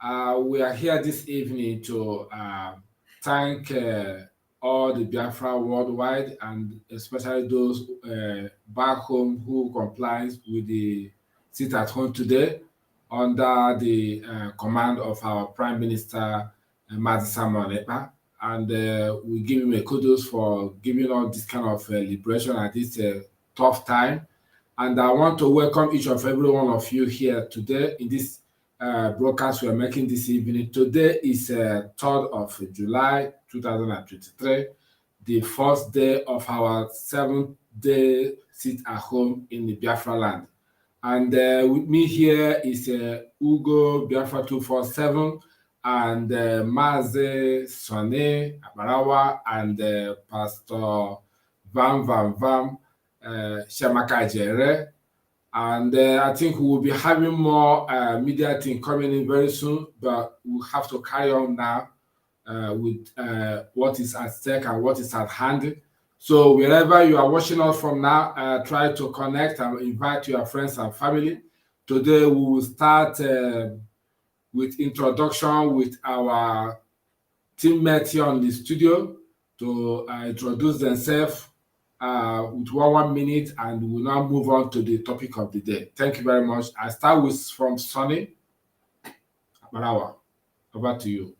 We are here this evening to thank all the Biafra worldwide, and especially those back home who complies with the sit at home today under the command of our Prime Minister, Samuel Ekpa. And we give him a kudos for giving us this kind of liberation at this tough time. And I want to welcome each of every one of you here today in this broadcast we are making this evening. Today is 3rd of July 2023, the first day of our 7th-day sit at home in the Biafra land. And with me here is Ugo Biafra 247 and Maze Sone Abarawa and Pastor Vam Shamaka Jere. And I think we will be having more media thing coming in very soon, but we have to carry on now with what is at stake and what is at hand. So wherever you are watching us from now, try to connect and invite your friends and family. Today we will start with introduction with our teammates here on the studio to introduce themselves with 1 minute, and we'll now move on to the topic of the day. Thank you very much. I start with from Sonny Marawa. Over to you.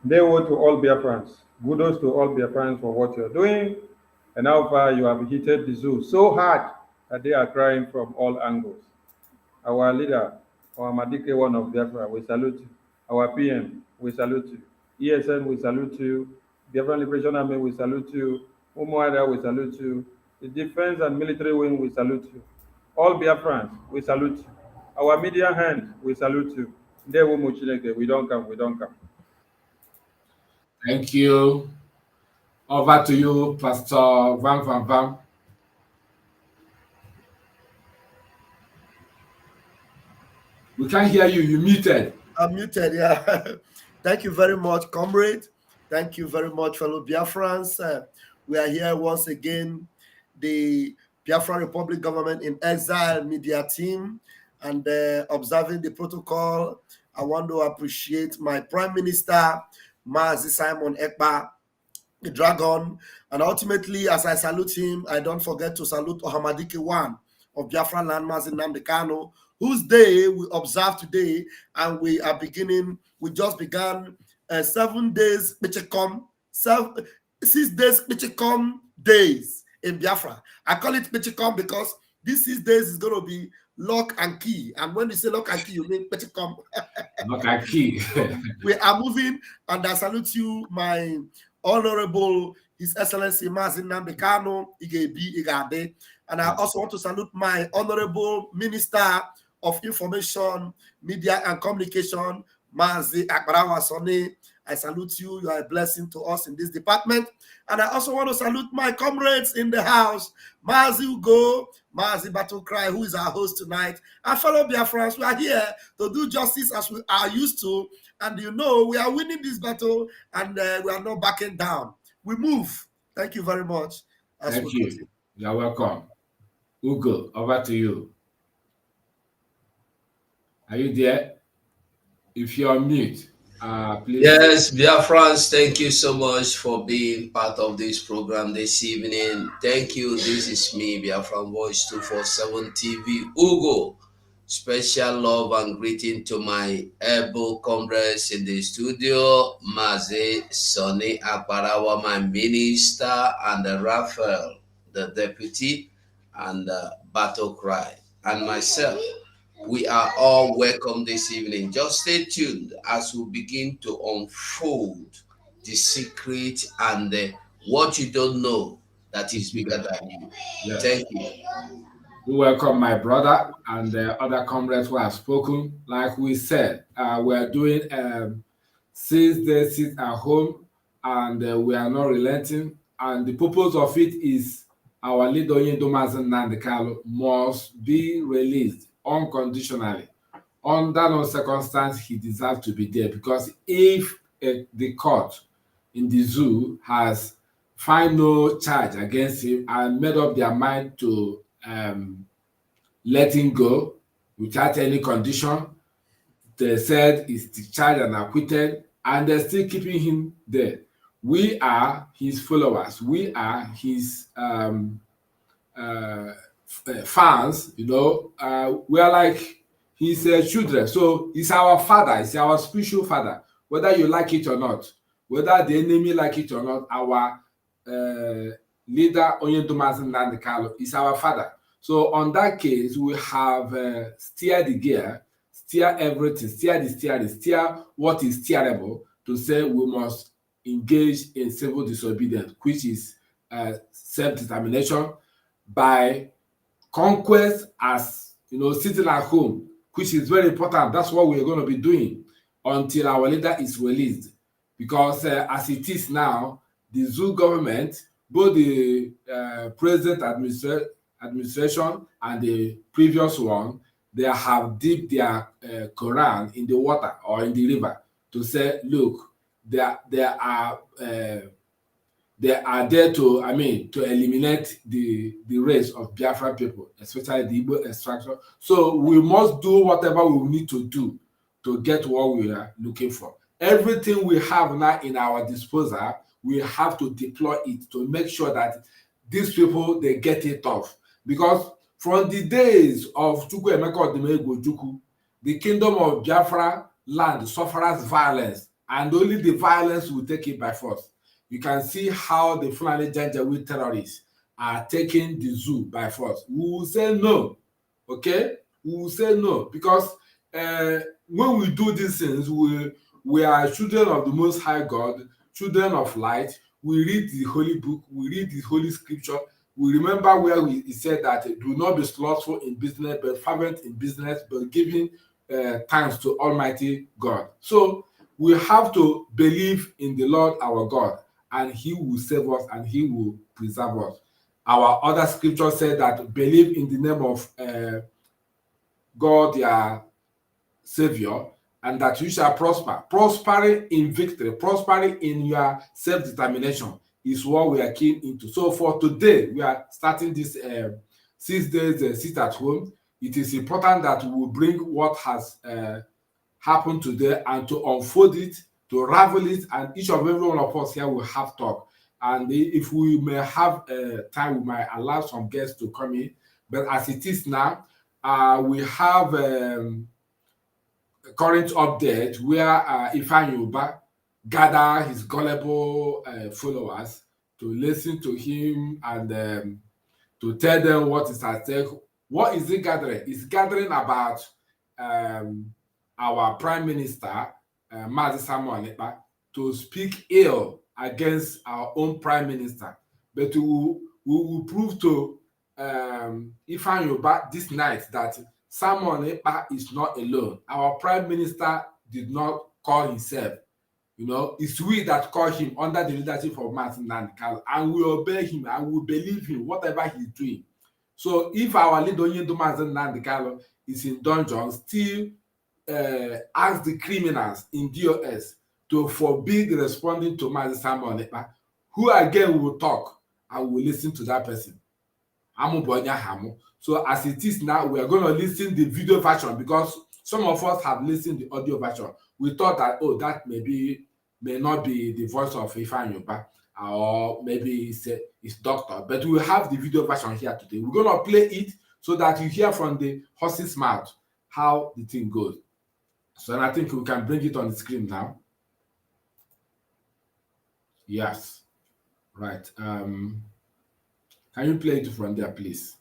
Dewo to all Biafrans. Kudos to all Biafrans for what you're doing, and how far you have heated the zoo so hard that they are crying from all angles. Our leader, our Madike one of Biafra, we salute you. Our PM, we salute you. ESN, we salute you. Biafran Liberation Army, we salute you. Umuada, we salute you. The defense and military wing, we salute you. All Biafrans, we salute you. Our media hand, we salute you. Dewo Muchineke, we don't come. Thank you. Over to you, Pastor Vam. We can't hear you. You're muted. I'm muted, yeah. Thank you very much, comrade. Thank you very much, fellow Biafrans. We are here once again, the Biafran Republic Government in Exile media team, and observing the protocol. I want to appreciate my Prime Minister, Mazi Simon Ekpa, the Dragon. And ultimately, as I salute him, I don't forget to salute Ohamadike One of Biafra Land, Mazi Nnamdi Kanu, whose day we observe today, and we just began 7 days, 6 days, days in Biafra. I call it Pichikom because these 6 days is going to be lock and key. And when you say lock and key, you mean Pichikom. Lock and key. We are moving, and I salute you, my Honorable His Excellency Mazi Nnamdi Kanu, Igebi Igade. And I also want to salute my Honorable Minister of Information, Media and Communication, Mazi Akbarawa Sone. I salute you. You are a blessing to us in this department. And I also want to salute my comrades in the house, Mazi Ugo, Mazi Battle Cry, who is our host tonight, and fellow Biafrans. We are here to do justice as we are used to. And you know, we are winning this battle, and we are not backing down. We move. Thank you very much. Thank you. You're welcome. Ugo, over to you. Are you there? If you're on mute, please. Yes, Biafrans, thank you so much for being part of this program this evening. Thank you. This is me, Biafran Voice 247 TV, Ugo. Special love and greeting to my able comrades in the studio, Mazi Sone Akbarawa, my minister, and Raphael, the deputy, and Battle Cry, and myself. We are all welcome this evening. Just stay tuned as we begin to unfold the secret and what you don't know that is bigger than you. Yes. Thank you. We welcome my brother and the other comrades who have spoken. Like we said, we are doing 6 days sit at home, and we are not relenting. And the purpose of it is our leader, Mazi Nnamdi Kanu, must be released unconditionally. Under no circumstance he deserves to be there, because if the court in the zoo has found no charge against him and made up their mind to let him go without any condition, they said is discharged and acquitted, and they're still keeping him there. We are his followers. We are his fans. You know, we are like his children. So he's our father. He's our spiritual father. Whether you like it or not, whether the enemy like it or not, our leader Onyedomazin Nandekalo is our father. So on that case, we have steered the gear, steer everything, steer the steering, steer what is steerable to say we must engage in civil disobedience, which is self-determination by conquest, as you know, sitting at home, which is very important. That's what we're going to be doing until our leader is released. Because as it is now, the zoo government, both the present administration and the previous one, they have dipped their Quran in the water or in the river to say, look, they are there to, to eliminate the race of Biafran people, especially the Igbo extraction. So we must do whatever we need to do to get what we are looking for. Everything we have now in our disposal, we have to deploy it to make sure that these people, they get it off. Because from the days of Chukwuemeka Odumegwu Ojukwu, the kingdom of Biafra land suffers violence, and only the violence will take it by force. You can see how the Fulani Janjaweed terrorists are taking the zoo by force. We will say no, okay? We will say no, because when we do these things, we are children of the Most High God, children of light. We read the Holy Book, we read the Holy Scripture. We remember where it said that do not be slothful in business, but fervent in business, but giving thanks to Almighty God. So we have to believe in the Lord our God, and He will save us and He will preserve us. Our other scripture said that believe in the name of God, your Savior, and that you shall prosper. Prospering in victory, prospering in your self-determination is what we are keen into. So for today, we are starting this 6 days sit at home. It is important that we will bring what has happened today and to unfold it, to ravel it, and each of every one of us here will have talk. And if we may have time, we might allow some guests to come in. But as it is now, we have current update where Ifeanyi Uba gather his gullible followers to listen to him and to tell them what is at stake. What is it gathering? It's gathering about our Prime Minister, Mazi Samuel Ekpa, to speak ill against our own Prime Minister. But we will prove to Ifeanyi Uba this night that Samuel Ekpa is not alone. Our Prime Minister did not call himself. You know, it's we that call him under the leadership of Martin Nandekalo, and we obey him and we believe him, whatever he's doing. So if our leader Onyedomazin Nandekalo is in dungeon, still ask the criminals in DOS to forbid responding to Mazi Samuel Ekpa, who again will talk and will listen to that person. So as it is now, we are going to listen the video version because some of us have listened the audio version. We thought that, oh, that may not be the voice of Ifeanyi Uba, or maybe it's doctor, but we have the video version here today. We're going to play it so that you hear from the horse's mouth how the thing goes. So I think we can bring it on the screen now. Yes. Right. Can you play it from there, please?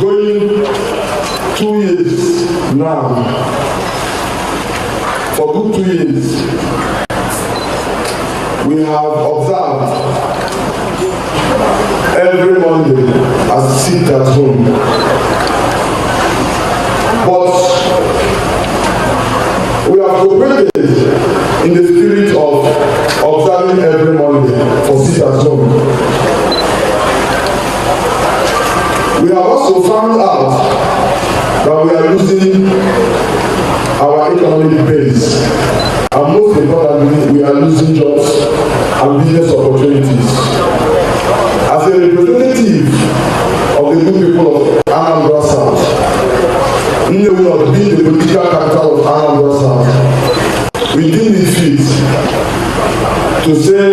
Going 2 years now, for good 2 years, we have observed every Monday as sit at home. operated in the spirit of observing every Monday for sit at home. We have also found out that we are losing our economic base, and most importantly, we are losing jobs and business opportunities. As a representative of the good people of Anambra South, Nnewi of being the political capital of Anambra South, we deem it fit to say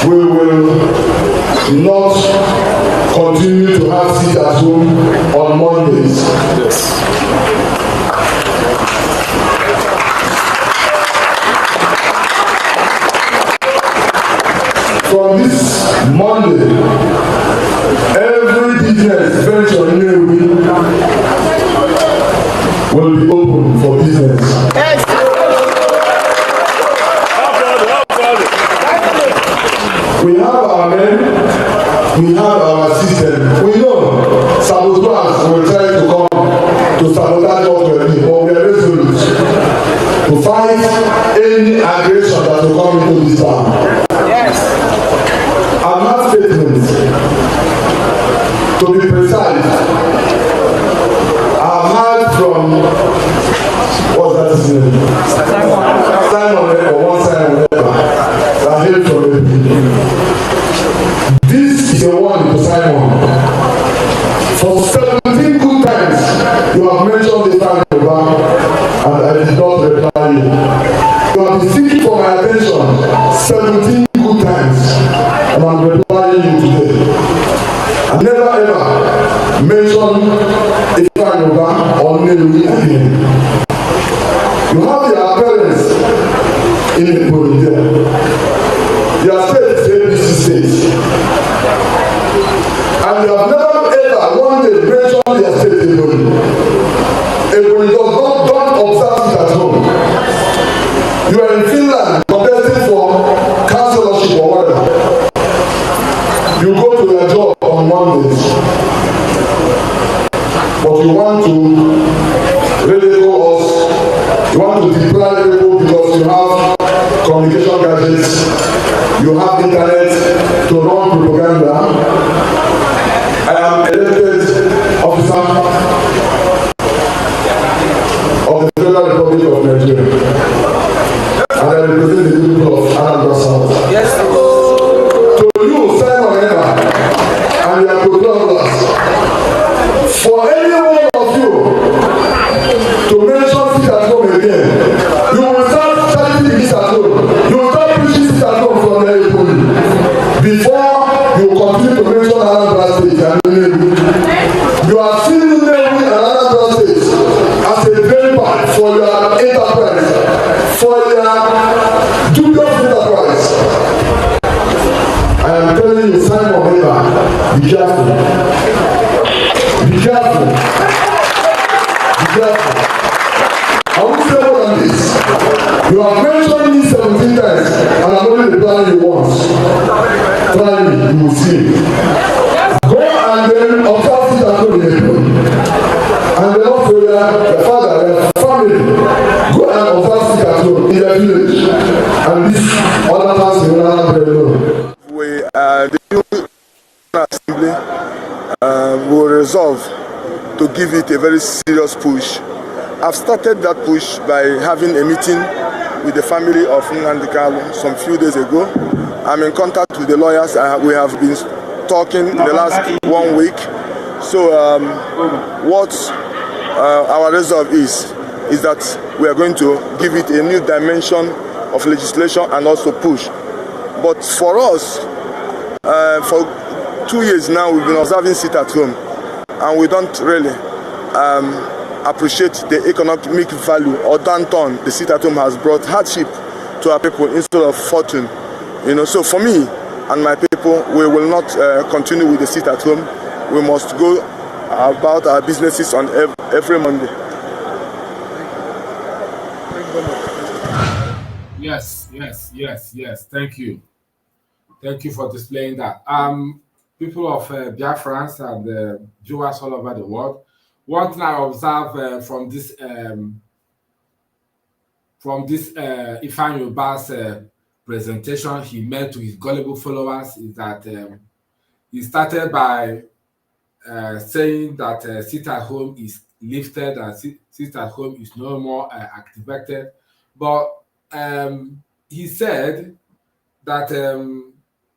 we will not continue to have sit at home on Mondays. Yes. From this Monday, every business venture in Nnewi will be open for business. Yes. We have our men, we have our system. We know saboteurs will try to come to sabotage what we are doing, but we are resolute to fight any aggression that will come into this town. Yes. I've had statements, to be precise. I've heard from, what's that his name? Simon or one Simon that hailed from the This is a warning to Simon. For 17 good times, you have mentioned the time and I did not reply you. You have been seeking for my attention 17 good times, and I'm replying you today. I never ever mentioned Ekpa or Nnewi again. You have your appearance in the podium. Your state is ABC state. And you have never ever one day mentioned your state in Ebony does not don't observe it at home. You are in Finland contesting for councillorship or whatever. You go to your job on Mondays, but you want to ridicule us. You want to deprive people because you have communication gadgets, you have internet to run propaganda. I am elected officer of the Federal Republic of Nigeria, and I represent the people of Anambra South. Yes. To you, Simon Ekpa, and your co-travelers, for any one of you to mention sit at home again, you will start chanting this at home. You will start preaching sit at home from the Ekpa before you continue to mention Anambra State and Nnewi. You are seeing Nnewi and Anambra State as a very bad for your enterprise, for your dubious enterprise. I am telling you, Simon Ekpa, be careful. Be careful. Be careful. I will say more than this. You have mentioned me 17 times, and I'm only replying you once. Try me, you will see. Go and then observe it at home in the and then also your father, your family, go and observe it at home in the village. And this other task will not be alone. The new assembly will resolve to give it a very serious push. I've started that push by having a meeting with the family of Nnamdi Kanu some few days ago. I'm in contact with the lawyers. We have been talking in the last 1 week. So what our resolve is that we are going to give it a new dimension of legislation and also push. But for us, for 2 years now, we've been observing sit at home, and we don't really appreciate the economic value or downturn the sit at home has brought hardship to our people instead of fortune. You know, so for me and my people, we will not continue with the sit at home. We must go about our businesses on every Monday. Yes. Thank you. Thank you for displaying that. People of Biafrans and viewers all over the world, one thing I observe from this from this Ifan Yoruba's presentation he made to his gullible followers is that he started by saying that sit at home is lifted and sit at home is no more activated. But he said that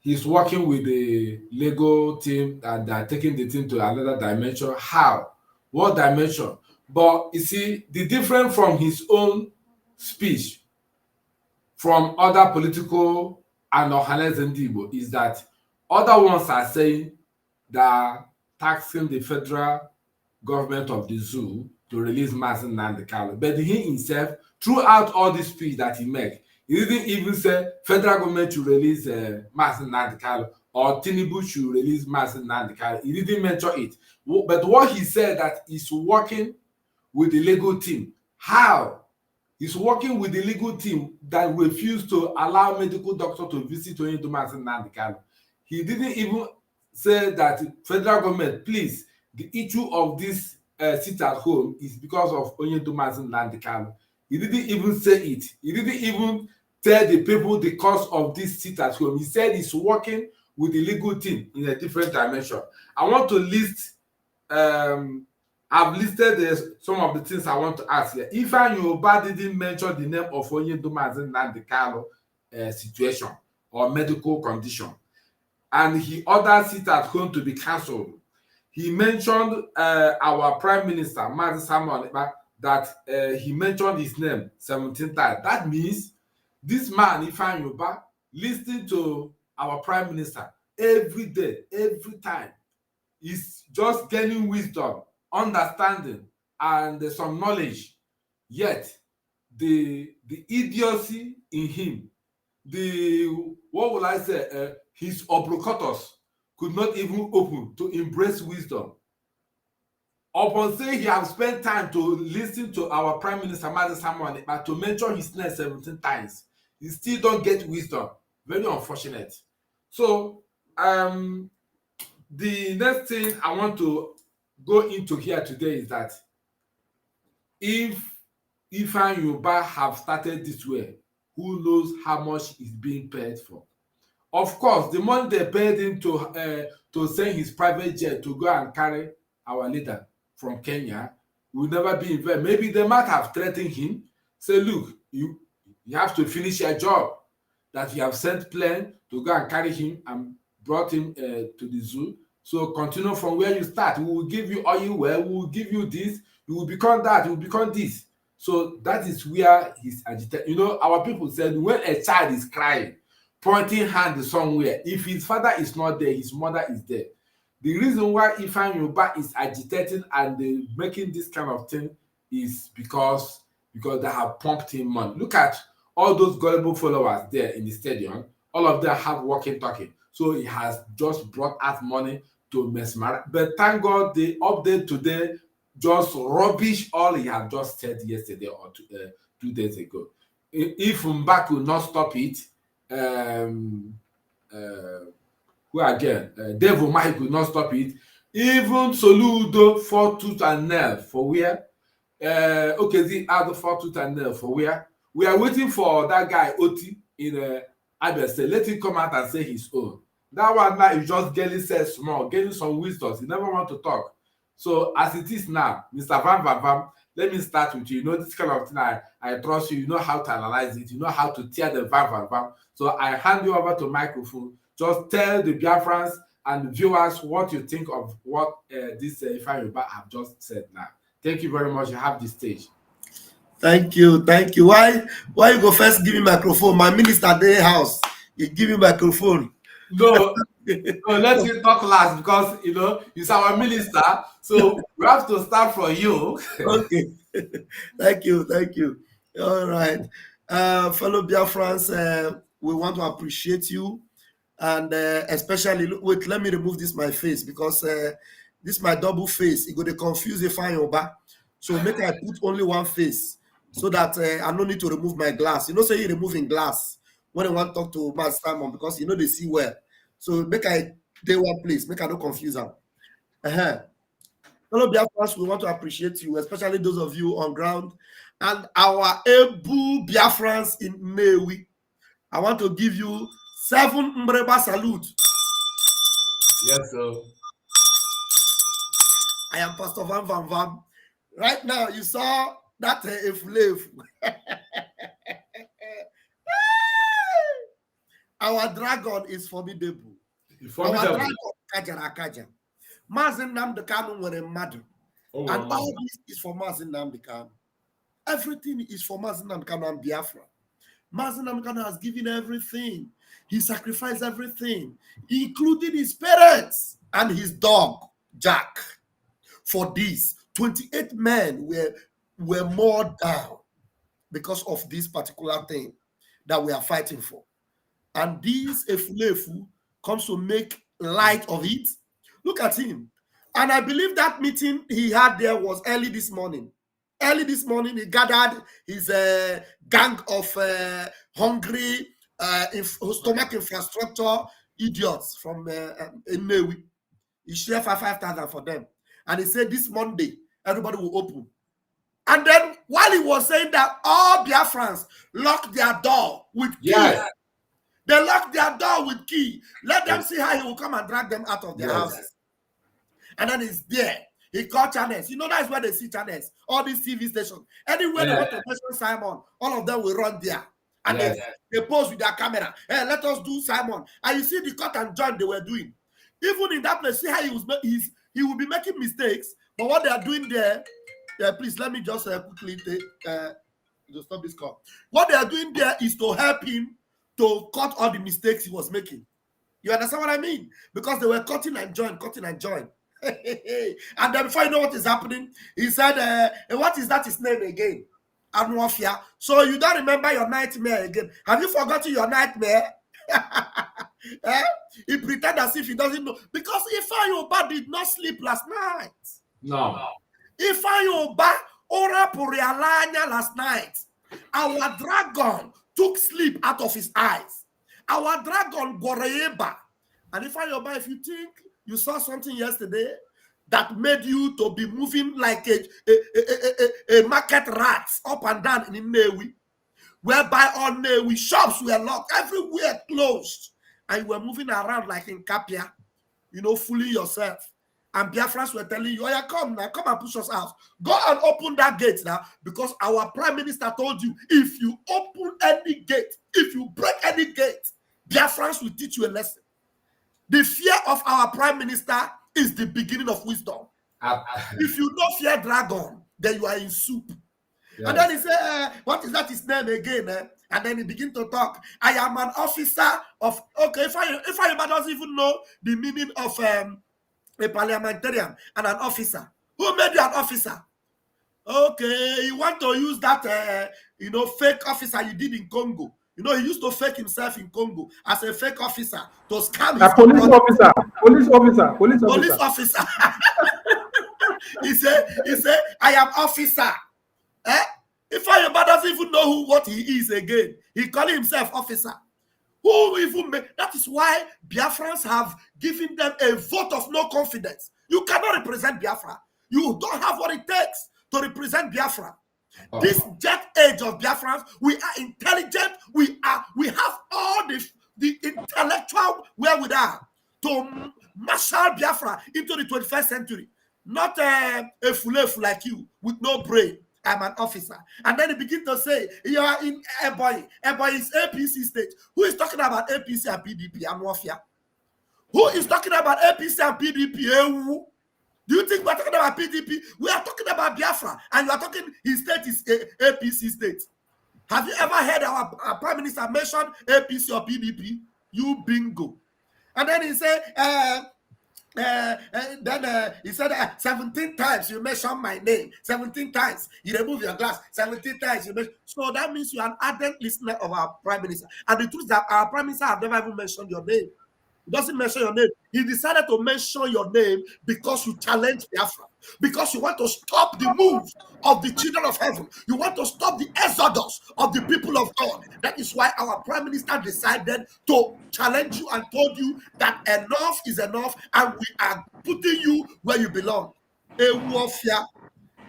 he's working with the Lego team and they're taking the team to another dimension. How? What dimension? But you see, the difference from his own speech from other political and organized Igbo is that other ones are saying that taxing the federal government of the zoo to release Mazi Nnamdi Kanu. But he himself, throughout all this speech that he made, he didn't even say federal government should release Mazi Nnamdi Kanu or Tinubu should release Mazi Nnamdi Kanu. He didn't mention it. But what he said that he's working with the legal team. How? He's working with the legal team that refused to allow medical doctor to visit Mazi Nnamdi Kanu. He didn't even say that federal government, please, the issue of this sit at home is because of Mazi Nnamdi Kanu. He didn't even say it. He didn't even tell the people the cause of this sit at home. He said he's working with the legal team in a different dimension. I want to list, I've listed some of the things I want to ask here. Ifan Yoruba didn't mention the name of Mazi Nnamdi Kanu situation or medical condition. And he ordered sit at home to be cancelled. He mentioned our Prime Minister, Mazi Samuel Ekpa, that he mentioned his name 17 times. That means this man, Ifan Yoruba, listening to our Prime Minister every day, every time, is just gaining wisdom, understanding, and some knowledge. Yet, the idiocy in him, what will I say, his obrocotus could not even open to embrace wisdom. Upon saying he has spent time to listen to our Prime Minister, Mazi Samuel Ekpa, to mention his name 17 times, he still don't get wisdom. Very unfortunate. So, the next thing I want to go into here today is that if Ifan Yoruba have started this way, who knows how much is being paid for? Of course, the money they paid him to send his private jet to go and carry our leader from Kenya will never be in vain. Maybe they might have threatened him, say, look, you have to finish your job, that you have sent plane to go and carry him and brought him to the zoo. So continue from where you start. We will give you oil well, we will give you this, you will become that, you will become this. So that is where he's agitated. You know, our people said when a child is crying, pointing hand somewhere, if his father is not there, his mother is there. The reason why Ifan Yoruba is agitating and making this kind of thing is because they have pumped him money. Look at all those gullible followers there in the stadium. All of them have walking talking. So he has just brought out money to mesmerize. But thank God the update today just rubbish all he had just said yesterday or 2 days ago. If Mbak will not stop it, who again? Dave Umahi could not stop it. Even Soludo fought tooth and nail for where? Okay, other fought tooth and nail for where? We are waiting for that guy Oti in Abia State. Let him come out and say his own. That one now is just getting said small, getting some wisdom. He never want to talk. So as it is now, Mr. Van Van Van, let me start with you. You know this kind of thing. I trust you. You know how to analyze it. You know how to tear the Van Van Van. So I hand you over to microphone. Just tell the Biafrans and the viewers what you think of what this Ifan Yoruba have just said now. Thank you very much. You have the stage. Thank you. Why you go first give me microphone? My minister day house. You give me microphone. No, let me talk last because you know he's our minister, so we have to start from you. Okay. Thank you. All right. Fellow Biafrans, we want to appreciate you. And especially, wait, let me remove this my face because this my double face. It go to confuse Ifan Yoruba. So make I put only one face so that I don't need to remove my glass. You know, say you removing glass when I want to talk to Master Simon because you know they see well. So make I day one place, make I don't confuse them. Fellow Biafrans, we want to appreciate you, especially those of you on ground, and our able Biafrans in Newi. I want to give you 7 Mbreba salute. Yes, sir. I am Pastor Van Van Van. Right now, you saw that Eflefu. Our dragon is formidable. Our dragon, Kajara Kaja. Mazin Namdi Kanu were a madu. And all this is for Mazin Namdi Kanu. Everything is for Mazin Namdi Kanu and Biafra. Mazin Namdi Kanu has given everything. He sacrificed everything, including his parents and his dog, Jack. For this, 28 men were mowed down because of this particular thing that we are fighting for. And this Efulefu comes to make light of it. Look at him. And I believe that meeting he had there was early this morning. Early this morning, he gathered his gang of hungry stomach infrastructure idiots from Newi. He shared 5,000 for them. And he said this Monday, everybody will open. And then while he was saying that, all Biafrans locked their door with key. Yes. They locked their door with key. Let them see how he will come and drag them out of their houses. And then he's there. He called channels. You know, that's where they see channels. All these TV stations. Anywhere they want to mention Simon, all of them will run there. And they pose with their camera. Hey, let us do Simon. And you see the cut and join they were doing. Even in that place, see how he will be making mistakes. But what they are doing there, please let me just quickly to stop this call. What they are doing there is to help him to cut all the mistakes he was making. You understand what I mean? Because they were cutting and join. And then before you know what is happening, he said, what is that his name again? Anwafia. So you don't remember your nightmare again. Have you forgotten your nightmare? He pretended as if he doesn't know. Because Ifeanyi did not sleep last night. No. Ifeanyi ora purialanya last night. Our dragon took sleep out of his eyes. Our dragon Goreyeba. And if you think you saw something yesterday that made you to be moving like a market rat up and down in Newi, whereby on Newi shops were locked, everywhere closed, and you were moving around like in Kapia, fooling yourself. And Biafrans were telling you, oh yeah, come now, come and push us out. Go and open that gate now, because our prime minister told you, if you open any gate, if you break any gate, Biafrans will teach you a lesson. The fear of our prime minister is the beginning of wisdom. If you don't fear dragon, then you are in soup. Yes. And then he said, what is that his name again? And then he began to talk. I am an officer of, okay, if I doesn't even know the meaning of a parliamentarian and an officer. Who made you an officer? Okay, you want to use that, fake officer you did in Congo. He used to fake himself in Congo as a fake officer to scam his police officer. He said, I am officer. If Ayaba doesn't even know what he is again, he called himself officer. Who even made? That is why Biafrans have given them a vote of no confidence. You cannot represent Biafra. You don't have what it takes to represent Biafra. This jet age of Biafrans, we are intelligent. We have all the intellectual wherewithal to marshal Biafra into the 21st century. Not a fulefu like you with no brain. I'm an officer. And then he begin to say, you are in Ekpa. Ekpa is APC state. Who is talking about APC and PDP? I'm Wafia. Who is talking about APC and PDP? Do you think we're talking about PDP? We are talking about Biafra. And you are talking, his state is APC state. Have you ever heard our prime minister mention APC or PDP? You bingo. And then he said, he said 17 times you mention my name, 17 times you remove your glass, 17 times you mention. So that means you are an ardent listener of our prime minister. And the truth is that our prime minister have never even mentioned your name. He doesn't mention your name. He decided to mention your name because you challenge Biafra, because you want to stop the move of the children of heaven. You want to stop the exodus of the people of God. That is why our prime minister decided to challenge you and told you that enough is enough and we are putting you where you belong. a warfare.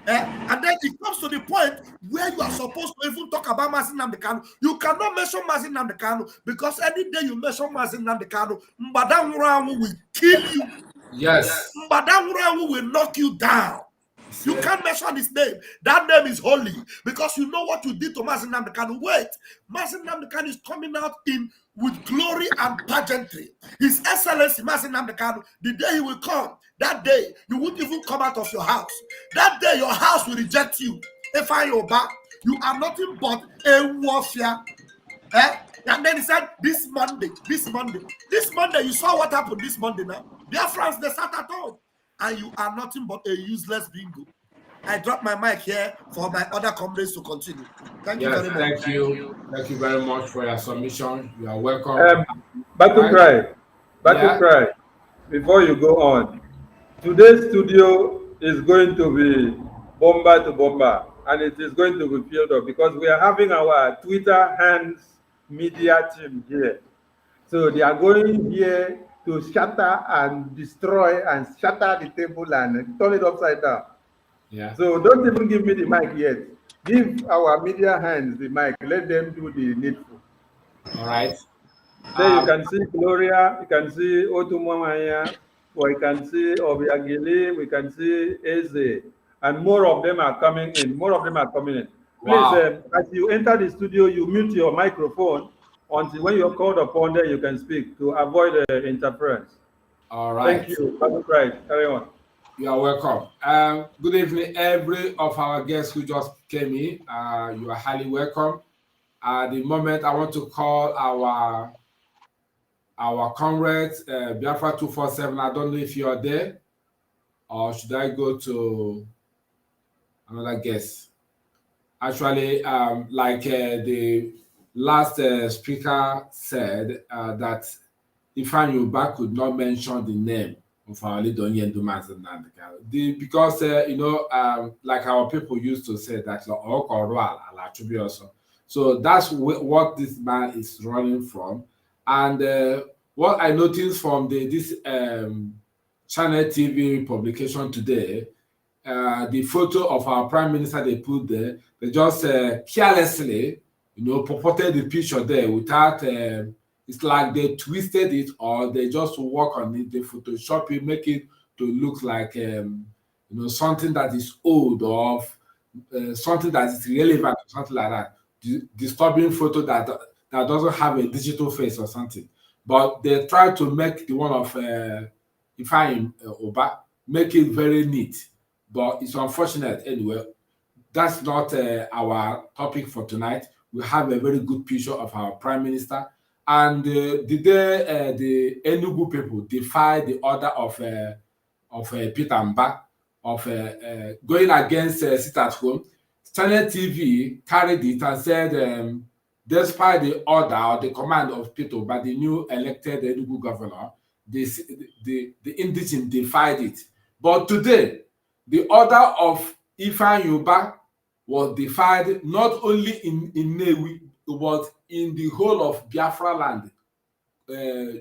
And then it comes to the point where you are supposed to even talk about Mazin Nnamdi Kanu. You cannot mention Mazin Nnamdi Kanu because any day you mention Mazin Nnamdi Kanu, Mbada Nwuraanwu will kill you. Yes. Mbada Nwuraanwu will knock you down. You can't mention his name. That name is holy because you know what you did to Mazin Nnamdi Kanu. Wait, Mazin Nnamdi Kanu is coming out in with glory and pageantry. His Excellency Mazin Nnamdi Kanu, the day he will come, that day you won't even come out of your house. That day your house will reject you. If I your back, you are nothing but a warfare. And then he said, this Monday, you saw what happened this Monday now. Biafrans, they sat at home. And you are nothing but a useless bingo. I drop my mic here for my other comrades to continue. Thank you very much. Thank you. Thank you very much for your submission. You are welcome. Battle cry. Before you go on, today's studio is going to be bomber to bomber, and it is going to be filled up because we are having our Twitter hands media team here. So they are going here to shatter and destroy and shatter the table and turn it upside down. Yeah. So don't even give me the mic yet. Give our media hands the mic. Let them do the needful. All right. There you can see Gloria, you can see Otumwamanya, or you can see BRGIE, we can see Eze, and more of them are coming in. Please, Wow. as you enter the studio, you mute your microphone until when you're called upon, then you can speak to avoid interference. All right. Thank you. Carry on. You are welcome. Good evening, every of our guests who just came in. You are highly welcome. At the moment, I want to call our comrades, Biafra 247. I don't know if you are there, or should I go to another guest? Actually, like the last speaker said, that Ifeanyi Ubah could not mention the name of our leader Onyendu Mazin Nnamdi Kanu. Because like our people used to say that also. So that's what this man is running from. And what I noticed from this Channel TV publication today, the photo of our prime minister they put there, they just carelessly, purported the picture there without. It's like they twisted it or they just work on it, they Photoshop it, make it to look like something that is old or something that is relevant or something like that. Disturbing photo that doesn't have a digital face or something. But they try to make the one of Ifeanyi Ubah, make it very neat. But it's unfortunate anyway. That's not our topic for tonight. We have a very good picture of our prime minister. And the day the Enugu people defied the order of Peter Mbah of going against sit at home, Channel TV carried it and said, despite the order or the command of Peter by the new elected Enugu governor, the indigenous defied it. But today, the order of Ifeanyi Ubah was defied not only in Nnewi, but in the whole of Biafra land,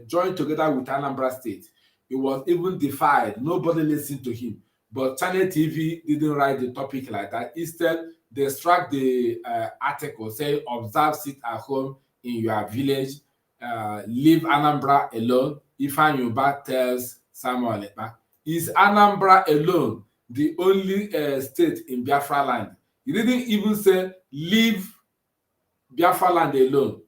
joined together with Anambra State. It was even defied. Nobody listened to him. But Channel TV didn't write the topic like that. Instead, they struck the article saying, observe, sit at home in your village, leave Anambra alone. Ifeanyi Ubah tells Samuel Ekpa. Is Anambra alone the only state in Biafra land? He didn't even say, leave Biafra land alone,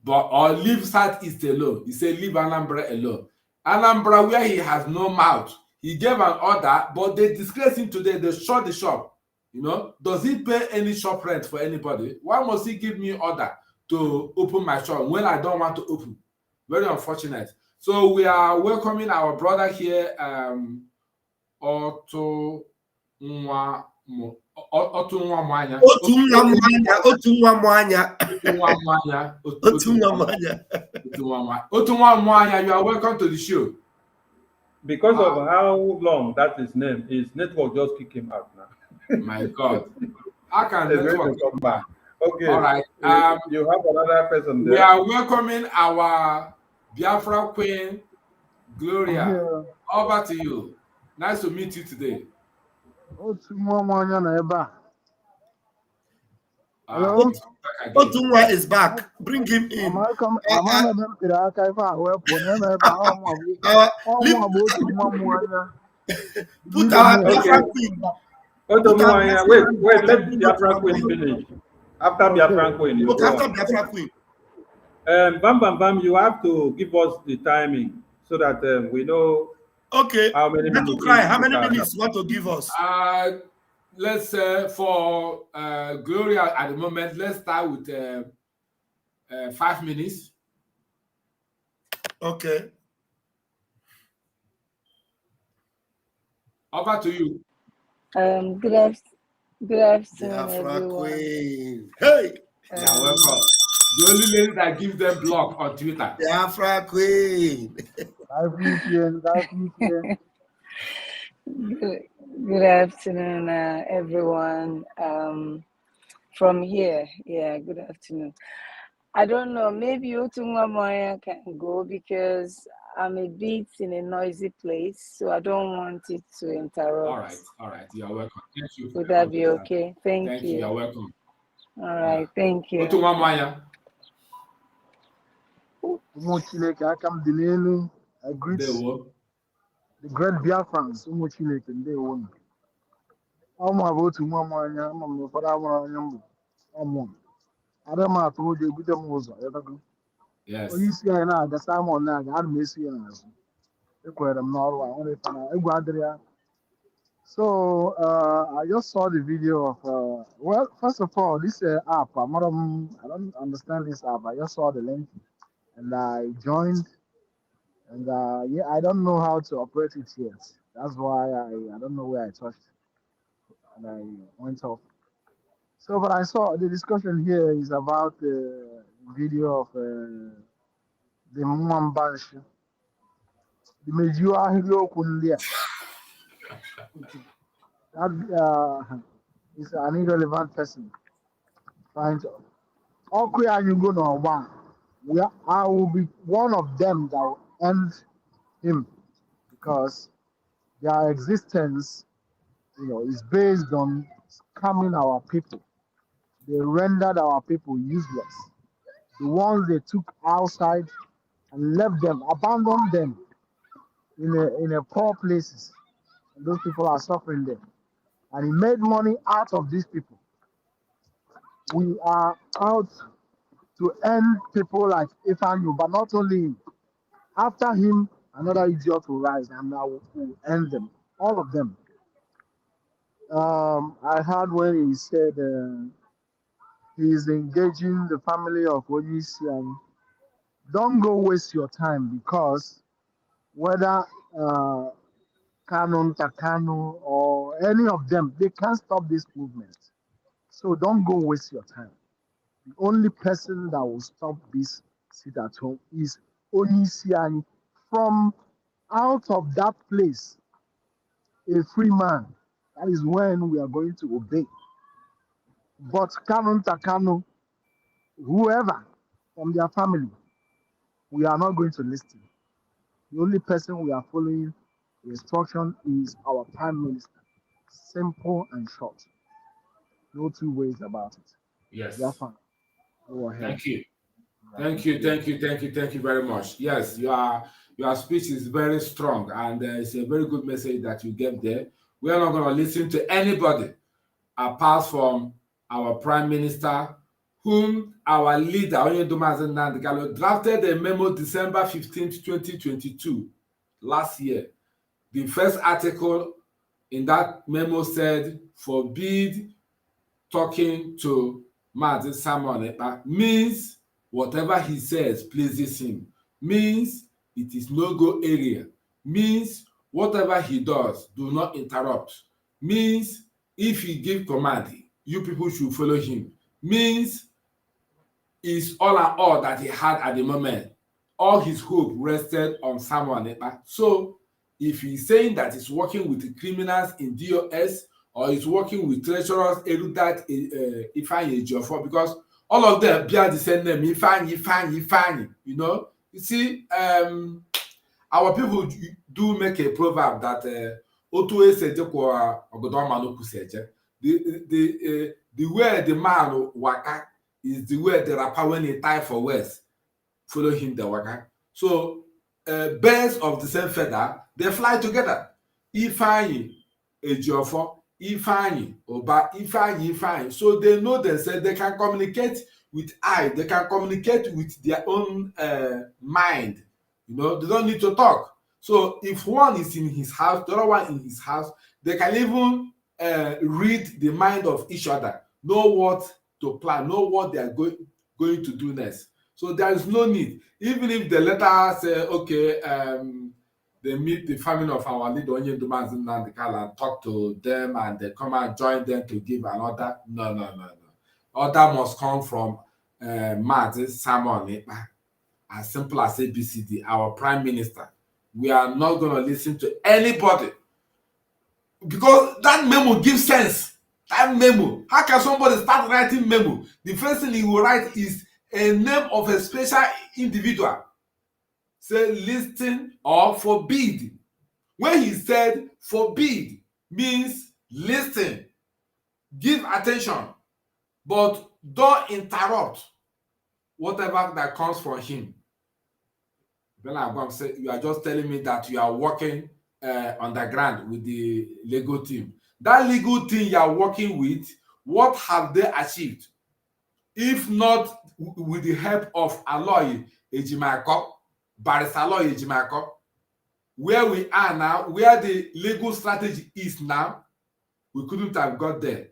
or leave Southeast alone. He said, leave Anambra alone. Anambra, where he has no mouth, he gave an order, but they disgraced him today. They shut the shop. Does he pay any shop rent for anybody? Why must he give me order to open my shop when I don't want to open? Very unfortunate. So we are welcoming our brother here, Otu Nwamwanya. Otu Nwamwanya, you are welcome to the show. Because of how long that is name, his network just kick him out now. My God. How can network come back? Okay. All right. You have another person there. We are welcoming our Biafra Queen, Gloria. Over to you. Nice to meet you today. otu nwa nwanyị na ebe a. Hello? Otunwa is back. Bring him in. Amana ebe m pịrị aka ife ahụ wepụ na eme ebe ahụ ọnwa bụ otu nwa nwanyị. Put our Biafran Okay. queen. Wait, let Biafra Queen finish. After Biafra Queen, you Okay, go after on. Biafra queen. Bam, you have to give us the timing so that we know Okay. how many Let minutes. to cry. How many minutes you want to give us? Let's say for Gloria at the moment, let's start with 5 minutes. Okay. Over to you. Good afternoon, Biafra everyone. queen. Hey. You're welcome. The only lady that gives them block on Twitter. Biafra queen. Good afternoon, everyone. From here, yeah, good afternoon. I don't know, maybe Otunwa Moya can go because I'm a bit in a noisy place, so I don't want it to interrupt. All right. You're welcome. Thank you. Would that be okay? Thank you. You're welcome. All right, thank you. Otunwa Moya. Ụmụ Chineke aka m dị n'elu. I greet the great Biafrans. Ụmụ Chineke ndewo. Ọmụ bụ otu nwa nwanyị ama m ụfọdụ amụrụ anya mbụ. Ọmụ. Ada m atụ ụjọ ebute m ụzọ. Onye isi anyị na-aga Simon na-aga ana m esi ya n'azụ. Ekwere m n'ọrụ a nwere ife na egwu adịrị ya. So I just saw the video of well, first of all, this app. I don't understand this app. I just saw the link and I joined. And yeah, I don't know how to operate it yet. That's why I don't know where I touched, and I went off. So, but I saw the discussion here is about the video of the Mwambansh, the Mejua Hilo Kundia. That is an irrelevant person trying to. Okay, and you go no one. I will be one of them that will end him because their existence, is based on scamming our people. They rendered our people useless. The ones they took outside and left them, abandoned them in a poor places. And those people are suffering there. And he made money out of these people. We are out to end people like Ifanyu, but not only him. After him, another idiot will rise and I will end them, all of them. I heard when he said he's engaging the family of Onisi and don't go waste your time because whether Kanon, Takano, or any of them, they can't stop this movement. So don't go waste your time. The only person that will stop this sit at home is Onisiani from out of that place, a free man. That is when we are going to obey. But Kanon Takano, whoever from their family, we are not going to listen. The only person we are following the instruction is our Prime Minister. Simple and short. No two ways about it. Yes. Biafran, go ahead. Thank you. Thank you very much. Yes, your speech is very strong and it's a very good message that you gave there. We are not going to listen to anybody apart from our Prime Minister, whom our leader, Onyedumazi Nnamdi Kanu, drafted a memo December 15th, 2022, last year. The first article in that memo said, forbid talking to Mazi Simon Ekpa, means whatever he says pleases him, means it is no-go area, means whatever he does, do not interrupt, means if he give command, you people should follow him, means is all and all that he had at the moment. All his hope rested on Samuel Ekpa. So if he's saying that he's working with the criminals in DOS or he's working with treasurers, erudite Ifeanyi Ejiofor, because all of them bear the same name, Ifeanyi. You see, our people do make a proverb that otu eseje kwa ogodomanu kuseje. The way the man waka is the way the rapper when he tie for words follow him the waka. So birds of the same feather, they fly together. Ifeanyi Ejiofor, Ifeanyi Oba, Ifeanyi. So they know themselves, they can communicate with they can communicate with their own mind. You know, they don't need to talk. So if one is in his house, the other one in his house, they can even read the mind of each other, know what to plan, know what they are going to do next. So there is no need. Even if the letter say, okay, they meet the family of our leader, Onyendumazi Nnamdi and talk to them, and they come and join them to give an order. No. Order must come from Mazi Simon Ekpa, as simple as ABCD, our prime minister. We are not going to listen to anybody, because that memo gives sense. That memo. How can somebody start writing memo? The first thing he will write is a name of a special individual. Say listen or forbid. When he said forbid, means listen, give attention, but don't interrupt whatever that comes from him. Then I'm going to say, you are just telling me that you are working on the ground with the legal team. That legal team you are working with, what have they achieved? If not with the help of Aloy Ejimako, Barrister Aloy Ejimako, where we are now, where the legal strategy is now, we couldn't have got there.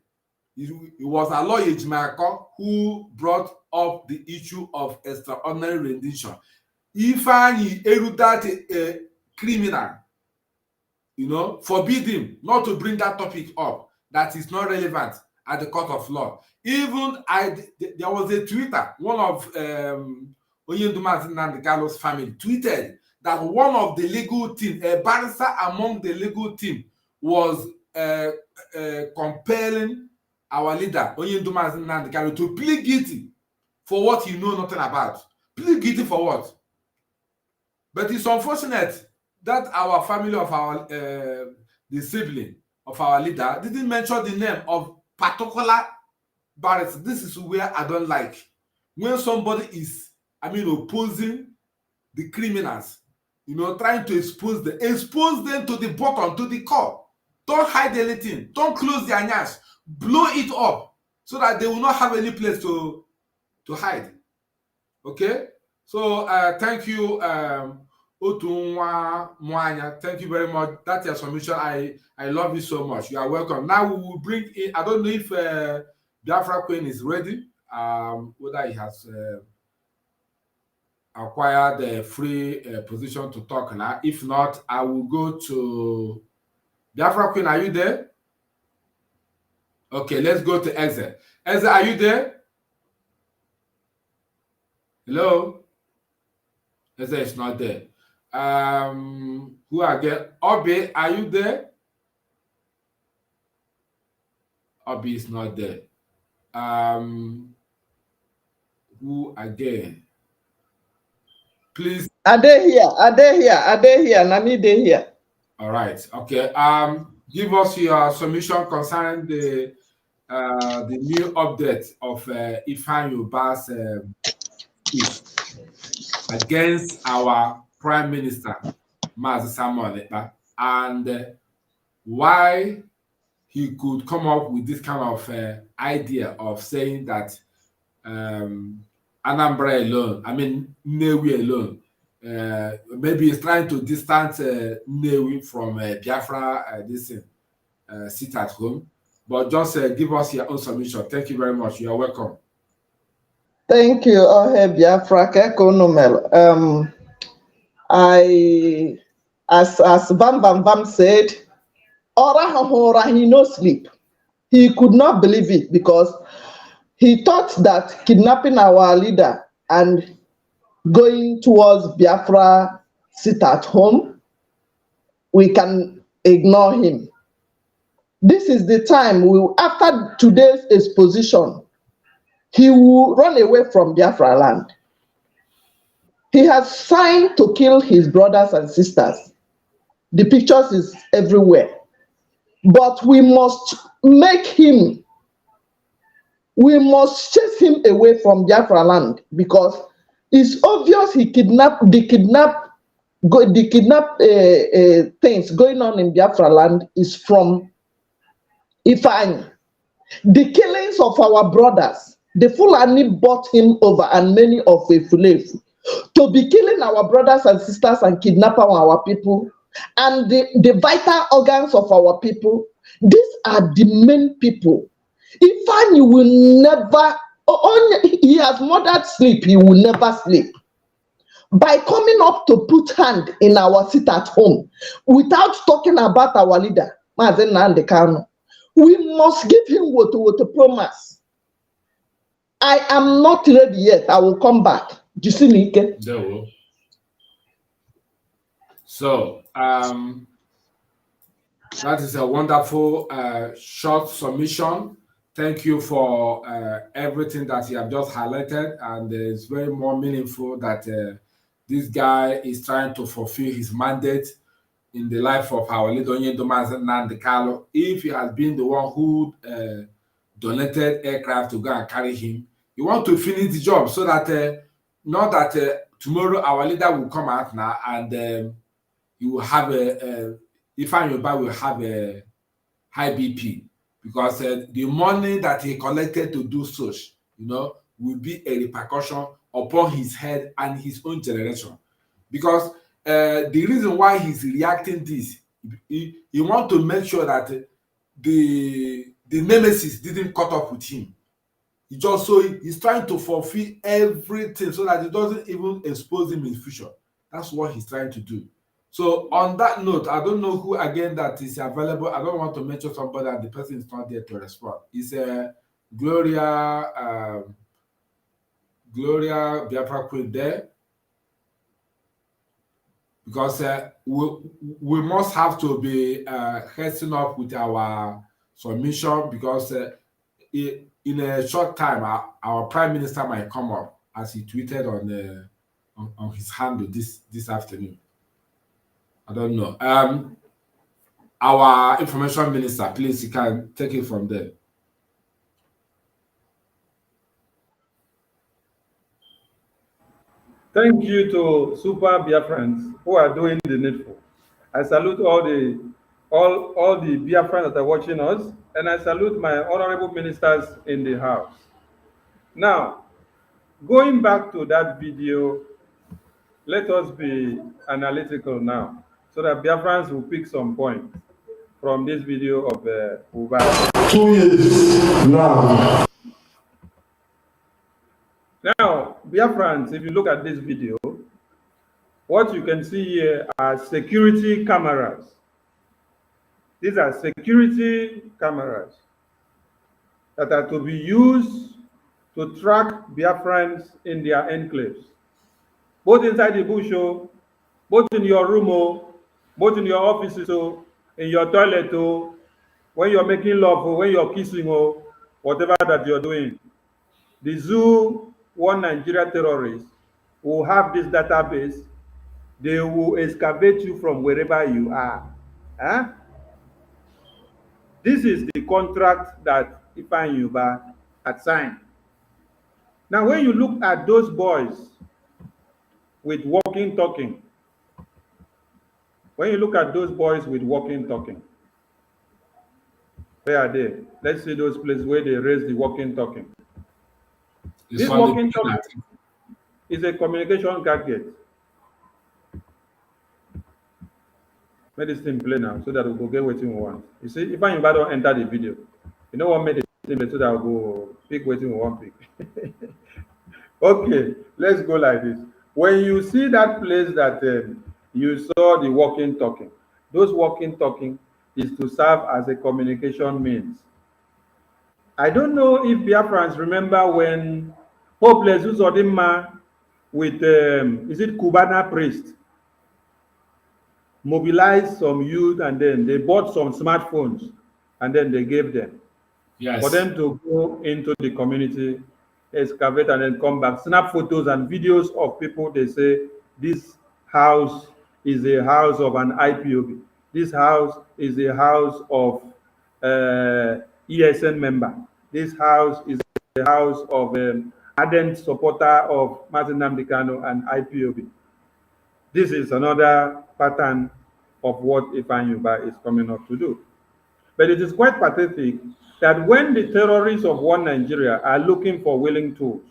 It was Aloy Ejimako who brought up the issue of extraordinary rendition. Ifeanyi Erudate criminal, you know, forbid him not to bring that topic up. That is not relevant at the court of law. Even there was a Twitter, one of Onyendumazi Nnamdi family tweeted that one of the legal team, a barrister among the legal team, was compelling our leader Onyendumazi Nnamdi to plead guilty for what he know nothing about. Plead guilty for what? But it's unfortunate that our family of our the sibling of our leader didn't mention the name of particular barrister. This is where I don't like. When somebody is, opposing the criminals, you know, trying to expose them to the bottom, to the core. Don't hide anything. Don't close their eyes. Blow it up so that they will not have any place to hide. Okay? So thank you, Otunwa Mwanya. Thank you very much. That's your submission. I love you so much. You are welcome. Now we will bring in, I don't know if Biafra Queen is ready, whether he has acquired a free position to talk now. If not, I will go to Biafra Queen. Are you there? Okay, let's go to Eze. Eze, are you there? Hello? Eze is not there. Who again? Obi, are you there? Obi is not there. Who again? Please. Are they here? Nami, they here. All right. Okay. Give us your submission concerning the new update of Ifeanyi Uba's speech against our Prime Minister, Mazi Samuel Ekpa, and why he could come up with this kind of idea of saying that Anambra alone, Nnewi alone, maybe he's trying to distance Nnewi from Biafra, sit at home. But just give us your own submission. Thank you very much. You are welcome. Thank you, Biafra Kekonomel. As Bam Bam Bam said, Ora he no sleep. He could not believe it because he thought that kidnapping our leader and going towards Biafra sit at home, we can ignore him. This is the time, after today's exposition, he will run away from Biafra land. He has signed to kill his brothers and sisters. The pictures is everywhere. but we must make him, we must chase him away from Biafra land, because it's obvious the kidnap things going on in Biafra land is from Ifeanyi. The killings of our brothers, the Fulani bought him over and many of Efulefu to be killing our brothers and sisters and kidnapping our people and the vital organs of our people. These are the main people. Ifeanyi will never, he has murdered sleep, he will never sleep. By coming up to put hand in our seat at home without talking about our leader, Mazen Nnamdi Kanu, we must give him what to promise. I am not ready yet. I will come back. Do you see me? So, that is a wonderful short submission. Thank you for everything that you have just highlighted, and it's very more meaningful that this guy is trying to fulfill his mandate in the life of our leader Nnamdi Kanu. If he has been the one who donated aircraft to go and carry him, you want to finish the job so that not that tomorrow our leader will come out now and you will have Ifeanyi will have a high BP, because the money that he collected to do such, will be a repercussion upon his head and his own generation. Because the reason why he's reacting this, he wants to make sure that the nemesis didn't cut up with him. He's trying to fulfill everything so that it doesn't even expose him in future. That's what he's trying to do. So on that note, I don't know who again that is available. I don't want to mention somebody and the person is not there to respond. It's Gloria Biafra Queen there, because we must have to be heading up with our submission, because in a short time our Prime Minister might come up, as he tweeted on his handle this afternoon. I don't know. Our information minister, please, you can take it from there. Thank you to Super Biafrans who are doing the needful. I salute all the Biafrans that are watching us, and I salute my honorable ministers in the house. Now, going back to that video, let us be analytical now, so that Biafrans will pick some points from this video of Uba. 2 years now. Now, Biafrans, if you look at this video, what you can see here are security cameras. These are security cameras that are to be used to track Biafrans in their enclaves, both inside the bush, both in your room, both in your offices, in your toilet, when you're making love, when you're kissing, whatever that you're doing. The zoo, one Nigeria terrorist, will have this database. They will excavate you from wherever you are. Huh? This is the contract that Ifeanyi had signed. Now, when you look at those boys with walking, talking, when you look at those boys with walking, talking, where are they? Let's see those places where they raise the walking, talking. This walking, talking is a communication gadget. Make this thing play now so that we go get what we want. You see, if I don't enter the video, you know what made the thing play so that we'll go pick what we want pick. Okay, let's go like this. When you see that place that you saw the walking, talking, those walking, talking is to serve as a communication means. I don't know if Biafrans remember when Hopeless Uzodinma with, is it Cubana priest, mobilized some youth and then they bought some smartphones and then they gave them. Yes. For them to go into the community, excavate and then come back, snap photos and videos of people. They say this house is a house of an IPOB. This house is a house of ESN member. This house is the house of ardent supporter of Martin Nnamdi Kanu and IPOB. This is another pattern of what Ifeanyi Ubah is coming up to do. But it is quite pathetic that when the terrorists of one Nigeria are looking for willing tools,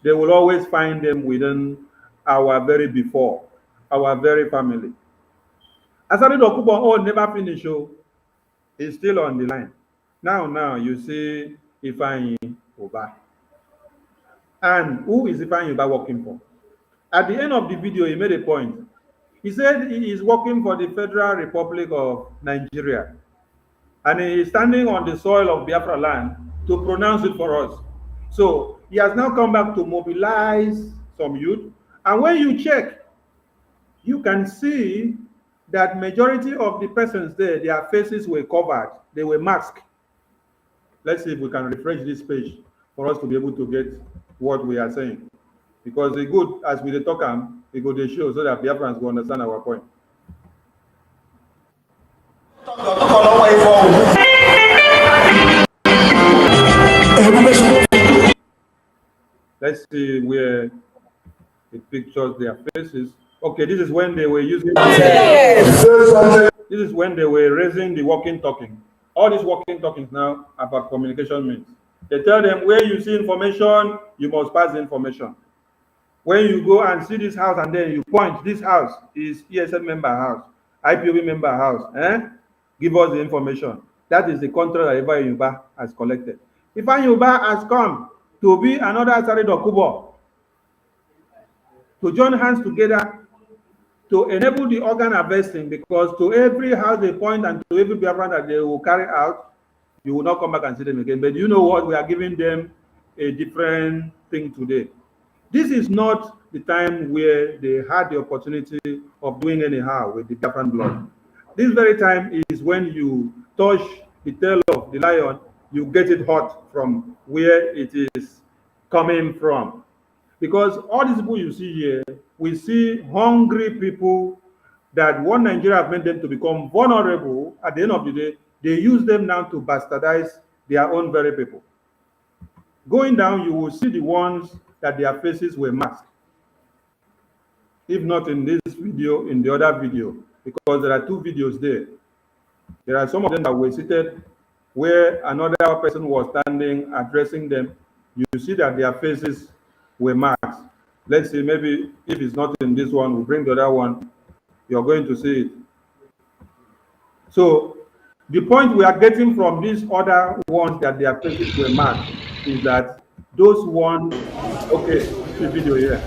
they will always find them within our very before, our very family. Asari Dokubo never finished, is still on the line. Now you see Ifeanyi Ubah. And who is Ifeanyi Ubah working for? At the end of the video, he made a point. He said he is working for the Federal Republic of Nigeria. And he is standing on the soil of Biafra land to pronounce it for us. So he has now come back to mobilize some youth. And when you check, you can see that majority of the persons there, their faces were covered. They were masked. Let's see if we can refresh this page for us to be able to get what we are saying. Because it's good, as we talk, we go to show so that Biafrans will understand our point. Let's see where it pictures their faces. Okay, this is when they were using. This is when they were raising the walking talking. All these walking talkings now about communication means. They tell them where you see information, you must pass the information. When you go and see this house and then you point, this house is ESN member house, IPOB member house, give us the information. That is the contract that Ifeanyi Ubah has collected. Ifeanyi Ubah has come to be another Asari Dokubo, to join hands together to enable the organ harvesting, because to every house they point and to every Biafran that they will carry out, you will not come back and see them again. But you know what? We are giving them a different thing today. This is not the time where they had the opportunity of doing anyhow with the Biafran blood. This very time is when you touch the tail of the lion, you get it hot from where it is coming from. Because all these people you see here, we see hungry people that one Nigeria have made them to become vulnerable. At the end of the day, they use them now to bastardize their own very people. Going down, you will see the ones that their faces were masked. If not in this video, in the other video, because there are two videos there. There are some of them that were seated where another person was standing addressing them. You see that their faces were masked. Let's see, maybe if it's not in this one, we'll bring the other one. You're going to see it. So the point we are getting from these other ones that their faces were masked is that those ones, okay, the video here.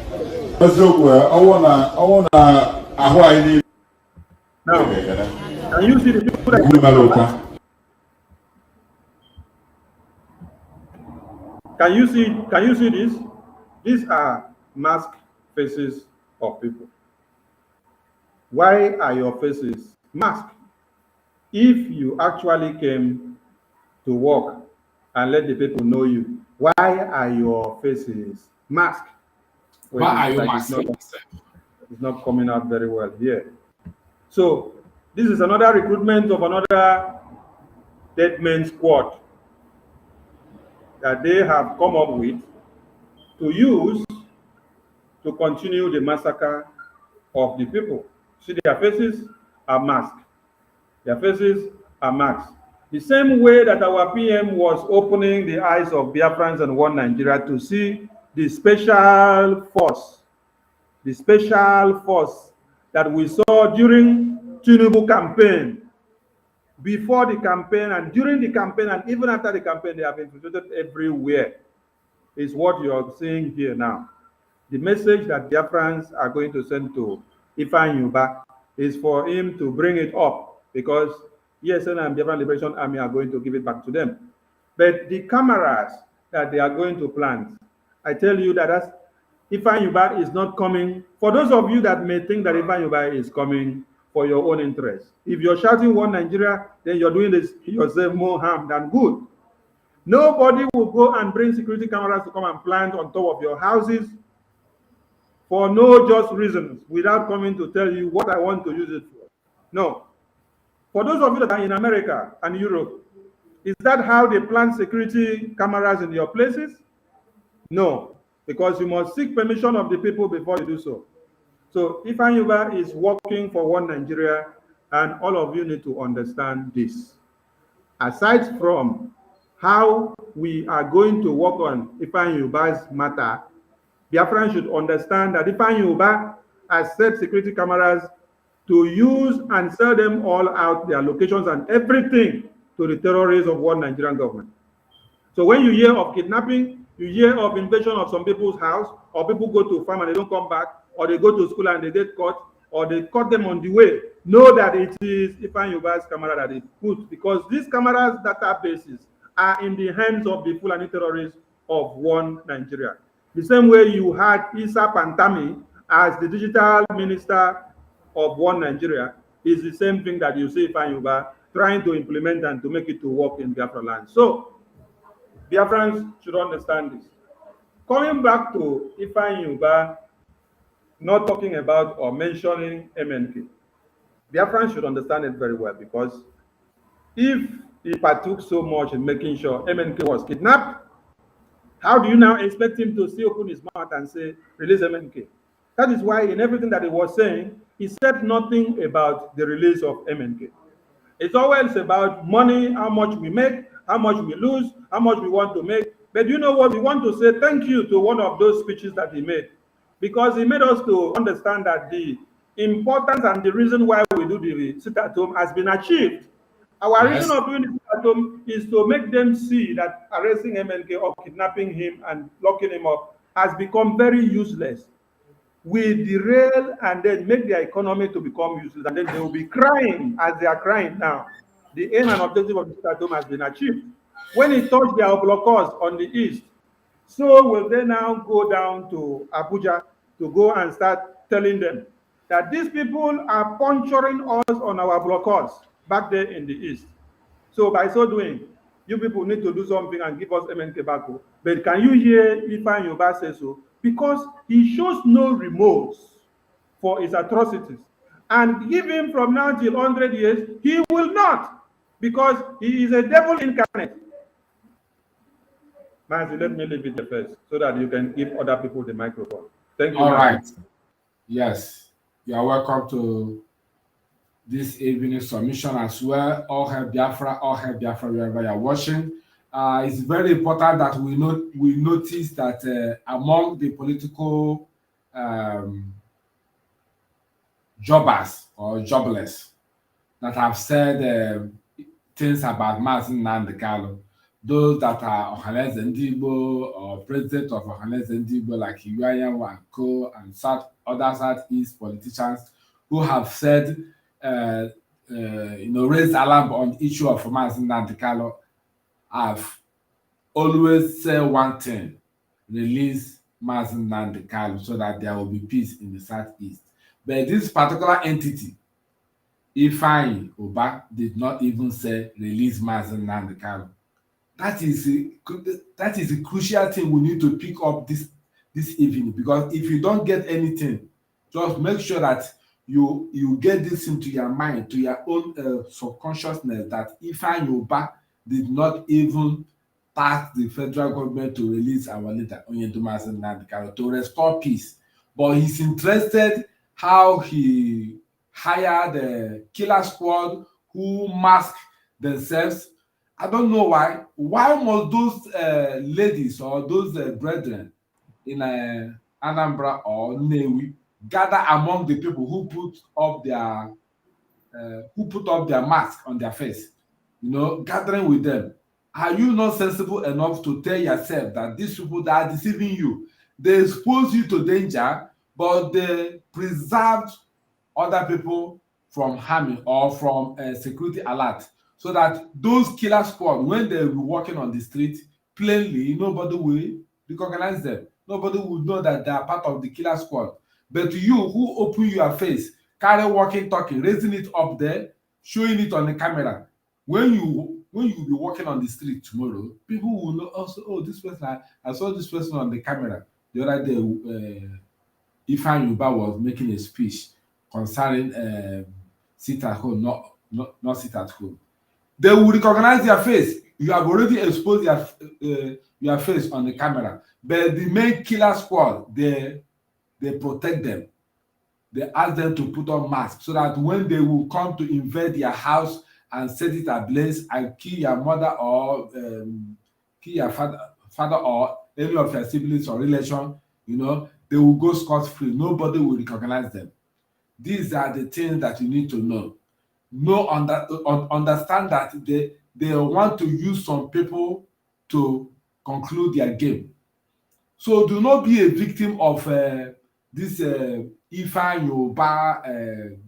Now, can you see the people that can you see this? These are masked faces of people. Why are your faces masked? If you actually came to work and let the people know you, why are your faces masked? Why are you masking yourself? It's not coming out very well here. So this is another recruitment of another dead men squad that they have come up with to use to continue the massacre of the people. See, their faces are masked. Their faces are masked. The same way that our PM was opening the eyes of Biafrans and one Nigeria to see the special force that we saw during Tinubu campaign, before the campaign and during the campaign and even after the campaign, they have infiltrated everywhere, is what you are seeing here now. The message that Biafrans are going to send to Ifeanyi Ubah is for him to bring it up, because ESN and Biafran Liberation Army are going to give it back to them. But the cameras that they are going to plant, I tell you that Ifeanyi Ubah is not coming. For those of you that may think that Ifeanyi Ubah is coming for your own interest, if you're shouting one Nigeria, then you're doing this yourself more harm than good. Nobody will go and bring security cameras to come and plant on top of your houses for no just reasons, without coming to tell you what I want to use it for. No. For those of you that are in America and Europe, Is that how they plan security cameras in your places? No, because you must seek permission of the people before you do so. So Ifeanyi is working for one Nigeria, and all of you need to understand this. Aside from how we are going to work on Ifeanyi's matter, Biafran should understand that Ifeanyi has set security cameras to use and sell them all out, their locations and everything, to the terrorists of one Nigerian government. So when you hear of kidnapping, you hear of invasion of some people's house, or people go to farm and they don't come back, or they go to school and they get caught, or they caught them on the way, know that it is Ifeanyi's camera that they put, because these cameras databases are in the hands of the Fulani terrorists of one Nigeria. The same way you had Isa Pantami as the digital minister of one Nigeria is the same thing that you see Ifeanyi trying to implement and to make it to work in Biafra land. So Biafrans should understand this. Coming back to Ifeanyi not talking about or mentioning MNK, Biafrans should understand it very well, because if he partook so much in making sure MNK was kidnapped, how do you now expect him to still open his mouth and say, release MNK? That is why in everything that he was saying, he said nothing about the release of MNK. It's always about money, how much we make, how much we lose, how much we want to make. But you know what? We want to say thank you to one of those speeches that he made, because he made us to understand that the importance and the reason why we do the sit-at-home has been achieved. Our reason of doing the sit-at-home is to make them see that arresting MNK or kidnapping him and locking him up has become very useless. We derail and then make their economy to become useless, and then they will be crying as they are crying now. The aim and objective of the sit-at-home has been achieved. When it touched their blockers on the east, so will they now go down to Abuja to go and start telling them that these people are puncturing us on our blockers back there in the east. So by so doing, you people need to do something and give us MNK back. But can you hear Ifeanyi say so? Because he shows no remorse for his atrocities. And give him from now till 100 years, he will not, because he is a devil incarnate. Nancy, let me leave it there first so that you can give other people the microphone. Thank you. All right. Yes, you are welcome to this evening submission as well. All hail Biafra, wherever you are watching. It's very important that we notice that among the political jobbers or jobless that have said things about Mazi Nnamdi Kanu, those that are Ohaneze Ndigbo or president of Ohaneze Ndigbo like Iwayan and Co. and other Southeast politicians who have said, raised alarm on the issue of Mazi Nnamdi Kanu, have always said one thing: release Mazi Nnamdi Kanu so that there will be peace in the Southeast. But this particular entity, Ifeanyi Ubah, did not even say release Mazi Nnamdi Kanu. That is a crucial thing we need to pick up this evening, because if you don't get anything, just make sure that you get this into your mind, to your own subconsciousness, that Ifeanyi Ubah did not even task the federal government to release our leader Mazi Nnamdi Kanu to restore peace, but he's interested how he hired a killer squad who mask themselves. I don't know why. Why must those ladies or those brethren in Anambra or Nnewi gather among the people who put up their mask on their face? Gathering with them. Are you not sensible enough to tell yourself that these people that are deceiving you, they expose you to danger, but they preserved other people from harming or from security alert, so that those killer squad, when they were walking on the street, plainly nobody will recognize them. Nobody would know that they are part of the killer squad. But you who open your face, carry walking, talking, raising it up there, showing it on the camera, when you be walking on the street tomorrow, people will know also, oh, this person, I saw this person on the camera the other day. Ifeanyi Ubah was making a speech concerning sit at home, not sit at home. They will recognize their face. you have already exposed your face on the camera. But the main killer squad, they protect them. They ask them to put on masks so that when they will come to invade your house and set it ablaze and kill your mother or kill your father or any of your siblings or relation, you know, they will go scot-free. Nobody will recognize them. These are the things that you need to know. Understand that they want to use some people to conclude their game. So do not be a victim of this Ifa Yoruba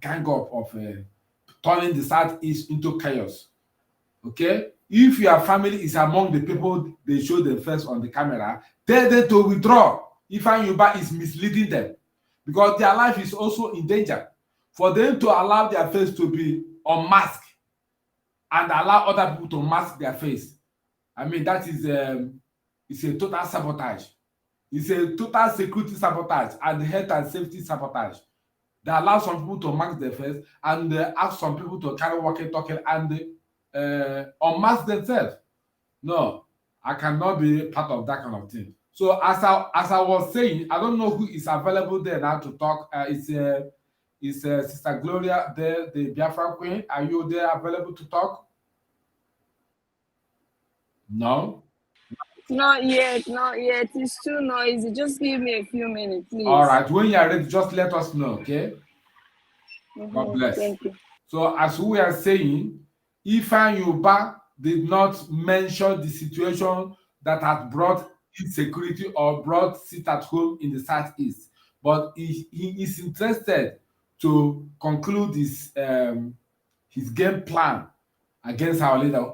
gang up of turning the Southeast into chaos. Okay? If your family is among the people they show them first on the camera, tell them to withdraw. Ifa Yoruba is misleading them because their life is also in danger. For them to allow their face to be unmasked and allow other people to mask their face, I mean, that is it's a total sabotage. It's a total security sabotage and health and safety sabotage. They allow some people to mask their face and ask some people to carry walkie-talkie and unmask themselves. No, I cannot be part of that kind of thing. So as I was saying, I don't know who is available there now to talk. Is Sister Gloria there, the Biafra Queen? Are you there available to talk? No? Not yet. It's too noisy. Just give me a few minutes, please. All right. When you are ready, just let us know, okay? God bless. Thank you. So as we are saying, Ifa Yoruba did not mention the situation that had brought insecurity or brought sit at home in the Southeast, but he is interested to conclude his game plan against our leader,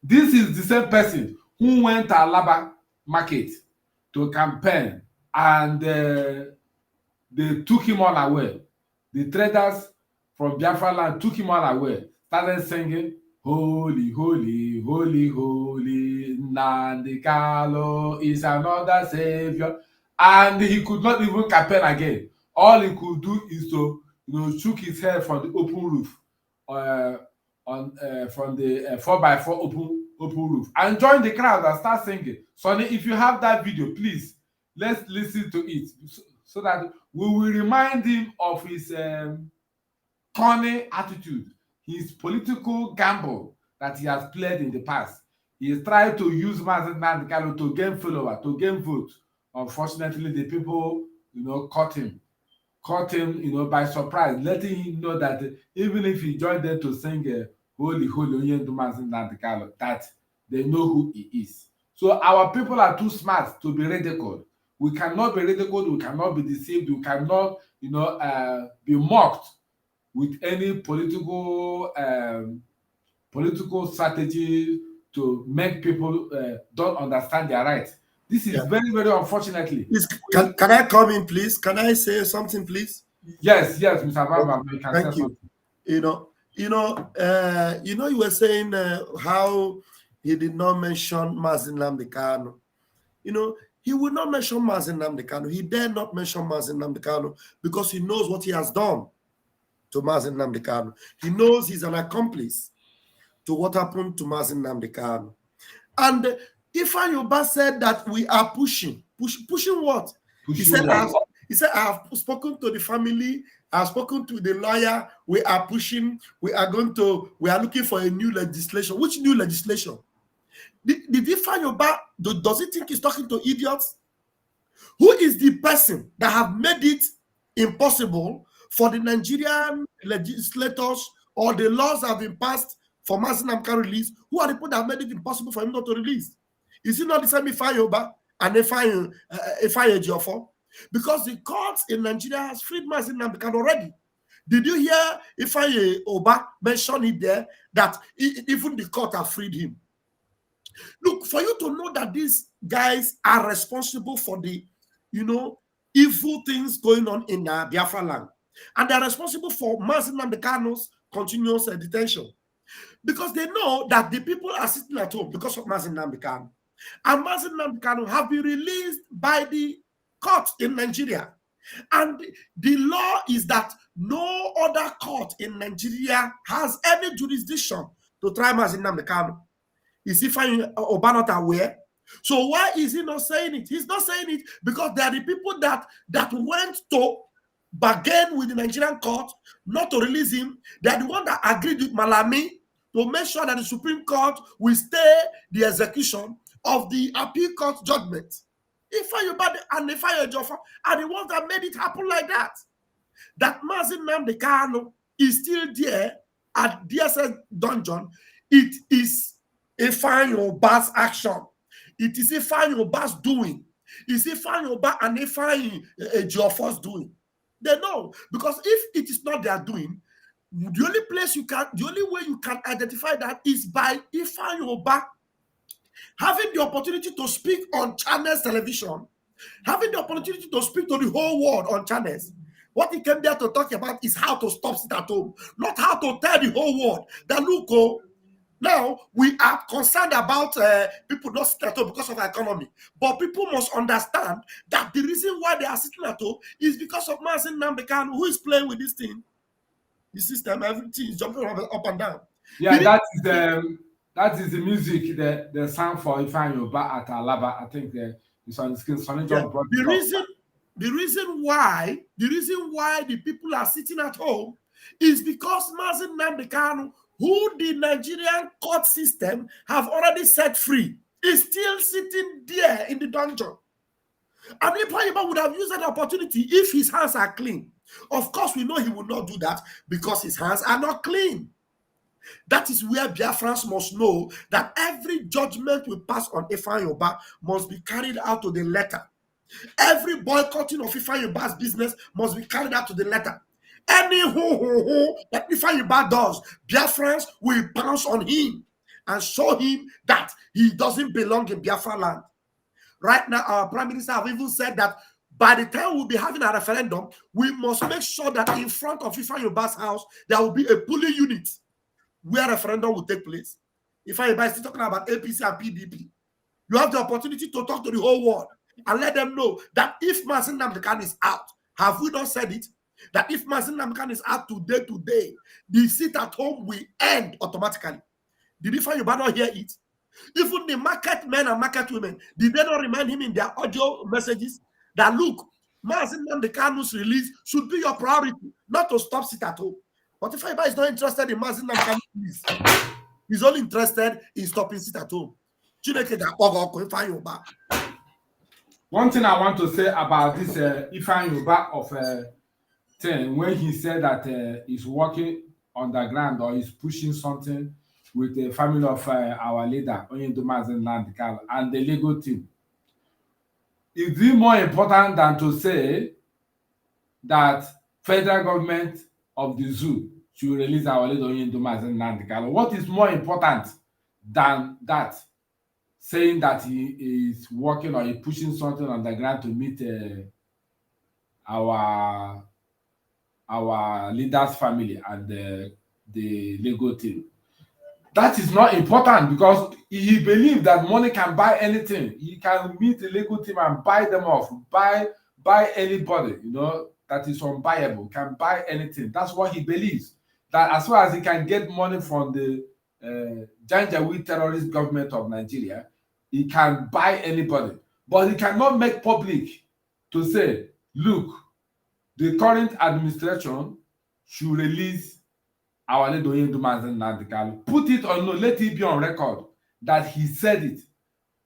This is the same person who went to Alaba market to campaign and they took him all away. The traders from Biafra land took him all away, started singing, "Holy, holy, holy, holy, Nnamdi Kanu is another savior." And he could not even campaign again. All he could do is to, shook his head from the open roof, from the 4x4 open roof, and join the crowd and start singing. Sonny, if you have that video, please let's listen to it so that we will remind him of his corny attitude, his political gamble that he has played in the past. He has tried to use Nnamdi Kanu to gain followers, to gain votes. Unfortunately, the people, caught him, by surprise, letting him know that even if he joined them to sing "Holy, Holy, Nnamdi Kanu," that they know who he is. So our people are too smart to be ridiculed. We cannot be ridiculed. We cannot be deceived. We cannot, be mocked with any political strategy to make people don't understand their rights. This is very, very unfortunately. Please, can I come in, please? Can I say something, please? Yes, Mr. Baba, you can Thank say you. something. You were saying how he did not mention Nnamdi Kanu. He will not mention Nnamdi Kanu. He dare not mention Nnamdi Kanu because he knows what he has done to Nnamdi Kanu. He knows he's an accomplice to what happened to Nnamdi Kanu. And Ifa Yoruba said that we are pushing what? He said, I have spoken to the family, I have spoken to the lawyer, we are pushing, we are looking for a new legislation. Which new legislation? Did Ifa Yoruba, does he think he's talking to idiots? Who is the person that have made it impossible for the Nigerian legislators or the laws that have been passed for Nnamdi Kanu release? Who are the people that have made it impossible for him not to release? Is it not the same Ifa Yoruba and Ifa Ejiofor? Because the courts in Nigeria has freed Nnamdi Kanu already. Did you hear Ifa Yoruba mention it there that even the court have freed him? Look, for you to know that these guys are responsible for the, evil things going on in Biafra land. And they're responsible for Nnamdi Kanu's continuous detention. Because they know that the people are sitting at home because of Nnamdi Kanu. And Nnamdi Kanu have been released by the court in Nigeria. And the law is that no other court in Nigeria has any jurisdiction to try Nnamdi Kanu. Is Ifeanyi Oba not aware? So why is he not saying it? He's not saying it because there are the people that went to bargain with the Nigerian court not to release him. They are the one that agreed with Malami to make sure that the Supreme Court will stay the execution of the appeal court judgment. Ifeanyi Oba and Ifeanyi Ejiofor are the ones that made it happen like that. That Mazi Nnamdi Kanu is still there at DSS dungeon. It is Ifeanyi Oba's action. It is Ifeanyi Oba's doing. It's Ifeanyi Oba and Ifeanyi Ejiofor's doing. They know, because if it is not their doing, the only way you can identify that is by Ifeanyi Oba having the opportunity to speak on channels television, having the opportunity to speak to the whole world on channels. What he came there to talk about is how to stop sit at home, not how to tell the whole world that look, now we are concerned about people not sitting at home because of our economy. But people must understand that the reason why they are sitting at home is because of Mazi Nnamdi Kanu, who is playing with this thing. The system, everything is jumping up and down. Yeah, that is the music, the song for Ifeanyi Oba at Alaba. I think it's on the screen. The reason why the people are sitting at home is because Mazi Nnamdi Kanu, who the Nigerian court system have already set free, is still sitting there in the dungeon. And Ifeanyi Oba would have used that opportunity if his hands are clean. Of course, we know he will not do that because his hands are not clean. That is where Biafrans must know that every judgment we pass on Ifeanyi Oba must be carried out to the letter. Every boycotting of Ifeanyi Oba's business must be carried out to the letter. Any that Ifeanyi Oba does, Biafrans will pounce on him and show him that he doesn't belong in Biafra land. Right now, our Prime Minister have even said that by the time we'll be having a referendum, we must make sure that in front of Ifeanyi Oba's house, there will be a polling unit where referendum will take place. Ifeanyi Oba is still talking about APC and PDP. You have the opportunity to talk to the whole world and let them know that if Mazi Nnamdi Kanu is out, have we not said it? That if Mazi Nnamdi Kanu is out today, the sit at home will end automatically. Did Ifeanyi Oba not hear it? Even the market men and market women, did they not remind him in their audio messages that look, Mazi Nnamdi Kanu's release should be your priority, not to stop sit at home. But Ifeanyi Oba is not interested in Mazi Nnamdi Kanu's release. He's only interested in stopping sit at home. One thing I want to say about this Ifeanyi Oba of thing, when he said that he's working on the ground or he's pushing something with the family of our leader, Oyindu Mazi Nnamdi Kanu, and the legal team, is it more important than to say that federal government of the zoo should release our leader Oyindu Mazi Nnamdi Kanu? What is more important than that? Saying that he is working or he's pushing something on the ground to meet our leader's family and the legal team. That is not important because he believes that money can buy anything. He can meet the legal team and buy them off, buy anybody, that is unbuyable, can buy anything. That's what he believes. That as far as he can get money from the Janjaweed terrorist government of Nigeria, he can buy anybody. But he cannot make public to say, look, the current administration should release our leader Oyindu Mazi Nnamdi Kanu. Put it on, no, let it be on record that he said it,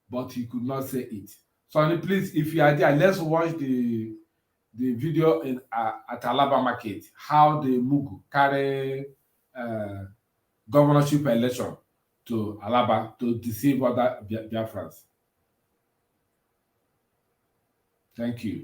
but he could not say it. So please, if you are there, let's watch the video at Alaba Market, how the Mugu carry governorship election to Alaba to deceive other Biafrans. Thank you.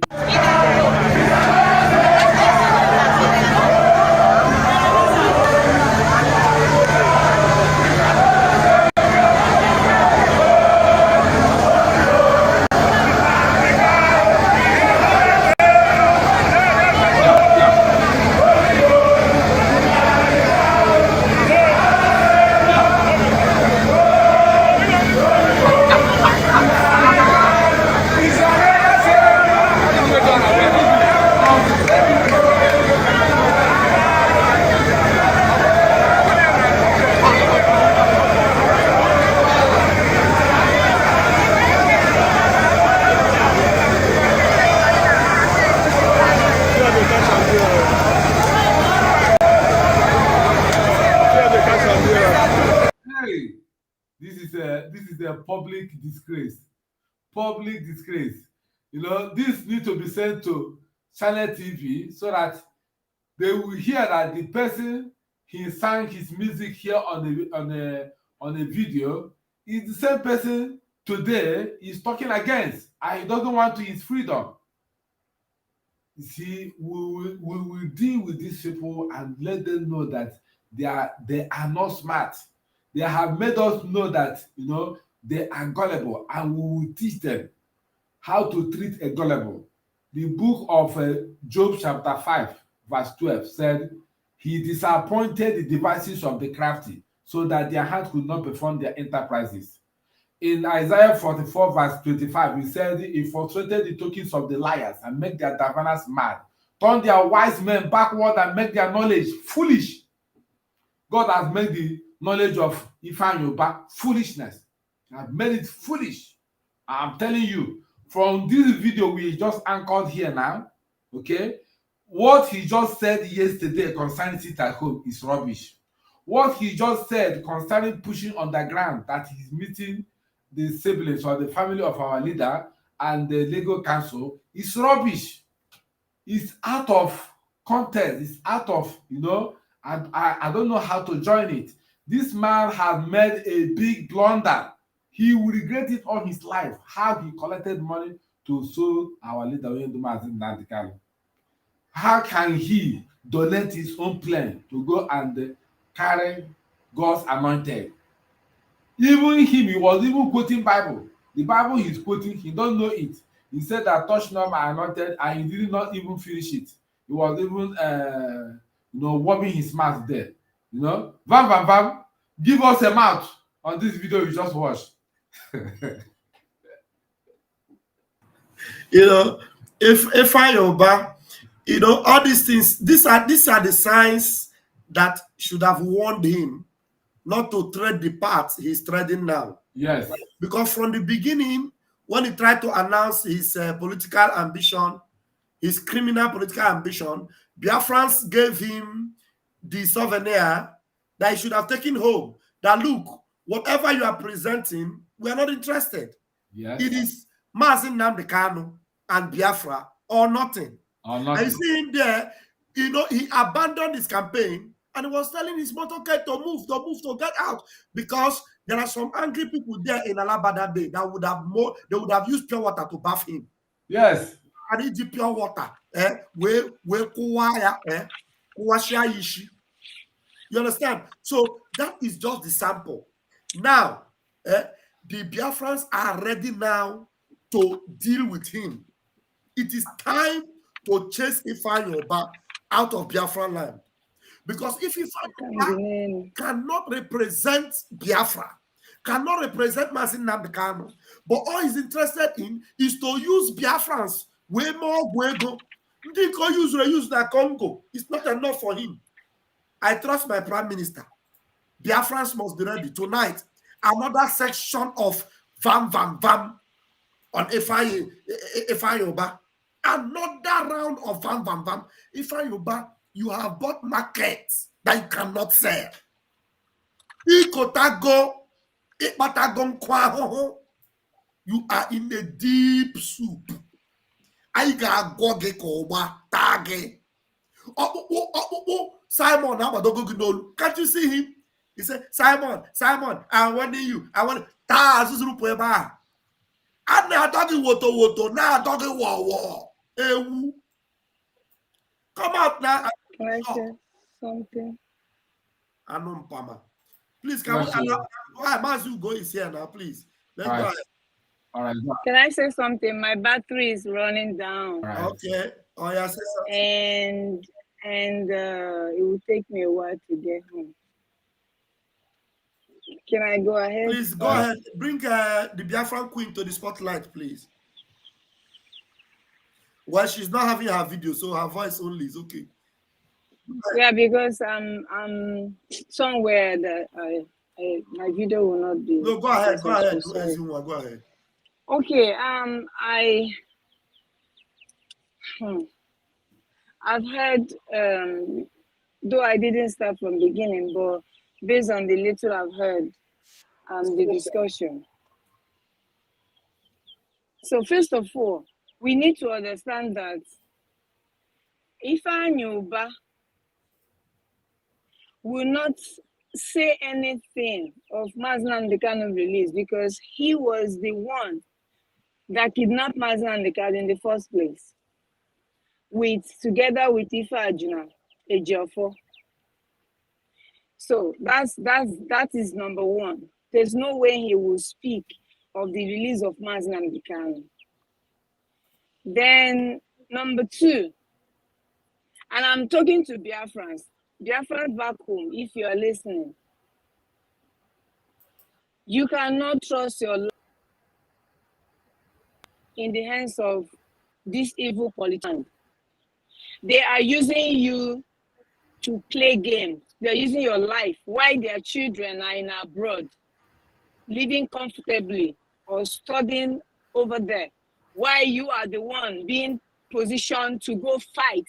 public disgrace. Public disgrace. You know, this need to be sent to Channel TV so that they will hear that the person he sang his music here on a video is the same person today he's talking against, and he doesn't want to his freedom. You see, we will deal with these people and let them know that they are not smart. They have made us know that, you know, they are gullible, and we will teach them how to treat a gullible. The book of Job chapter 5 verse 12 said, he disappointed the devices of the crafty so that their hands could not perform their enterprises. In Isaiah 44 verse 25, he said, he frustrated the tokens of the liars and make their diviners mad, turn their wise men backward and make their knowledge foolish. God has made the knowledge of Ifeanyi foolishness. He has made it foolish. I'm telling you, from this video we just anchored here now, okay, what he just said yesterday concerning sit at home is rubbish. What he just said concerning pushing underground, that he's meeting the siblings or the family of our leader and the legal counsel, is rubbish. It's out of context. It's out of, you know, I don't know how to join it. This man has made a big blunder. He will regret it all his life, how he collected money to sue our leader Nnamdi Kanu. How can he donate his own plane to go and carry God's anointed? Even him, he was even quoting Bible. The Bible he's quoting, he don't know it. He said that touch not my anointed, and he did not even finish it. He was even you know, warming his mouth there. You know, Vam, give us a mouth on this video you just watched. You know, if I Yoruba, you know, all these things, these are the signs that should have warned him not to tread the path he's treading now. Yes. Because from the beginning, when he tried to announce his political ambition, his criminal political ambition, Biafrans gave him the souvenir that he should have taken home. That look, whatever you are presenting, we are not interested. Yes. It is Mazi Nnamdi Kanu and Biafra or nothing. Or nothing. And you see him there, you know, he abandoned his campaign and he was telling his motorcade to move, to get out, because there are some angry people there in Alaba that day that would have they would have used pure water to bath him. Yes. I need the pure water. You understand? So that is just the sample. Now, the Biafrans are ready now to deal with him. It is time to chase Ifeanyi out of Biafran land. Because if Ifeanyi cannot represent Biafra, cannot represent Mazi Nnamdi Kanu, but all he's interested in is to use Biafrans way more Guego. He can use the Congo. It's not enough for him. I trust my prime minister. Biafrans must be ready tonight. Another section of Vam on Ifeanyi. Another round of Vam. Ifeanyi, you have bought markets that you cannot sell. You are in a deep soup. Simon, can't you see him? He said, Simon, I want you. I want I'm not talking woto. Now I'm talking war. Come out now. Can I say something? Please, can we allow Mazu go is here now, please. Let's go ahead. All right. Can I say something? My battery is running down. Right. Okay. Oh yeah, say something. And it will take me a while to get home. Can I go ahead? Please go ahead. Bring the Biafran Queen to the spotlight, please. Well, she's not having her video, so her voice only is okay. Yeah, because I'm somewhere that my video will not be. No, go ahead. Go ahead. Go ahead. Okay. I've heard, though I didn't start from the beginning, but based on the little I've heard, the discussion, So first of all, we need to understand that Ifeanyi Ubah will not say anything of Mazi Nnamdi Kanu release because he was the one that kidnapped Mazi Nnamdi Kanu in the first place, together with Ife Ajuna Ejiofor. So that is number one. There's no way he will speak of the release of Mazi Nnamdi Kanu. Then number two, and I'm talking to Biafrans back home, if you are listening, you cannot trust your life in the hands of these evil politicians. They are using you to play games. They're using your life while their children are in abroad, living comfortably or studying over there, while you are the one being positioned to go fight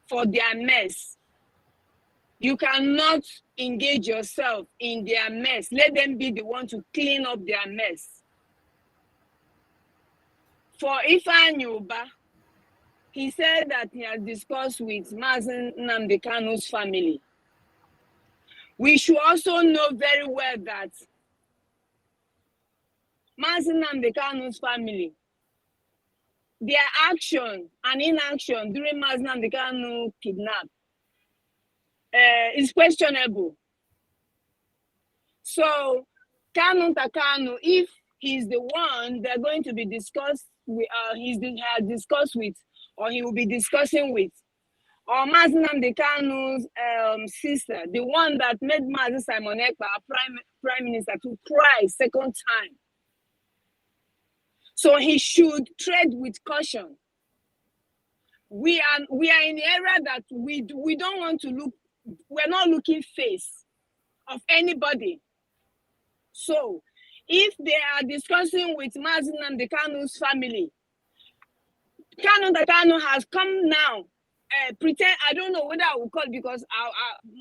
for their mess. You cannot engage yourself in their mess. Let them be the one to clean up their mess. For Ifeanyi Ubah, he said that he has discussed with Mazi Nnamdi Kanu's family. We should also know very well that Mazi Nnamdi Kanu's family, their action and inaction during Mazi Nnamdi Kanu kidnap is questionable. So, Kanu Takanu, if he's the one they're going to be discussed with, has discussed with, or he will be discussing with, or Mazi Nnamdi Kanu's sister, the one that made Mazi Simon Ekpa prime minister to cry second time. So he should tread with caution. We are in the era that we don't want to look. We're not looking face of anybody. So if they are discussing with Mazi Nnamdi Kanu's family, Kanu Takanu has come now. Pretend, I don't know whether I will call it because our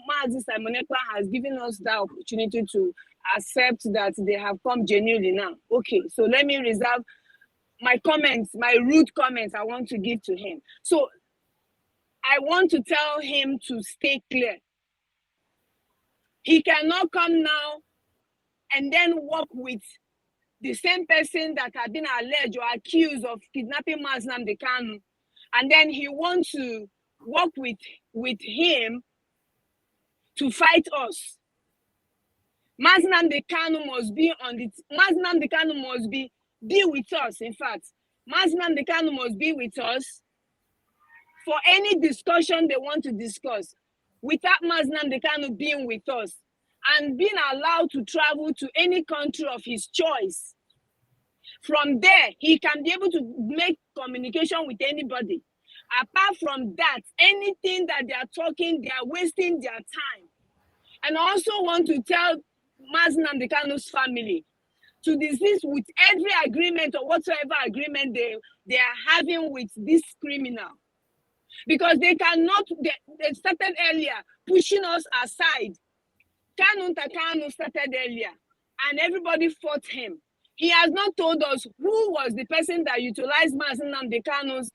Mazi Simon Ekpa has given us that opportunity to accept that they have come genuinely now. Okay, so let me reserve my comments, my rude comments I want to give to him. So I want to tell him to stay clear. He cannot come now and then work with the same person that had been alleged or accused of kidnapping Mazi Nnamdi Kanu, and then he wants to work with him to fight us. Mazi Nnamdi Kanu must be Mazi Nnamdi Kanu must be with us. In fact, Mazi Nnamdi Kanu must be with us for any discussion they want to discuss, without Mazi Nnamdi Kanu being with us and being allowed to travel to any country of his choice. From there, he can be able to make communication with anybody. Apart from that, anything that they are talking, they are wasting their time. And I also want to tell Mazi Nnamdi Kanu's family to desist with every agreement or whatsoever agreement they are having with this criminal. Because they cannot, they started earlier pushing us aside. Kanu Takanu started earlier and everybody fought him. He has not told us who was the person that utilized Mazi Nnamdi Kanu's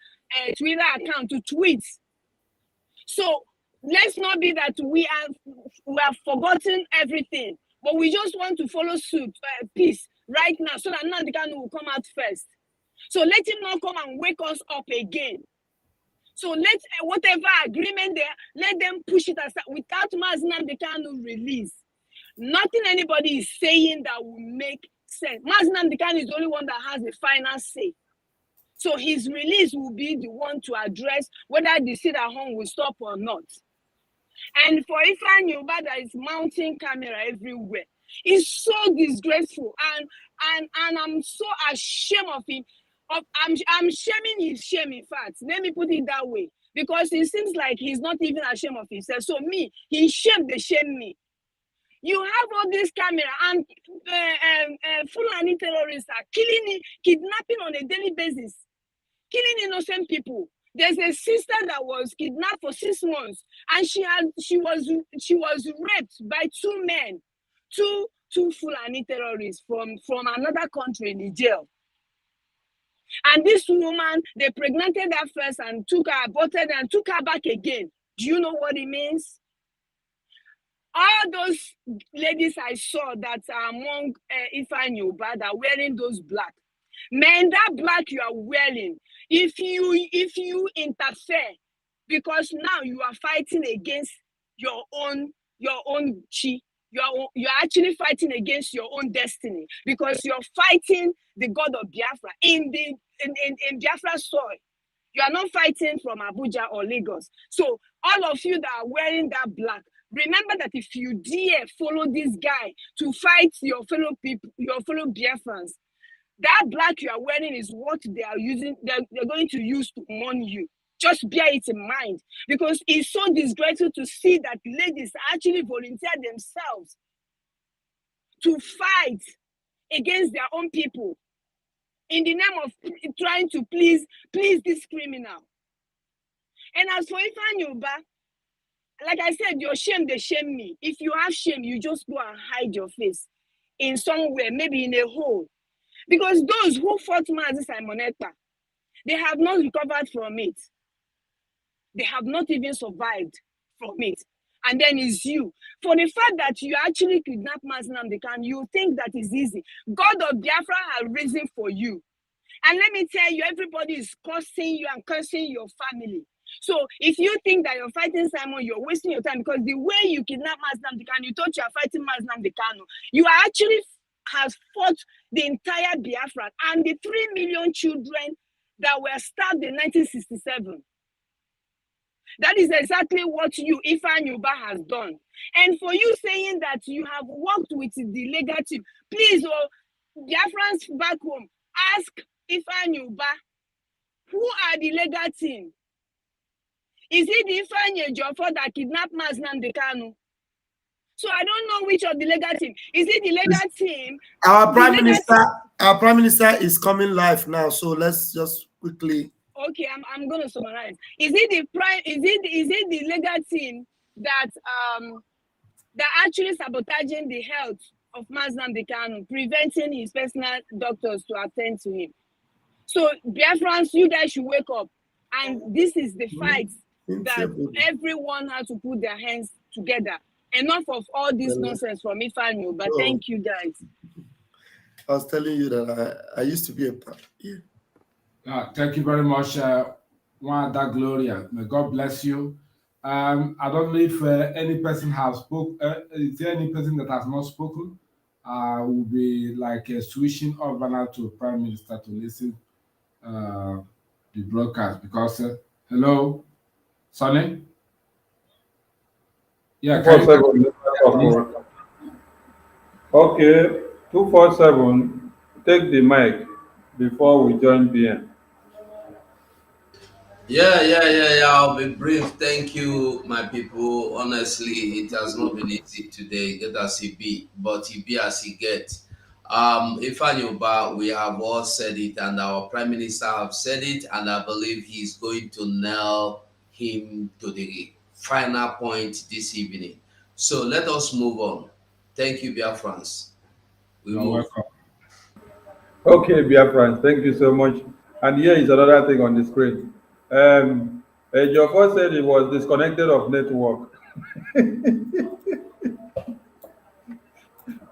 Twitter account to tweet. So let's not be that we have forgotten everything, but we just want to follow suit, peace right now, so that Nnamdi Kanu will come out first. So let him not come and wake us up again. So let whatever agreement there, let them push it aside without Mazi Nnamdi Kanu release. Nothing anybody is saying that will make sense. Mazi Nnamdi Kanu is the only one that has the final say. So his release will be the one to address whether the sit at home will stop or not. And for Ifeanyi Ubah that is mounting camera everywhere, it's so disgraceful, and I'm so ashamed of him. I'm shaming his shame, in fact. Let me put it that way. Because it seems like he's not even ashamed of himself. So me, he shame me. You have all this camera and Fulani terrorists are kidnapping on a daily basis, killing innocent people. There's a sister that was kidnapped for 6 months, and she was raped by 2 men, two Fulani terrorists from another country, Niger. And this woman, they pregnanted her first and took her, aborted and took her back again. Do you know what it means? All those ladies I saw that are among Ifa and Yoruba that are wearing those black. Man, that black you are wearing, if you interfere, because now you are fighting against your own chi, you're actually fighting against your own destiny, because you're fighting the God of Biafra in Biafra soil. You are not fighting from Abuja or Lagos. So all of you that are wearing that black, remember that if you dare follow this guy to fight your fellow people, your fellow Biafrans, that black you are wearing is what they are using, they're going to use to mourn you. Just bear it in mind, because it's so disgraceful to see that ladies actually volunteer themselves to fight against their own people in the name of trying to please this criminal. And as for Ifan Yoruba, like I said, your shame, they shame me. If you have shame, you just go and hide your face in somewhere, maybe in a hole. Because those who fought Mazi Simon Ekpa, they have not recovered from it. They have not even survived from it. And then it's you. For the fact that you actually kidnapped Mazi Namdekan, you think that is easy. God of Biafra has risen for you. And let me tell you, everybody is cursing you and cursing your family. So if you think that you're fighting Simon, you're wasting your time, because the way you kidnapped Mazi Namdekan, you thought you are fighting Mazi Namdekan. You are actually has fought the entire Biafra and the 3 million children that were stabbed in 1967. That is exactly what you, Ifan Yoruba, has done. And for you saying that you have worked with the legal team, please, Biafrans back home, ask Ifan Yoruba, who are the legal team? Is it the Ifan Yoruba that kidnapped Mazi Namdekan? So I don't know which of the legal team. Is it the legal team? Our prime minister is coming live now. So let's just quickly. Okay, I'm going to summarize. Is it the legal team that that actually sabotaging the health of Mazi Namdekan, preventing his personal doctors to attend to him? So Biafrans, you guys should wake up. And this is the fight that everyone has to put their hands together. Enough of all this nonsense from Ifan, but thank you guys. I was telling you that I used to be a part. Yeah. Thank you very much, Wanda Gloria. May God bless you. I don't know if any person has spoken. Is there any person that has not spoken? Will be like switching over now to Prime Minister to listen the broadcast, because hello, Sonny. Yeah. 247. Okay, 247. Take the mic before we join BN. Yeah. I'll be brief. Thank you, my people. Honestly, it has not been easy today. Get as it be, but it be as it gets. Ifan Yoruba, we have all said it, and our Prime Minister have said it, and I believe he's going to nail him to the final point this evening. So let us move on. Thank you, Biafrans. You're welcome. Okay, Biafrans, thank you so much. And here is another thing on the screen. Jofo said he was disconnected of network.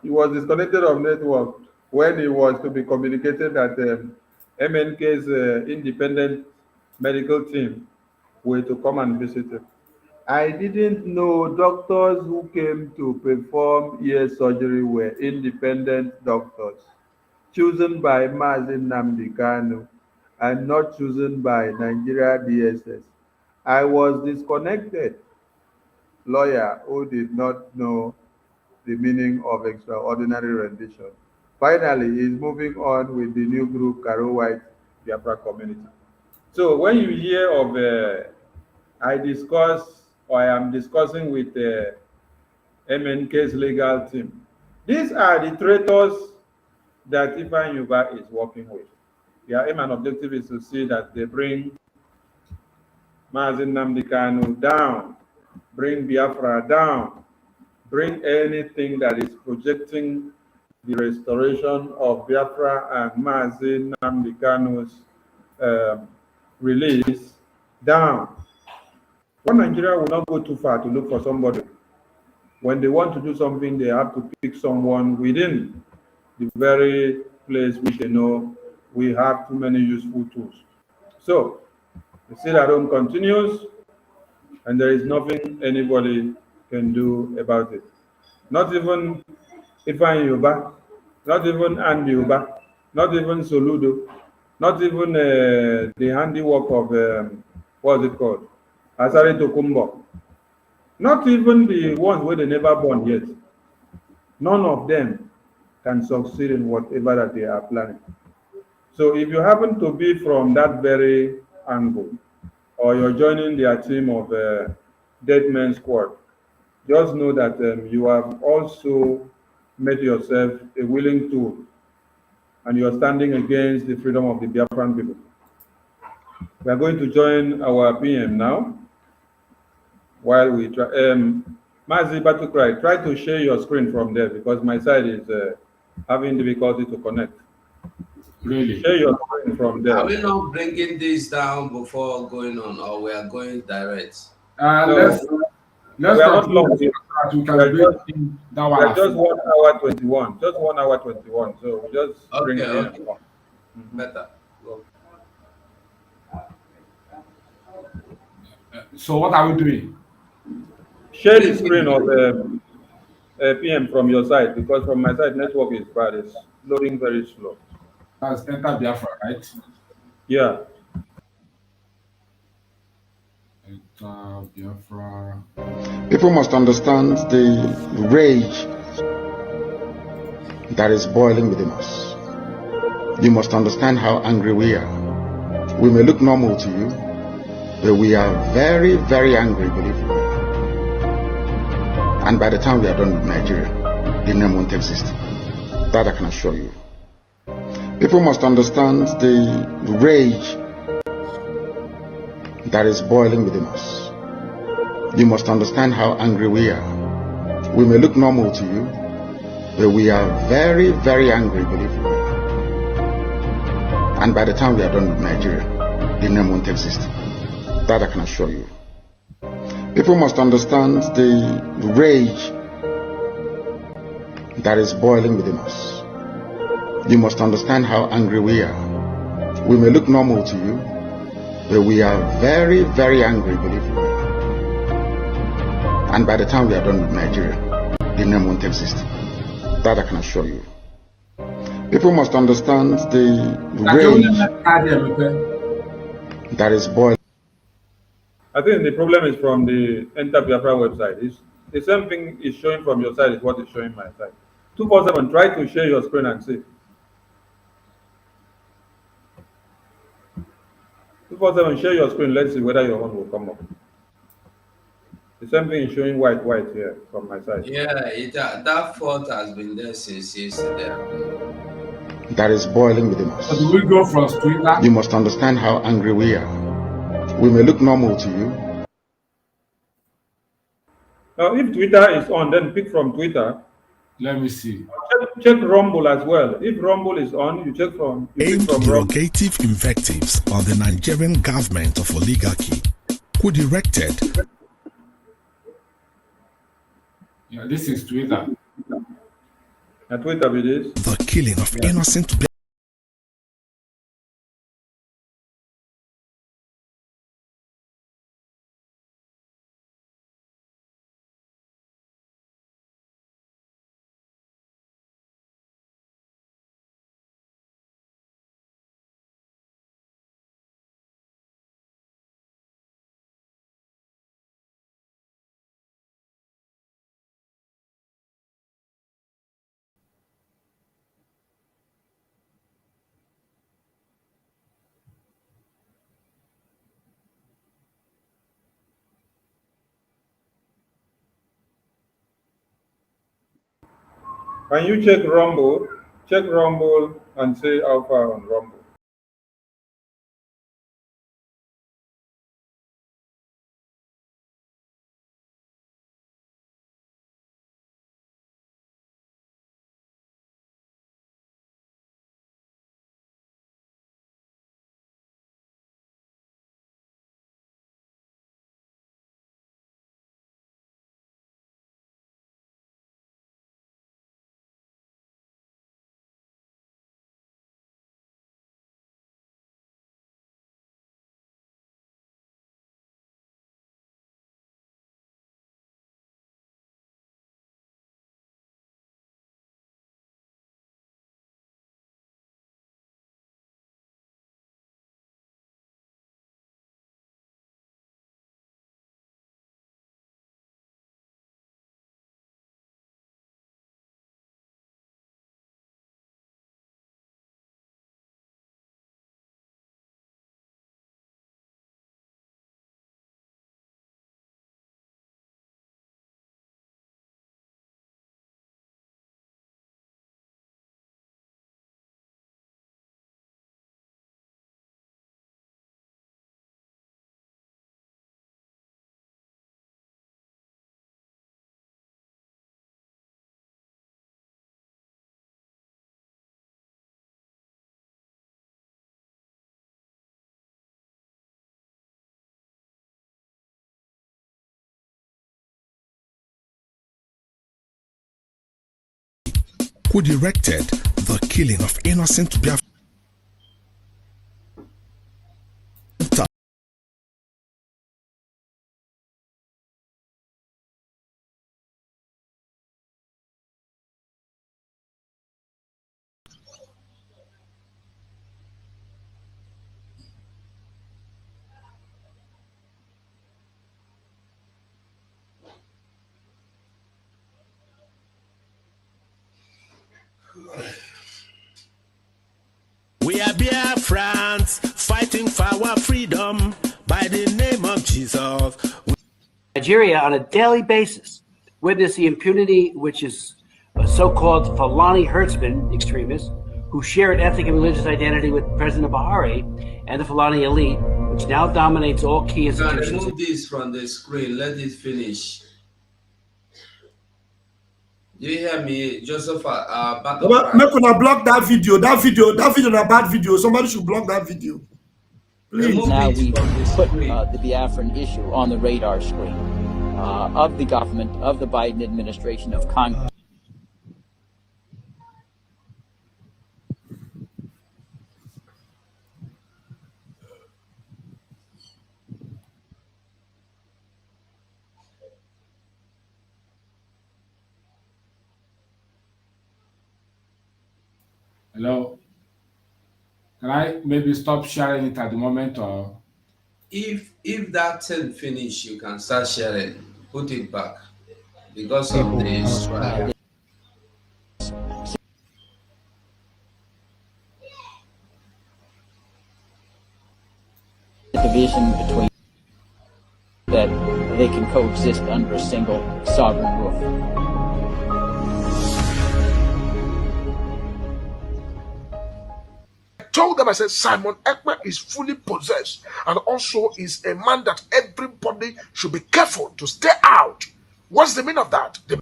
He was disconnected of network when he was to be communicated that MNK's independent medical team were to come and visit him. I didn't know doctors who came to perform ear surgery were independent doctors, chosen by Mazi Namdekan and not chosen by Nigeria DSS. I was disconnected. Lawyer who did not know the meaning of extraordinary rendition. Finally, he's moving on with the new group, Caro White Biafra Community. So when you hear of, I am discussing with MNK's legal team, these are the traitors that Ifan Yoruba is working with. Their aim and objective is to see that they bring Mazi Namdekan down, bring Biafra down, bring anything that is projecting the restoration of Biafra and Mazi Namdekan's release down. One Nigeria will not go too far to look for somebody. When they want to do something, they have to pick someone within the very place which they know we have too many useful tools. So the sit-at-home continues, and there is nothing anybody can do about it. Not even Ifan Yuba, not even Andy Yuba, not even Soludo, not even the handiwork of, what's it called? Asari Tokumbo. Not even the ones where they never born yet. None of them can succeed in whatever that they are planning. So if you happen to be from that very angle, or you're joining their team of Dead Men Squad, just know that you have also made yourself a willing tool, and you're standing against the freedom of the Biafran people. We are going to join our PM now while we try. Mazi Batukrai, try to share your screen from there because my side is having difficulty to connect. Really? Share your screen from there. Are we not bringing this down before going on, or we are going direct? Let's we are not long. We are just 1 hour 21. Just 1 hour 21. So we just bring it in. Better. So what are we doing? Share the screen of PM from your side, because from my side network is bad. It's loading very slow. That's enter Biafra, right? Yeah. Enter Biafra. People must understand the rage that is boiling within us. You must understand how angry we are. We may look normal to you, but we are very, very angry, believe me. And by the time we are done with Nigeria, the name won't exist. That I can assure you. People must understand the rage that is boiling within us. You must understand how angry we are. We may look normal to you, but we are very, very angry, believe me. And by the time we are done with Nigeria, the name won't exist. That I can assure you. People must understand the rage that is boiling within us. You must understand how angry we are. We may look normal to you, but we are very, very angry, believe me. And by the time we are done with Nigeria, the name won't exist. That I can assure you. People must understand the rage that is boiling. I think the problem is from the Enter Biafra website. It's the same thing is showing from your side is what is showing my side. 247, try to share your screen and see. 247, share your screen. Let's see whether your one will come up. The same thing is showing white here from my side. Yeah, that fault has been there since yesterday. That is boiling within us. So do we go from Twitter? You must understand how angry we are. We may look normal to you. Now, if Twitter is on, then pick from Twitter. Let me see. Check Rumble as well. If Rumble is on, you check from. Aimed derogative invectives on the Nigerian government of oligarchy, who directed. Yeah, this is Twitter. Twitter it is. The killing of innocent Can you check Rumble? Check Rumble and say how far on Rumble. who directed the killing of innocent Biafrans. We are Biafrans fighting for our freedom by the name of Jesus. Nigeria, on a daily basis, witness the impunity which is so-called Fulani herdsmen extremists who share an ethnic and religious identity with President Buhari and the Fulani elite, which now dominates all key institutions. Remove this from the screen. Let it finish. Do you hear me, Joseph? Make una block that video. That video na bad video. Somebody should block that video. Please. Now we put the Biafran issue on the radar screen of the government, of the Biden administration, of Congress. Hello? Can I maybe stop sharing it at the moment, or? If that thing finish, you can start sharing. Put it back because of the strike. The division between that they can coexist under a single sovereign roof. Told them, I said, Simon Ekpa is fully possessed and also is a man that everybody should be careful to stay out. What's the meaning of that? The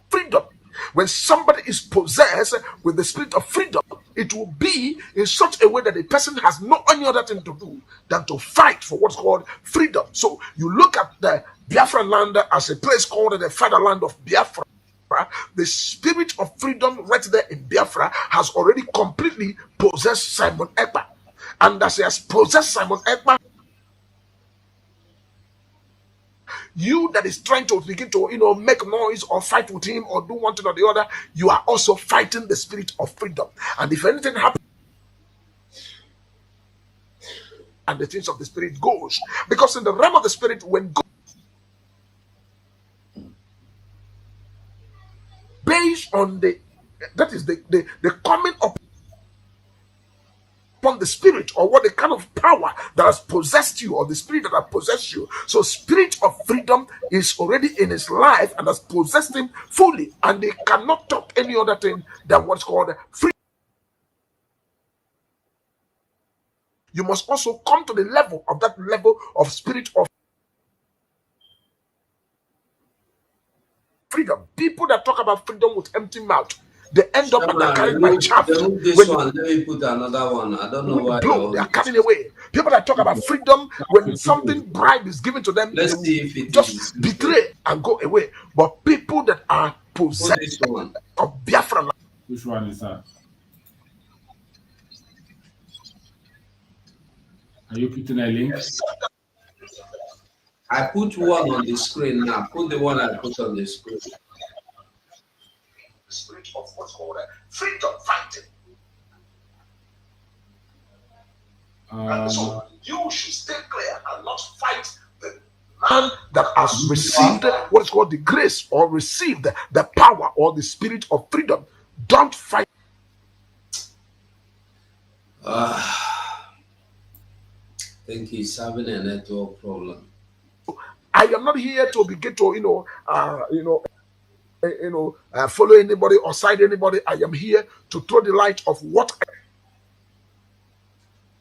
freedom. When somebody is possessed with the spirit of freedom, it will be in such a way that the person has no any other thing to do than to fight for what's called freedom. So you look at the Biafran land as a place called the fatherland of Biafra. The spirit of freedom right there in Biafra has already completely possessed Simon Ekpa. And as he has possessed Simon Ekpa, you that is trying to begin to make noise or fight with him or do one thing or the other, you are also fighting the spirit of freedom. And if anything happens, and the things of the spirit goes, because in the realm of the spirit, when God, based on the coming upon the spirit, or what the kind of power that has possessed you, or the spirit that has possessed you. So spirit of freedom is already in his life and has possessed him fully, and they cannot talk any other thing than what's called freedom. You must also come to the level of that level of spirit of freedom. People that talk about freedom with empty mouth, they end up and they're carried by chaff. This one, let me put another one. I don't know why they are carrying away. People that talk about freedom, when something bribe is given to them, let's see if it just betray and go away. But people that are possessed of Biafran. Which one is that? Are you putting a link? I put one on the screen now. Put the one I put on the screen. The spirit of what's called freedom fighting. And so you should stay clear and not fight the man that has received what is called the grace, or received the power or the spirit of freedom. Don't fight. I think he's having a network problem. I am not here to begin to follow anybody or side anybody. I am here to throw the light of what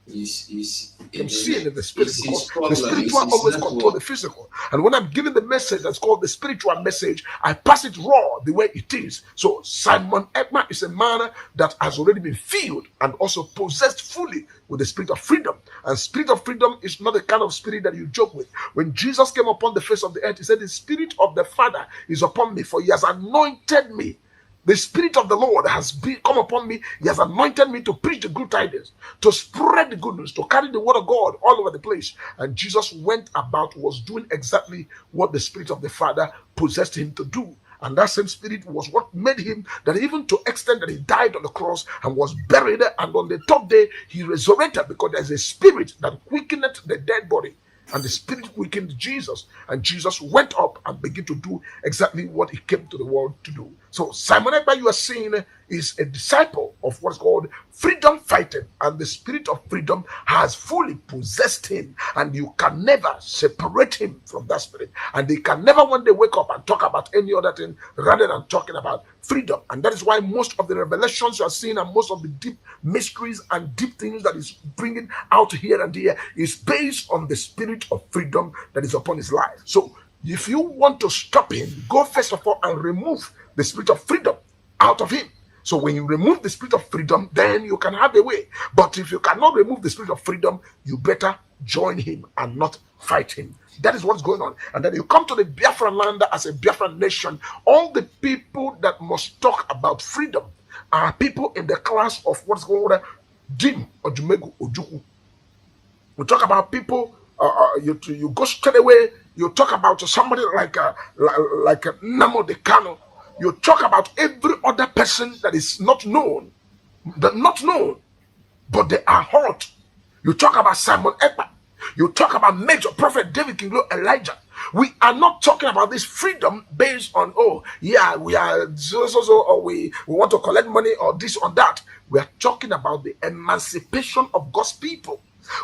I'm seeing in the spirit because the spiritual always control the physical. And when I'm giving the message that's called the spiritual message, I pass it raw the way it is. So Simon Ekpa is a man that has already been filled and also possessed fully with the spirit of freedom. And spirit of freedom is not the kind of spirit that you joke with. When Jesus came upon the face of the earth, he said, the spirit of the Father is upon me, for he has anointed me. The Spirit of the Lord has come upon me. He has anointed me to preach the good tidings, to spread the good news, to carry the word of God all over the place. And Jesus went about, was doing exactly what the Spirit of the Father possessed him to do. And that same Spirit was what made him, that even to extent that he died on the cross and was buried, and on the third day he resurrected, because there's a spirit that quickeneth the dead body. And the Spirit quickened Jesus, and Jesus went up and began to do exactly what he came to the world to do. So Simon Ekpa, you are seeing, is a disciple of what's called freedom fighting, and the spirit of freedom has fully possessed him, and you can never separate him from that spirit. And they can never one day wake up and talk about any other thing rather than talking about freedom. And that is why most of the revelations you are seeing and most of the deep mysteries and deep things that is bringing out here and there is based on the spirit of freedom that is upon his life. So if you want to stop him, go first of all and remove the spirit of freedom out of him. So when you remove the spirit of freedom, then you can have a way. But if you cannot remove the spirit of freedom, you better join him and not fight him. That is what's going on. And then you come to the Biafran land as a Biafran nation. All the people that must talk about freedom are people in the class of what's called Dim or Jumegu Ojuku. We talk about people, you go straight away, you talk about somebody like Namo Decano. You talk about every other person that is not known, but they are hot. You talk about Simon Ekpa. You talk about Major Prophet David King Elijah. We are not talking about this freedom based on, we are so, or we want to collect money or this or that. We are talking about the emancipation of God's people.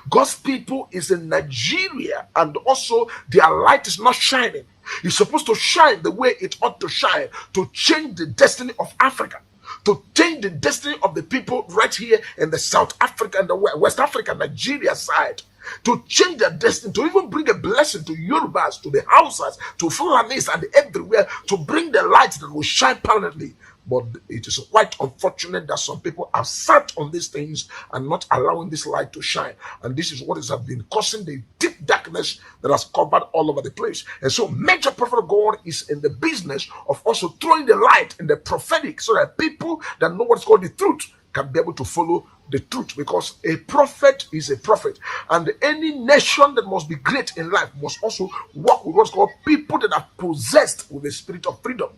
God's people is in Nigeria, and also their light is not shining. It's supposed to shine the way it ought to shine, to change the destiny of Africa, to change the destiny of the people right here in the South Africa and the West Africa, Nigeria side, to change their destiny, to even bring a blessing to Yorubas, to the Hausas, to Fulanis, and everywhere, to bring the light that will shine permanently. But it is quite unfortunate that some people have sat on these things and not allowing this light to shine. And this is what has been causing the deep darkness that has covered all over the place. And so Major Prophet of God is in the business of also throwing the light in the prophetic, so that people that know what's called the truth can be able to follow the truth, because a prophet is a prophet. And any nation that must be great in life must also work with what's called people that are possessed with the spirit of freedom.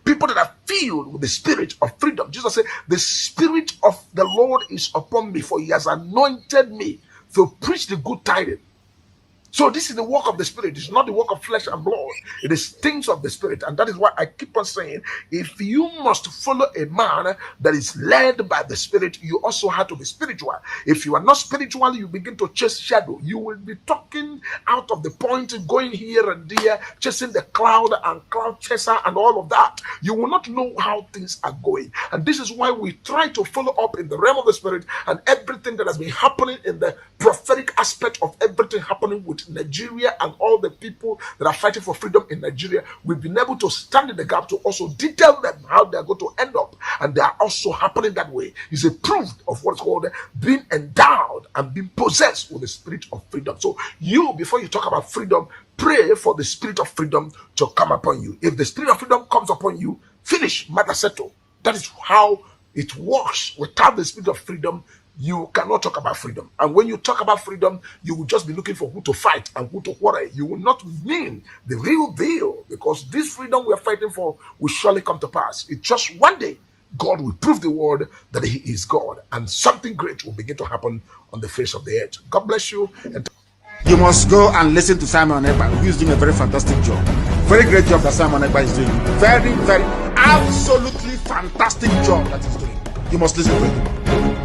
People that are filled with the spirit of freedom. Jesus said, the spirit of the Lord is upon me, for he has anointed me to preach the good tidings. So this is the work of the Spirit. It's not the work of flesh and blood. It is things of the Spirit. And that is why I keep on saying, if you must follow a man that is led by the Spirit, you also have to be spiritual. If you are not spiritual, you begin to chase shadow. You will be talking out of the point, going here and there, chasing the cloud and cloud chaser and all of that. You will not know how things are going. And this is why we try to follow up in the realm of the Spirit and everything that has been happening in the prophetic aspect of everything happening with Nigeria and all the people that are fighting for freedom in Nigeria. We've been able to stand in the gap to also detail them how they're going to end up, and they are also happening that way. It's a proof of what's called being endowed and being possessed with the spirit of freedom. So you, before you talk about freedom, pray for the spirit of freedom to come upon you. If the spirit of freedom comes upon you, finish, matter settled. That is how it works. Without the spirit of freedom, you cannot talk about freedom. And when you talk about freedom, you will just be looking for who to fight and who to quarrel. You will not mean the real deal, because this freedom we are fighting for will surely come to pass. It's just one day God will prove the world that he is God, and something great will begin to happen on the face of the earth. God bless you. And you must go and listen to Simon Ekpa, who is doing a very fantastic job. Very great job that Simon Ekpa is doing. Very, very, absolutely fantastic job that he's doing. You must listen to him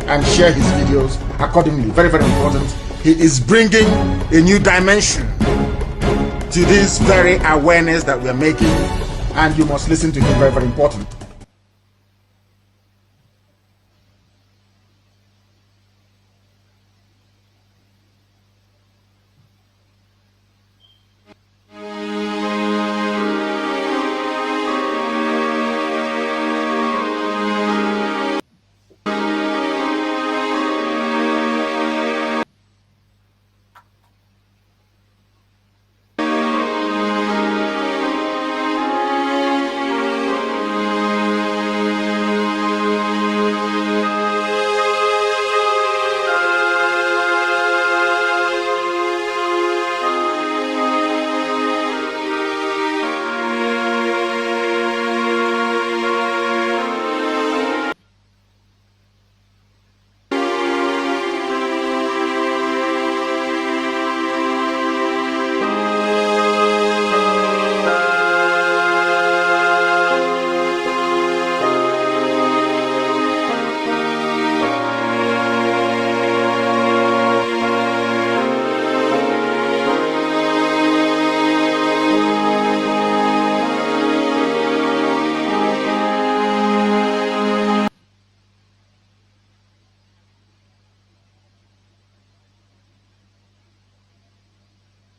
and share his videos accordingly. Very, very important. He is bringing a new dimension to this very awareness that we are making, and you must listen to him. Very, very important.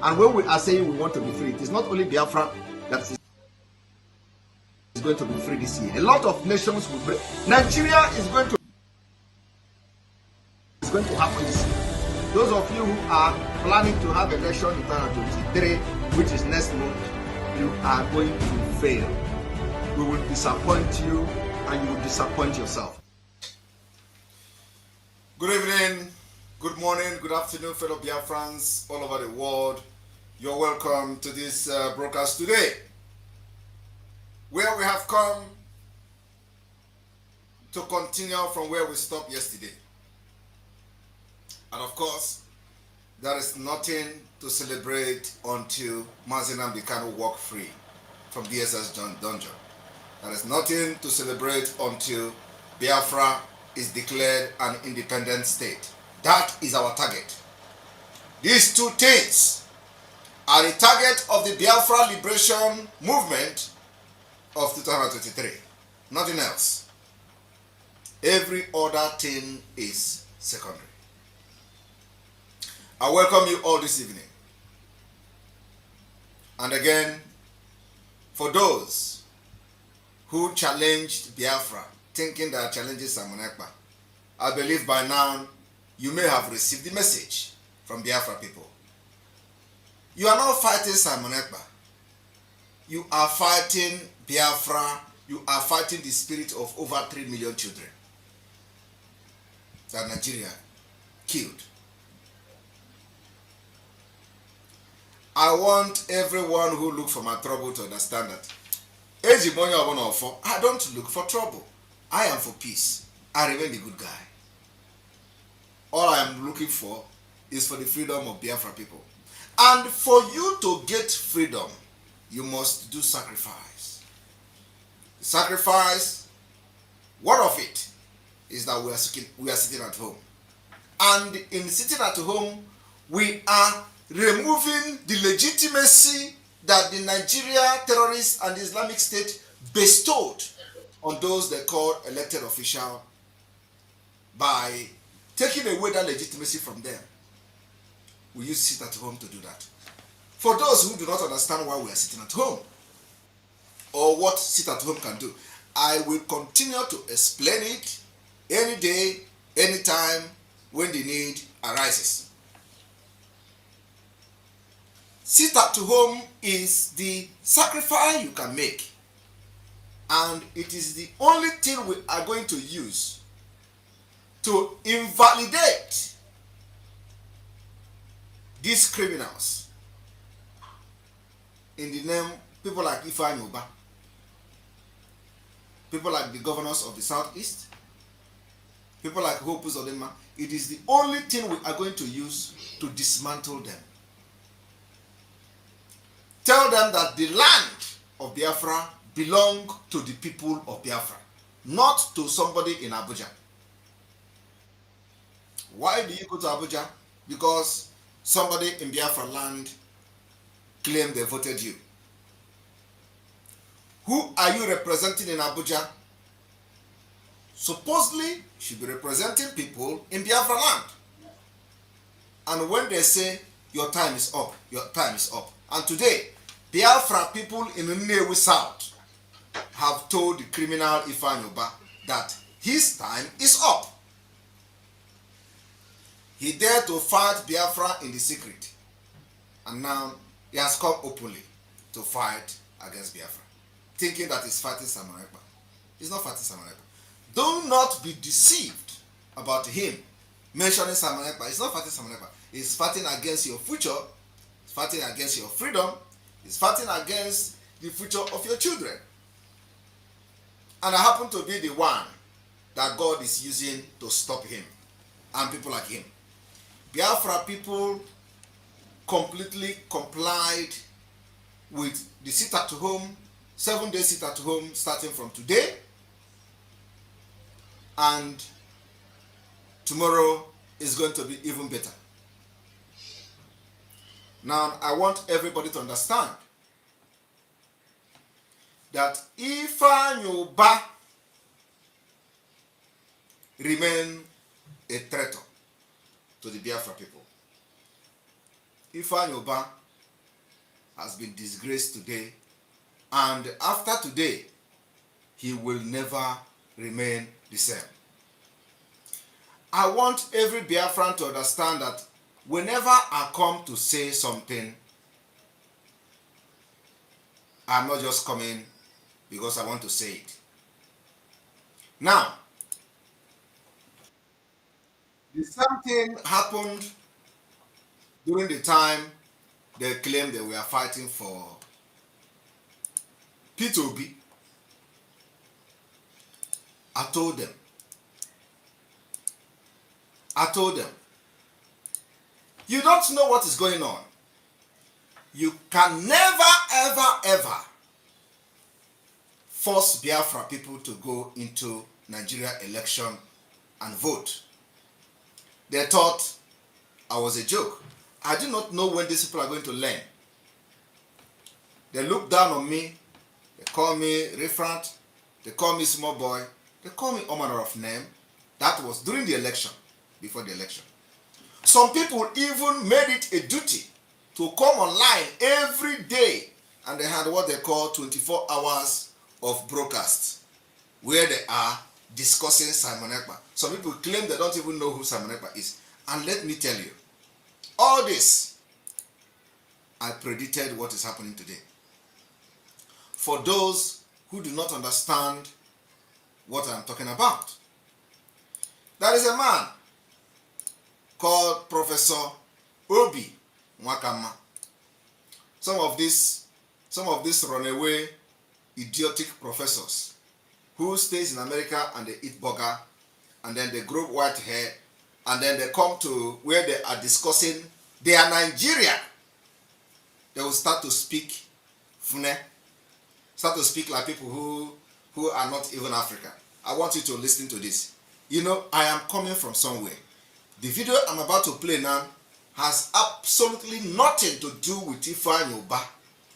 And when we are saying we want to be free, it is not only Biafra that is going to be free this year. A lot of nations will break. Nigeria is going to happen this year. Those of you who are planning to have election in 2023, which is next month, you are going to fail. We will disappoint you and you will disappoint yourself. Good evening, good morning, good afternoon, fellow Biafrans all over the world. You're welcome to this broadcast today, where we have come to continue from where we stopped yesterday. And of course, there is nothing to celebrate until Mazi Nnamdi Kanu walk free from DSS dungeon. There is nothing to celebrate until Biafra is declared an independent state. That is our target. These two things are the target of the Biafra liberation movement of 2023. Nothing else. Every other thing is secondary. I welcome you all this evening. And again, for those who challenged Biafra, thinking that challenges Simon Ekpa, I believe by now you may have received the message from Biafra people. You are not fighting Simon Ekpa. You are fighting Biafra. You are fighting the spirit of over 3 million children that Nigeria killed. I want everyone who look for my trouble to understand that I don't look for trouble. I am for peace. I remain the good guy. All I am looking for is for the freedom of Biafra people. And for you to get freedom, you must do sacrifice. Sacrifice, what of it is that we are sitting at home. And in sitting at home, we are removing the legitimacy that the Nigeria terrorists and the Islamic State bestowed on those they call elected officials by taking away that legitimacy from them. We use sit at home to do that. For those who do not understand why we are sitting at home or what sit at home can do, I will continue to explain it any day, anytime when the need arises. Sit at home is the sacrifice you can make, and it is the only thing we are going to use to invalidate these criminals in the name people like Ifeanyi Ubah, people like the governors of the Southeast, people like Hope Uzodinma. It is the only thing we are going to use to dismantle them. Tell them that the land of Biafra belongs to the people of Biafra, not to somebody in Abuja. Why do you go to Abuja? Because somebody in Biafra land claimed they voted you. Who are you representing in Abuja? Supposedly, you should be representing people in Biafra land. And when they say, your time is up, your time is up. And today, Biafra people in Nnewi South have told the criminal Ifeanyi Ubah that his time is up. He dared to fight Biafra in the secret. And now he has come openly to fight against Biafra, thinking that he's fighting Simon Ekpa. He's not fighting Simon Ekpa. Do not be deceived about him mentioning Simon Ekpa. He's not fighting Simon Ekpa. He's fighting against your future. He's fighting against your freedom. He's fighting against the future of your children. And I happen to be the one that God is using to stop him and people like him. Biafra people completely complied with the sit at home, 7-day sit at home starting from today. And tomorrow is going to be even better. Now, I want everybody to understand that Ifeanyi Ubah remain a traitor to the Biafra people. Ifeanyi Ubah has been disgraced today, and after today, he will never remain the same. I want every Biafran to understand that whenever I come to say something, I'm not just coming because I want to say it. Now, the same thing happened during the time they claimed they were fighting for P2B. I told them, you don't know what is going on. You can never, ever, ever force Biafra people to go into Nigeria election and vote. They thought I was a joke. I do not know when these people are going to learn. They look down on me. They call me referent. They call me small boy. They call me all manner of name. That was during the election, before the election. Some people even made it a duty to come online every day, and they had what they call 24 hours of broadcast, where they are discussing Simon Ekpa. Some people claim they don't even know who Simon Ekpa is. And let me tell you, all this, I predicted what is happening today. For those who do not understand what I'm talking about, there is a man called Professor Obi Nwakama. Some of these runaway idiotic professors who stays in America and they eat burger and then they grow white hair and then they come to where they are discussing they are Nigeria. They will start to speak Fune, start to speak like people who are not even African. I want you to listen to this. You know, I am coming from somewhere. The video I'm about to play now has absolutely nothing to do with Ifeanyi Uba,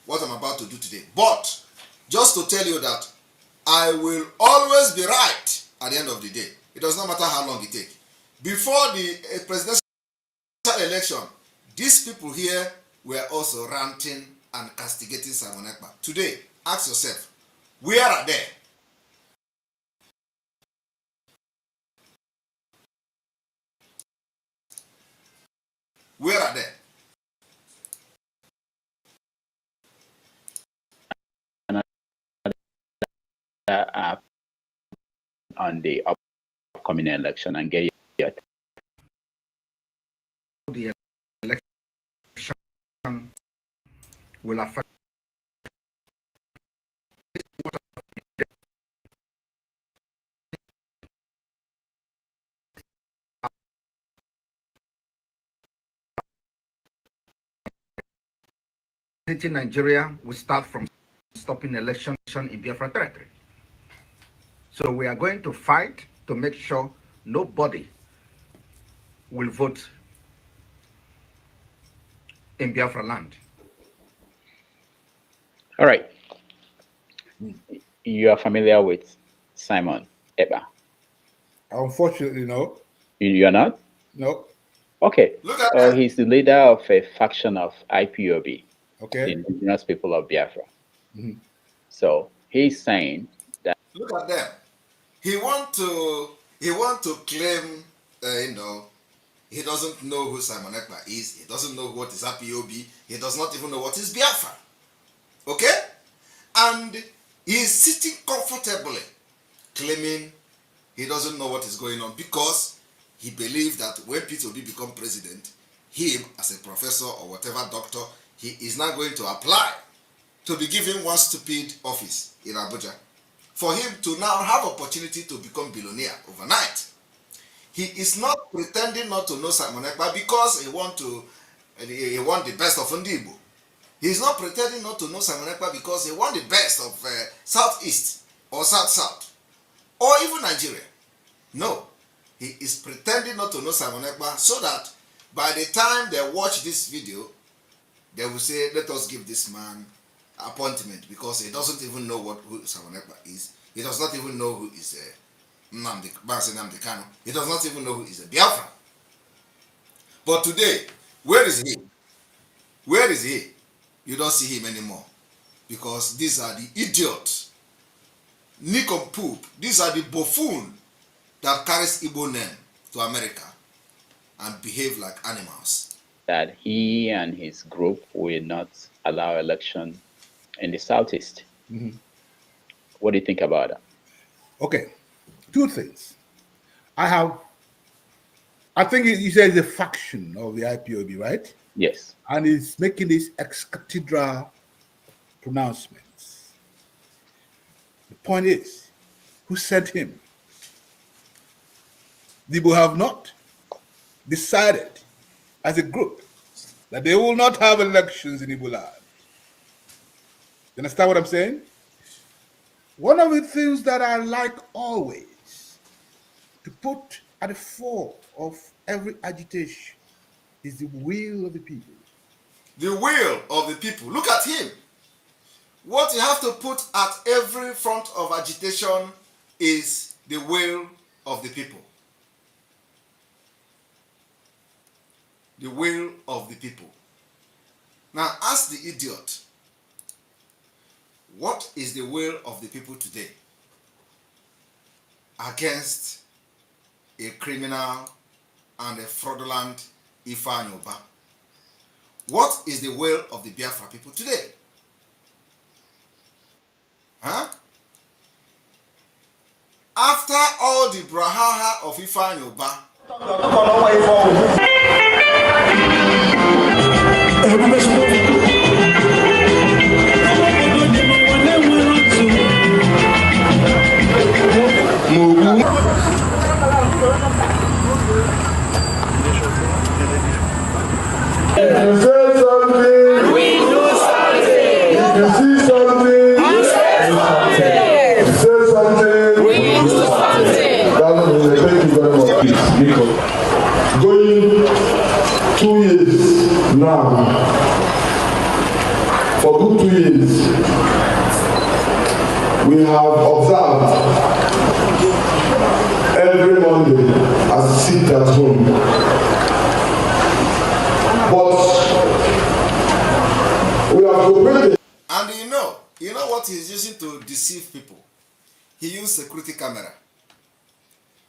what I'm about to do today. But just to tell you that I will always be right at the end of the day. It does not matter how long it takes. Before the presidential election, these people here were also ranting and castigating Simon Ekpa. Today, ask yourself, where are they? Where are they? App on the upcoming election and get your the election will affect Nigeria. We start from stopping election in Biafra territory. So we are going to fight to make sure nobody will vote in Biafra land. All right. You are familiar with Simon Ekpa? Unfortunately, no. You are not? No. Okay. He's the leader of a faction of IPOB, okay, the Indigenous People of Biafra. Mm-hmm. So he's saying that. Look at them. He want to claim, he doesn't know who Simon Ekpa is. He doesn't know what is IPOB. He does not even know what is Biafra. Okay? And he is sitting comfortably, claiming he doesn't know what is going on because he believes that when P2B become president, him as a professor or whatever doctor, he is not going to apply to be given one stupid office in Abuja. For him to now have opportunity to become billionaire overnight. He is not pretending not to know Simon Ekpa because he want the best of Ndibo. He is not pretending not to know Simon Ekpa because he want the best of Southeast or South or even Nigeria. No, he is pretending not to know Simon Ekpa so that by the time they watch this video, they will say, let us give this man appointment because he doesn't even know who Simon Ekpa is. He does not even know who is Nnamdi Kanu. He does not even know who is a Biafran. But today, where is he? Where is he? You don't see him anymore because these are the idiots, nincompoop. These are the buffoon that carries Igbo name to America and behave like animals. That he and his group will not allow election in the Southeast. Mm-hmm. What do you think about that? Okay, two things. I think you said the faction of the IPOB, right? Yes. And he's making these ex-cathedra pronouncements. The point is, who sent him? The Igbo have not decided as a group that they will not have elections in Igbo land. You understand what I'm saying? One of the things that I like always to put at the fore of every agitation is the will of the people. The will of the people. Look at him. What you have to put at every front of agitation is the will of the people. The will of the people. Now ask the idiot, what is the will of the people today against a criminal and a fraudulent Ifeanyi Ubah? What is the will of the Biafra people today? Huh? After all the brouhaha of Ifeanyi Ubah, If you say something, we do something. If you see something, we say something. If you say something, we do something. Thank you very much. Because going 2 years now, for good 2 years, we have observed every Monday as we sit at home. But we have to bring it. And you know what he's using to deceive people? He used security camera.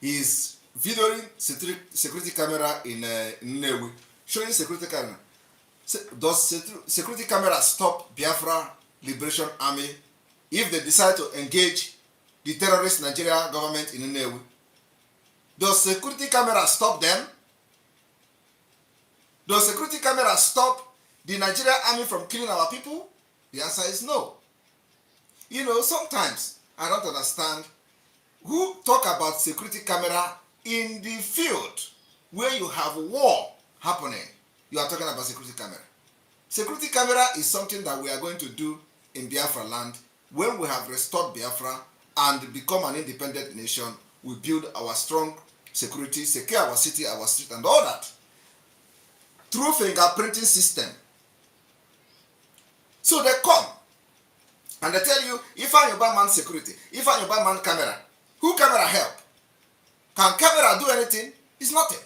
He's videoing security camera in Nnewi, showing security camera. Does security camera stop Biafra Liberation Army if they decide to engage the terrorist Nigeria government in Nnewi? Does security camera stop them? Does security camera stop the Nigerian army from killing our people? The answer is no. You know, sometimes I don't understand who talk about security camera in the field where you have war happening. You are talking about security camera. Security camera is something that we are going to do in Biafra land when we have restored Biafra and become an independent nation. We build our strong security, secure our city, our street, and all that through fingerprinting system. So they come and they tell you, Ifeanyi Ubah man security, Ifeanyi Ubah man camera. Who camera help? Can camera do anything? It's nothing.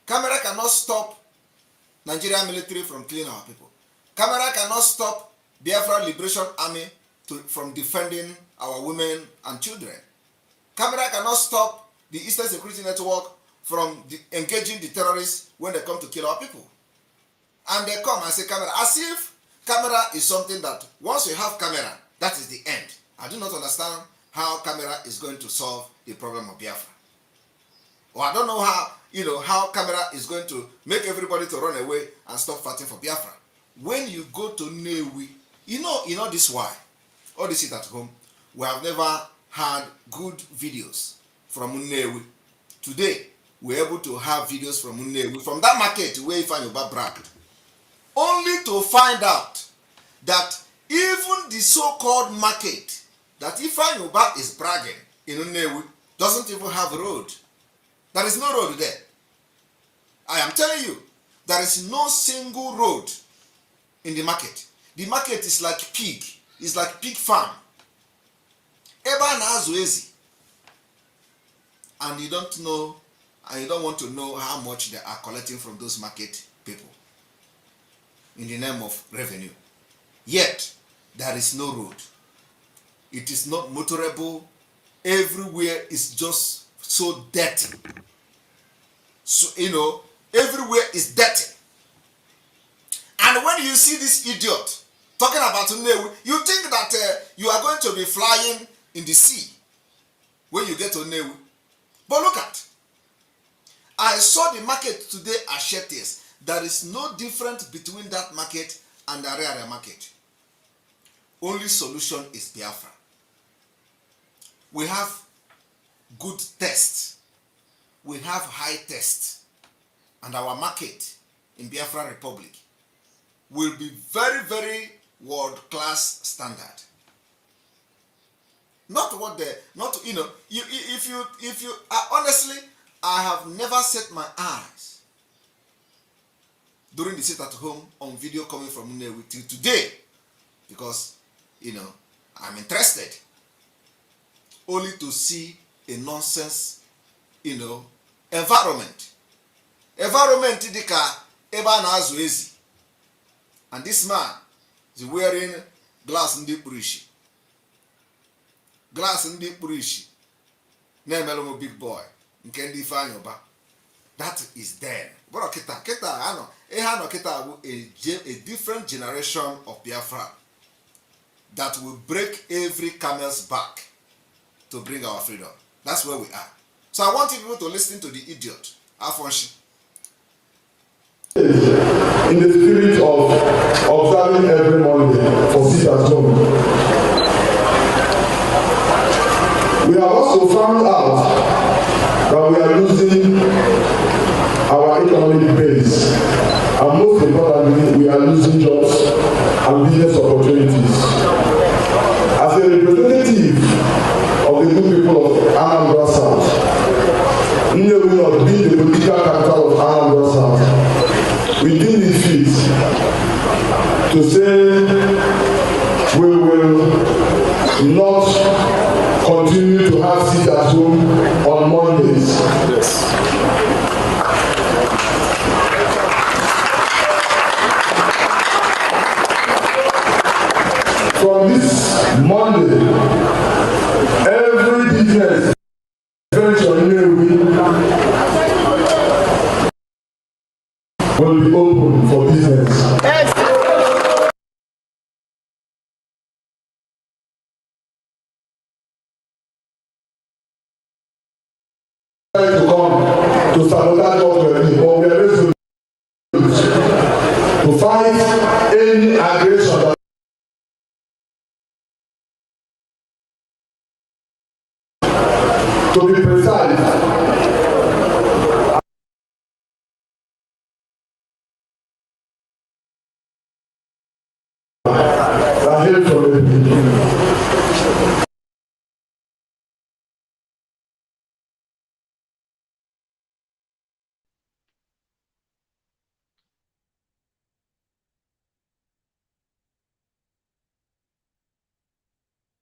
Camera cannot stop Nigerian military from killing our people. Camera cannot stop Biafra Liberation Army from defending our women and children. Camera cannot stop the Eastern Security Network from engaging the terrorists when they come to kill our people. And they come and say camera, as if camera is something that once you have camera, that is the end. I do not understand how camera is going to solve the problem of Biafra. Or I don't know how camera is going to make everybody to run away and stop fighting for Biafra. When you go to Nnewi, you know this why. All this is at home. We have never had good videos from Nnewi. Today, we're able to have videos from Nnewi, from that market where Ifeanyi Ubah bragged. Only to find out that even the so-called market that Ifeanyi Ubah is bragging in Nnewi doesn't even have a road. There is no road there. I am telling you, there is no single road in the market. The market is like pig. It's like pig farm. Eba na azu ezi. And you don't know, and you don't want to know how much they are collecting from those market people in the name of revenue. Yet, there is no road. It is not motorable. Everywhere is just so dirty. So, everywhere is dirty. And when you see this idiot talking about Nnewi, you think that you are going to be flying in the sea when you get to Nnewi. But look at, I saw the market today at Shetes. There is no difference between that market and the Ariaria market. Only solution is Biafra. We have good tests. We have high tests. And our market in Biafra Republic will be very, very world-class standard. Not what the, not, if you, honestly, I have never set my eyes during the sit at home on video coming from Nnewi till today, because, I'm interested only to see a nonsense, environment. Environment dika eba na azu ezi. And this man is wearing glass ndi purishi. Glass ndi purishi. Na-emelo big boy. Nke ndi Ifeanyi Uba. That is there. But kita a different generation of Biafra that will break every camel's back to bring our freedom. That's where we are. So I want people to listen to the idiot, Afonshi. In the spirit of observing every Monday for sit at home, we have also found out that we are losing our economic base, and most importantly, we are losing jobs and business opportunities. As a representative of the good people of Anambra South, Nnewi not being the political capital of Anambra South, we deem it fit to say we will not continue to have sit at home on Mondays. Yes. From this Monday, every business will be open for business. To come to sabotage what we are doing, but we are ready to fight any aggression that to be precise.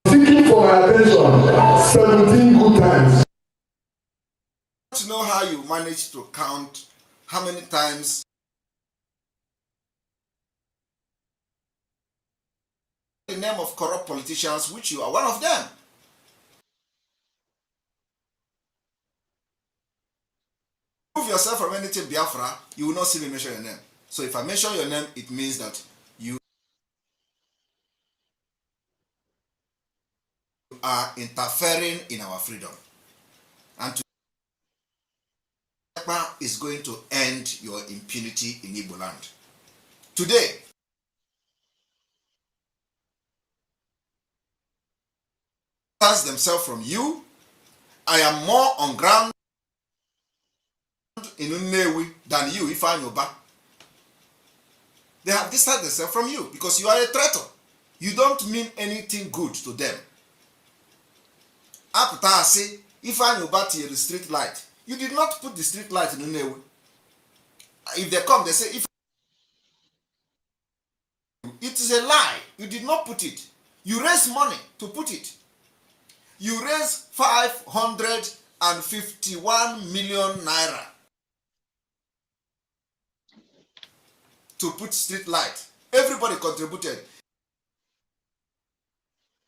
Seeking for my attention 17 good times. To know how you manage to count how many times the name of corrupt politicians, which you are one of them. Remove yourself from anything Biafra, you will not see me mention your name. So if I mention your name, it means that you are interfering in our freedom. And Ekpa is going to end your impunity in Igbo land. Today, themselves from you. I am more on ground in Nnewi than you, Ifeanyi Uba. They have distanced themselves from you because you are a traitor. You don't mean anything good to them. Apta say, Ifeanyi Uba to the street light. You did not put the street light in Nnewi. If they come, they say, if it is a lie. You did not put it. You raised money to put it. You raised 551 million naira to put street light. Everybody contributed.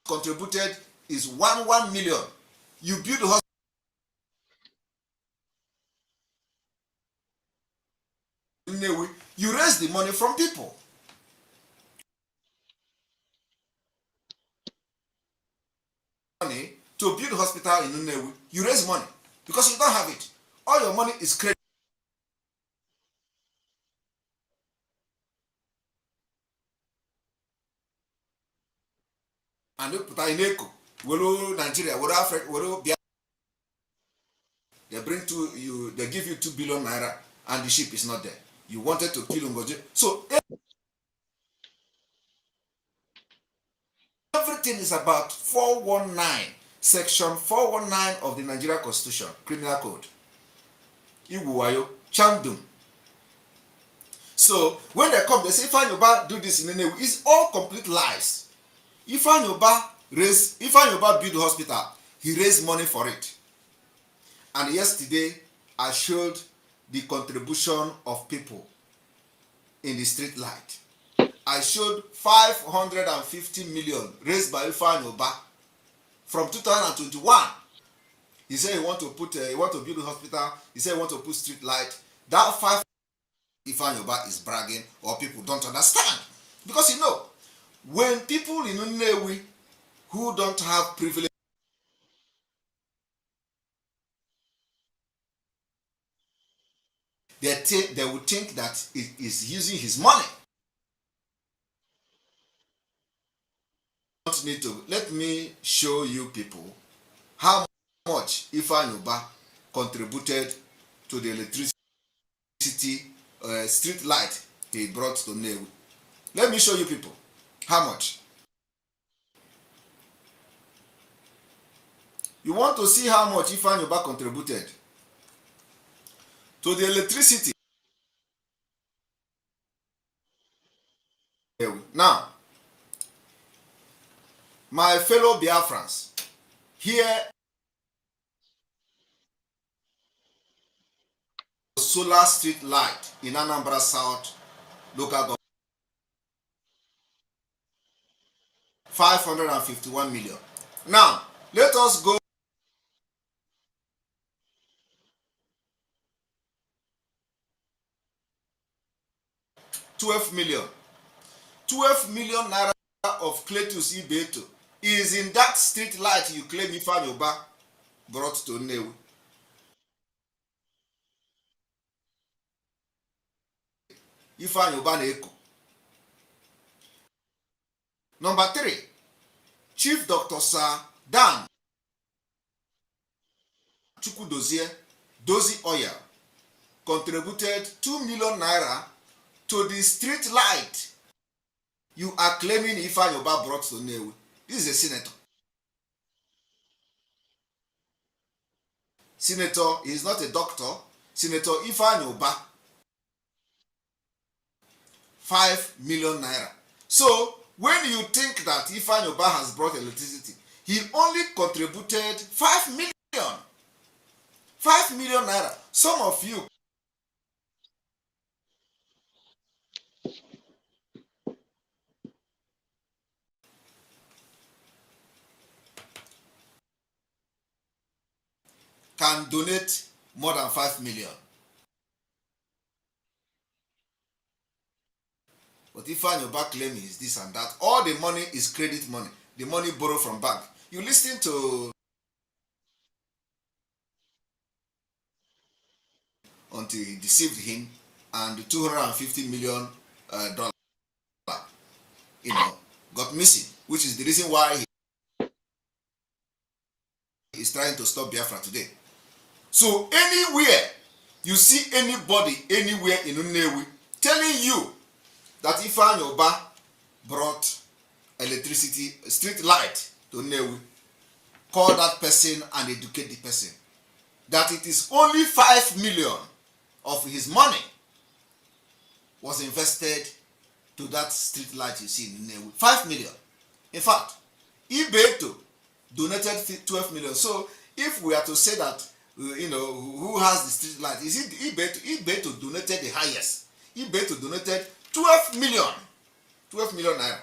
contributed is 1 million. You build the hospital. You raise the money from people. Money to build a hospital in Nnewi, you raise money because you don't have it. All your money is credit. And you put in Eko, Wero Nigeria, Wero Africa, Wero Biafra. They bring to you, they give you 2 billion naira, and the ship is not there. You wanted to kill Ngozi. So everything is about 419, section 419 of the Nigeria Constitution, Criminal Code. Iwuwayo, Chandum. So when they come, they say, Ifanyoba do this in Nnewi. It's all complete lies. Ifanyoba build the hospital. He raised money for it. And yesterday, I showed the contribution of people in the street light. I showed 550 million raised by Ifanyoba from 2021. He said he want to build a hospital. He said he want to put street light. That 5 Ifanyoba is bragging, or people don't understand. Because you know, when people in Nnewi who don't have privilege, they would think that it is using his money. Don't need to. Let me show you people how much Ifanyoba contributed to the electricity street light he brought to Nnewi. Let me show you people how much. You want to see how much Ifanyoba contributed to the electricity. Now, my fellow Biafrans, here solar street light in Anambra South local government, 551 million. Now, let us go. $12 million. 12 million naira of Cletus Ibeto is in that street light you claim Ifanyoba brought to Nnewi. Ifanyoba Neko. Number 3, Chief Dr. Sir Dan Chukwudozie Dozie Oil contributed 2 million naira to the street light you are claiming Ifanyoba brought to Nnewi. This is a senator. Senator is not a doctor. Senator Ifanyoba, 5 million naira. So when you think that Ifanyoba has brought electricity, he only contributed 5 million. 5 million naira. Some of you can donate more than 5 million. But Ifanyoba claim is this and that. All the money is credit money. The money borrowed from bank. You listen to until he deceived him, and the $250 million got missing, which is the reason why he is trying to stop Biafra today. So anywhere you see anybody anywhere in Nnewi telling you that Ifanyoba brought electricity, street light to Nnewi, call that person and educate the person that it is only 5 million of his money was invested to that street light you see in Nnewi. 5 million. In fact, Ibeto donated 12 million. So if we are to say that who has the street light, is it Ibeto? Ibeto donated the highest. Ibeto donated 12 million. 12 million naira.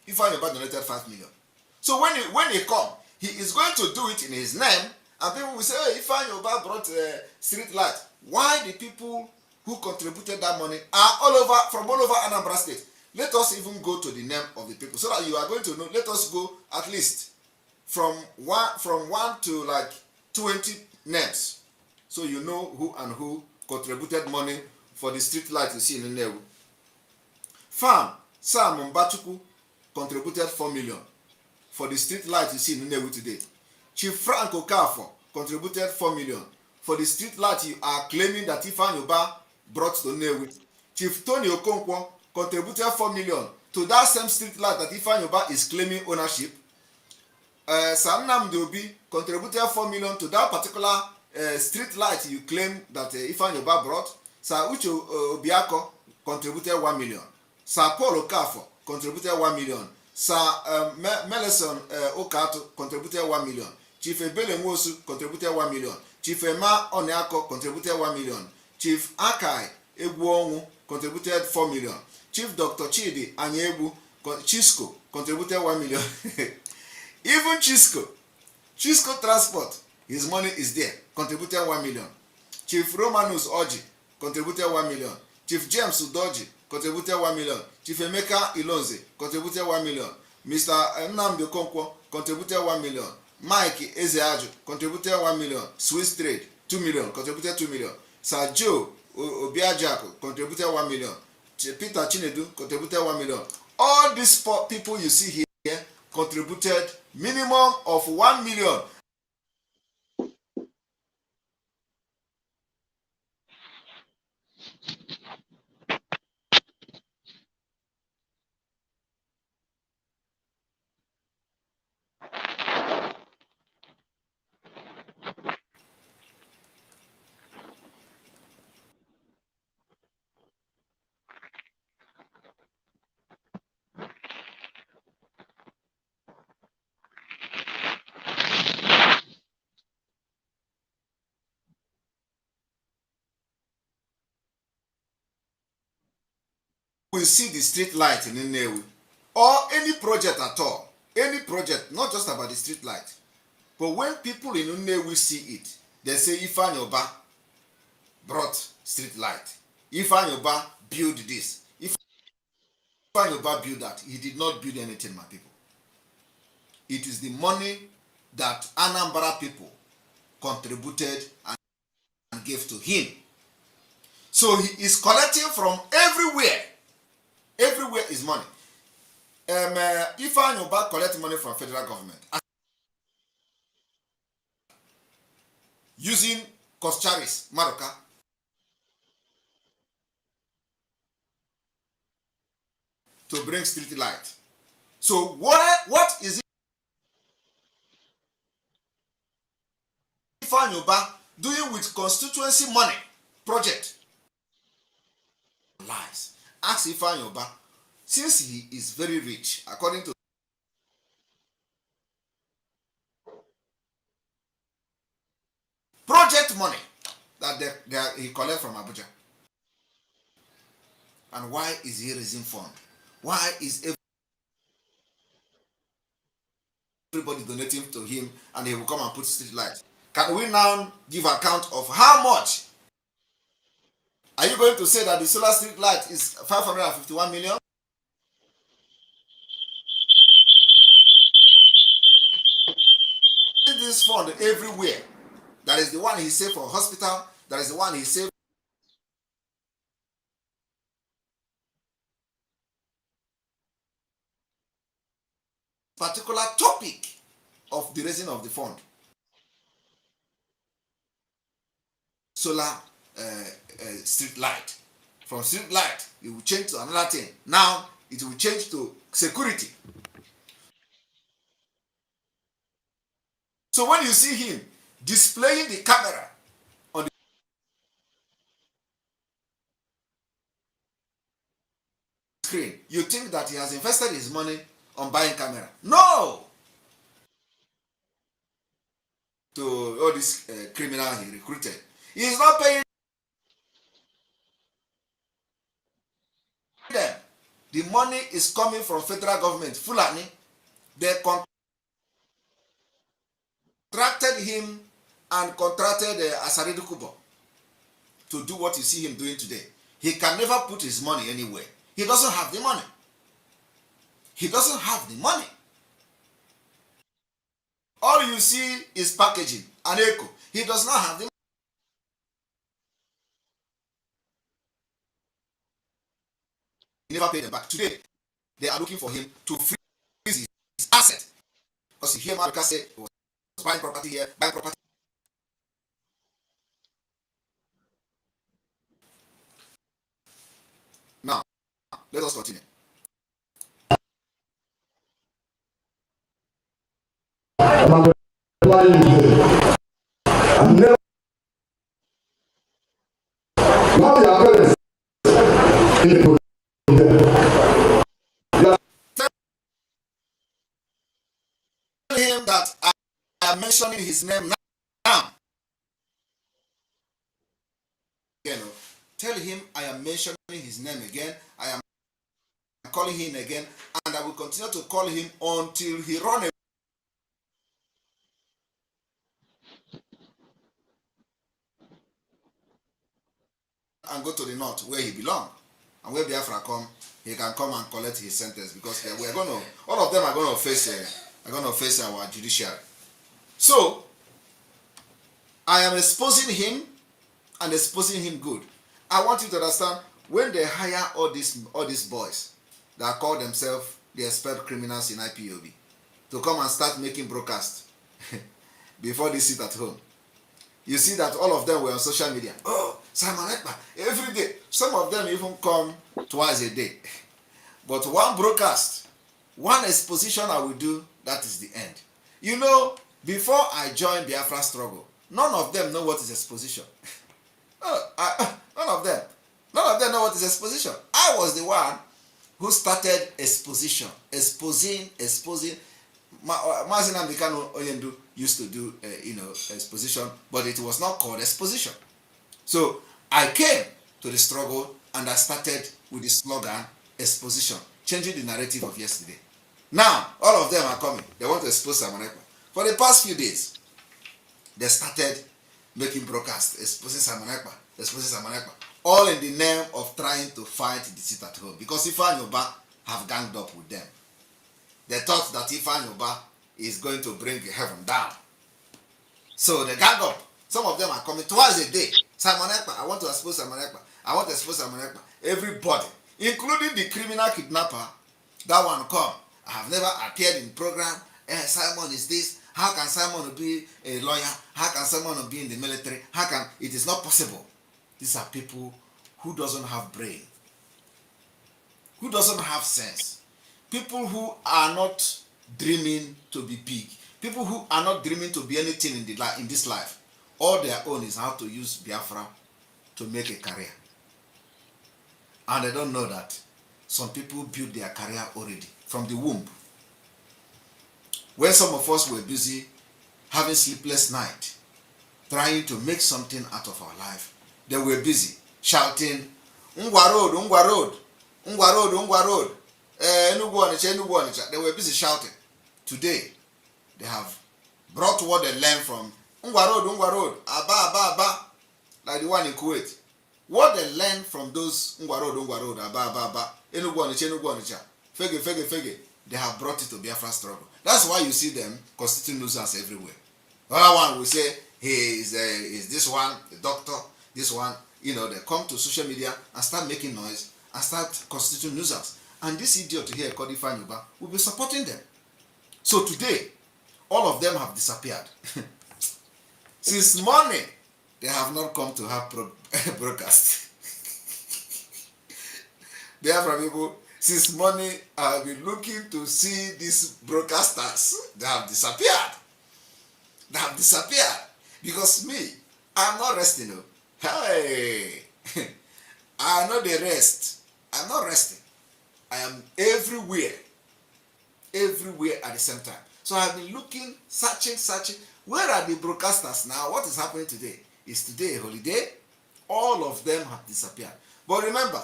Ifanyoba donated 5 million. So when he come, he is going to do it in his name, and people will say, "Hey, Ifeanyi Ubah brought street light." Why the people who contributed that money are from all over Anambra State? Let us even go to the name of the people so that you are going to know. Let us go at least from one to like 20 names, so you know who and who contributed money for the street light you see in Nnewi. Farm Sam Mbachukwu contributed 4 million for the street light you see in Nnewi today. Chief Frank Okafor contributed 4 million for the street light you are claiming that Ifeanyi Ubah brought to Nnewi. Chief Tony Okonkwo contributed 4 million to that same street light that Ifeanyi Ubah is claiming ownership. Sam Nnamdi Obi contributed 4 million to that particular street light you claim that Ifeanyi Ubah brought. Sir Uche Obiako contributed 1 million. Sir Paul Okafor contributed 1 million. Sir Meleson Okato contributed 1 million. Chief Ebele Nwosu contributed 1 million. Chief Emma Oniako contributed 1 million. Chief Akai Egwuonwu contributed 4 million. Chief Dr. Chidi Anyebu Chisco contributed 1 million. Even Chisco Transport, his money is there, contributed 1 million. Chief Romanus Oji contributed 1 million. Chief James Udoji contributed 1 million. Chief Emeka Ilonze contributed 1 million. Mr. Nnamdi Okonkwo contributed 1 million. Mike Ezeaju contributed 1 million. Swiss Trade 2 million contributed 2 million. Sir Joe Obiajako contributed 1 million. Peter Chinedu contributed 1 million. All these people you see here contributed minimum of 1 million. We see the street light in Nnewi or any project at all, any project, not just about the street light, but when people in Nnewi see it, they say Ifeanyi Ubah brought street light, Ifeanyi Ubah built this, Ifeanyi Ubah built that. He did not build anything, my people. It is the money that Anambra people contributed and gave to him. So he is collecting from everywhere. Everywhere is money. Ifeanyi Ubah collects money from federal government using Coscharis Maroka to bring street light. So what is it Ifeanyi Ubah doing with constituency money project? Lies. Ask Ifeanyi Ubah, since he is very rich, according to project money that he collects from Abuja. And why is he raising fund? Why is everybody donating to him and he will come and put street lights? Can we now give account of how much? Are you going to say that the solar street light is 551 million? This fund everywhere. That is the one he saved for hospital. That is the one he saved particular topic of the raising of the fund. Solar street light. From street light, it will change to another thing. Now, it will change to security. So when you see him displaying the camera on the screen, you think that he has invested his money on buying camera. No! To all these criminals he recruited. He is not paying them. The money is coming from federal government. Fulani, they him and contracted Asaridu Kubo to do what you see him doing today. He can never put his money anywhere. He doesn't have the money. He doesn't have the money. All you see is packaging and echo. He does not have the money. He never paid them back. Today, they are looking for him to freeze his asset. Because you hear Marcus say he was buying property here, buying property. Now, let us continue. I'm never not your parents in the Tell him that I am mentioning his name now. Tell him I am mentioning his name again. I am calling him again, and I will continue to call him until he runs away and go to the north where he belongs. And where Biafra come, he can come and collect his sentence, because we are gonna, all of them are gonna face our judiciary. So I am exposing him and exposing him good. I want you to understand, when they hire all these boys that call themselves the expert criminals in IPOB to come and start making broadcasts before they sit at home, you see that all of them were on social media. Oh, Simon Ekpa, every day. Some of them even come twice a day. But one broadcast, one exposition I will do, that is the end. You know, before I joined Biafra struggle, none of them know what is exposition. None of them know what is exposition. I was the one who started exposition, exposing. Mazin Ambikano Oyendu used to do, exposition, but it was not called exposition. So I came to the struggle and I started with the slogan exposition, changing the narrative of yesterday. Now, all of them are coming. They want to expose Simon Ekpa. For the past few days, they started making broadcasts, exposing Simon Ekpa, all in the name of trying to fight the sit at home. Because Ifeanyi Ubah have ganged up with them. They thought that Ifeanyi Ubah is going to bring heaven down. So they gang up. Some of them are coming twice a day. Simon Ekpa, I want to expose Simon Ekpa. I want to expose Simon Ekpa. Everybody, including the criminal kidnapper, that one come. I have never appeared in program. Simon is this. How can Simon be a lawyer? How can Simon be in the military? How can? It is not possible. These are people who doesn't have brain, who doesn't have sense. People who are not dreaming to be big. People who are not dreaming to be anything in this life. All their own is how to use Biafra to make a career. And they don't know that some people build their career already from the womb. When some of us were busy having sleepless night, trying to make something out of our life, they were busy shouting, Ngwa road, Ngwa road, Ngwa road, Ngwa road, Enugu Onitsha, Enugu Onitsha. They were busy shouting. Today, they have brought what they learned from Ngwa road, Aba, like the one in Kuwait. What they learned from those Ngwa road, Aba, Enugu Onitsha, Fege, they have brought it to Biafra struggle. That's why you see them constituting nuisance everywhere. The other one will say, he is this one, the doctor, this one, they come to social media and start making noise and start constituting nuisance. And this idiot here called Ifeanyi Ubah will be supporting them. So today, all of them have disappeared. Since morning, they have not come to have broadcast. Therefore, people, since morning, I have been looking to see these broadcasters. They have disappeared. Because me, I'm not resting. Hey, I know the rest. I'm not resting. I am everywhere at the same time. So I've been looking, searching. Where are the broadcasters now? What is happening today? Is today a holiday? All of them have disappeared. But remember,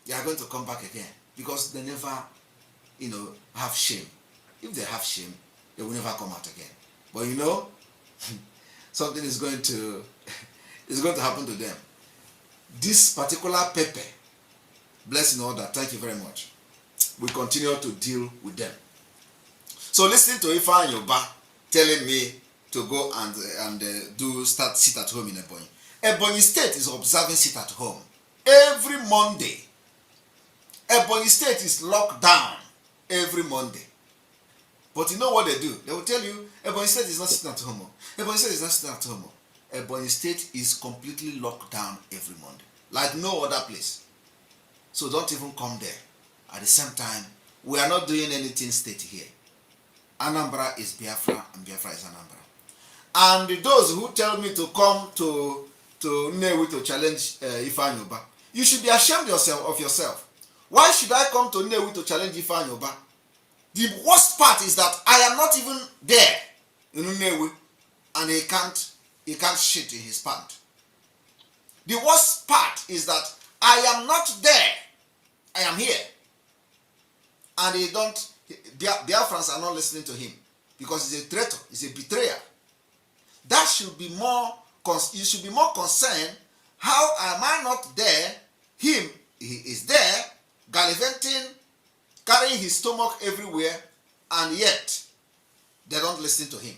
they are going to come back again because they never, have shame. If they have shame, they will never come out again. But something is going to happen to them. This particular paper, blessing order, thank you very much. We continue to deal with them. So listen to Ifeanyi Ubah telling me to go and start sit at home in Ebonyi. Ebonyi State is observing sit at home every Monday. Ebonyi State is locked down every Monday. But you know what they do? They will tell you, Ebonyi State is not sitting at home. Ebonyi State is not sitting at home. Ebonyi State is completely locked down every Monday, like no other place. So don't even come there. At the same time, we are not doing anything state here. Anambra is Biafra and Biafra is Anambra. And those who tell me to come to Nnewi to challenge Ifeanyi Ubah, you should be ashamed of yourself. Why should I come to Nnewi to challenge Ifeanyi Ubah? The worst part is that I am not even there in Nnewi, and he can't shit in his pant. The worst part is that I am not there. I am here. And Biafrans are not listening to him because he's a traitor, he's a betrayer. That should be more, you should be more concerned. How am I not there? He is there, gallivanting, carrying his stomach everywhere, and yet they don't listen to him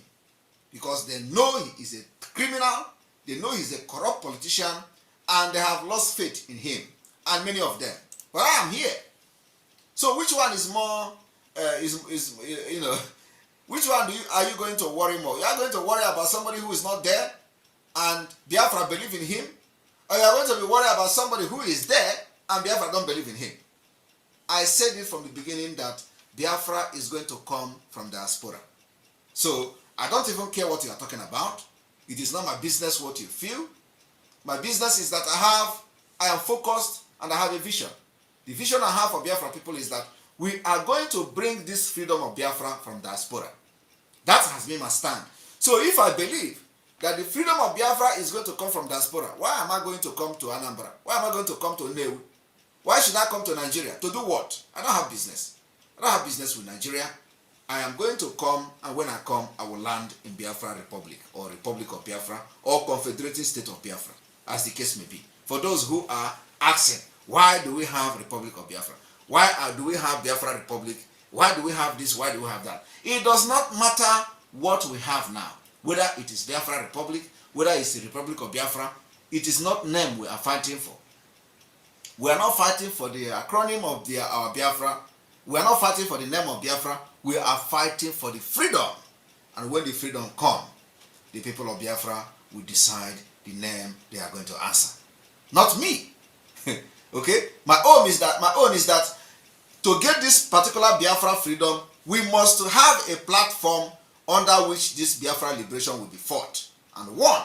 because they know he is a criminal, they know he's a corrupt politician, and they have lost faith in him, and many of them. But I am here. So which one is more, which one are you going to worry more? You are going to worry about somebody who is not there and Biafra believe in him? Or you are going to be worried about somebody who is there and Biafra don't believe in him? I said it from the beginning that Biafra is going to come from diaspora. So I don't even care what you are talking about. It is not my business what you feel. My business is that I am focused and I have a vision. The vision I have for Biafra people is that we are going to bring this freedom of Biafra from diaspora. That has been my stand. So if I believe that the freedom of Biafra is going to come from diaspora, why am I going to come to Anambra? Why am I going to come to Nnewi? Why should I come to Nigeria? To do what? I don't have business. I don't have business with Nigeria. I am going to come, and when I come, I will land in Biafra Republic, or Republic of Biafra, or Confederated State of Biafra, as the case may be. For those who are asking, why do we have Republic of Biafra? Why do we have Biafra Republic? Why do we have this? Why do we have that? It does not matter what we have now. Whether it is Biafra Republic, whether it's the Republic of Biafra, it is not name we are fighting for. We are not fighting for the acronym of our Biafra. We are not fighting for the name of Biafra. We are fighting for the freedom. And when the freedom comes, the people of Biafra will decide the name they are going to answer. Not me. Okay? My own is that to get this particular Biafra freedom, we must have a platform under which this Biafra liberation will be fought and won.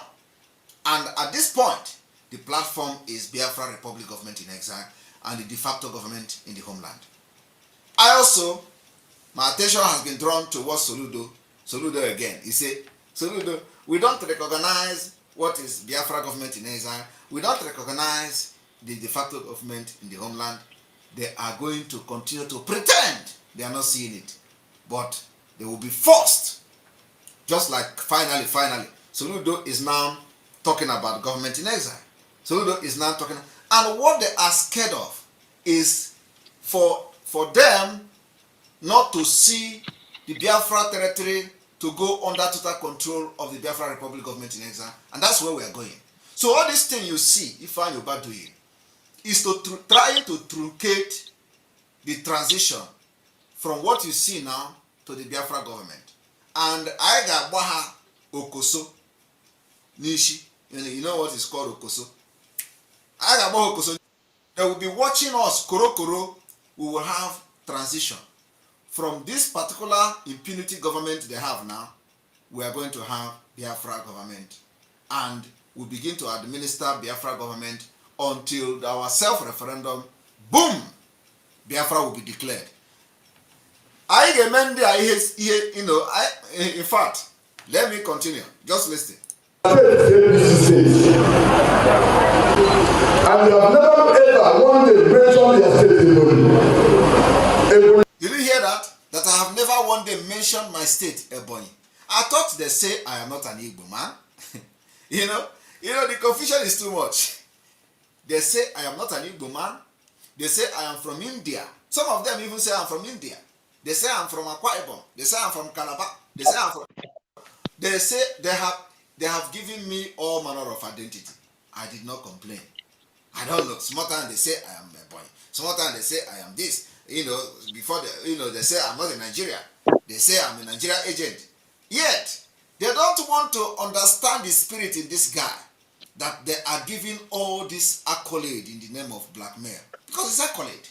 And at this point, the platform is Biafra Republic Government in Exile and the de facto government in the homeland. My attention has been drawn towards Soludo. Soludo again. He said, Soludo, we don't recognize what is Biafra government in exile. We don't recognize the de facto government in the homeland. They are going to continue to pretend they are not seeing it. But they will be forced. Just like finally, Soludo is now talking about government in exile. Soludo is now talking, and what they are scared of is for them not to see the Biafra territory to go under total control of the Biafra Republic government in exile, and that's where we are going. So all this thing you see Ifeanyi Ubah doing is trying to truncate the transition from what you see now to the Biafra government. And I got Baha Okoso Nishi. You know what is called Okoso? I got Baha Okoso. They will be watching us, Koro. We will have transition. From this particular impunity government they have now, we are going to have Biafra government. And we begin to administer Biafra government until our self-referendum, boom, Biafra will be declared. In fact, let me continue. Just listen. And you have never ever wanted to mention your state Ebonyi. Did you hear that? That I have never one day mentioned my state, Ebonyi. I thought they say I am not an Igbo man. you know, the confusion is too much. They say I am not an Igbo man. They say I am from India. Some of them even say I'm from India. They say I'm from Akwa Ibom. They say I'm from Calabar. They say I'm from. They say they have given me all manner of identity. I did not complain. I don't know. Sometimes they say I am a boy. Sometimes they say I am this. Before they say I'm not a Nigerian. They say I'm a Nigerian agent. Yet they don't want to understand the spirit in this guy, that they are giving all this accolade in the name of blackmail, because it's accolade.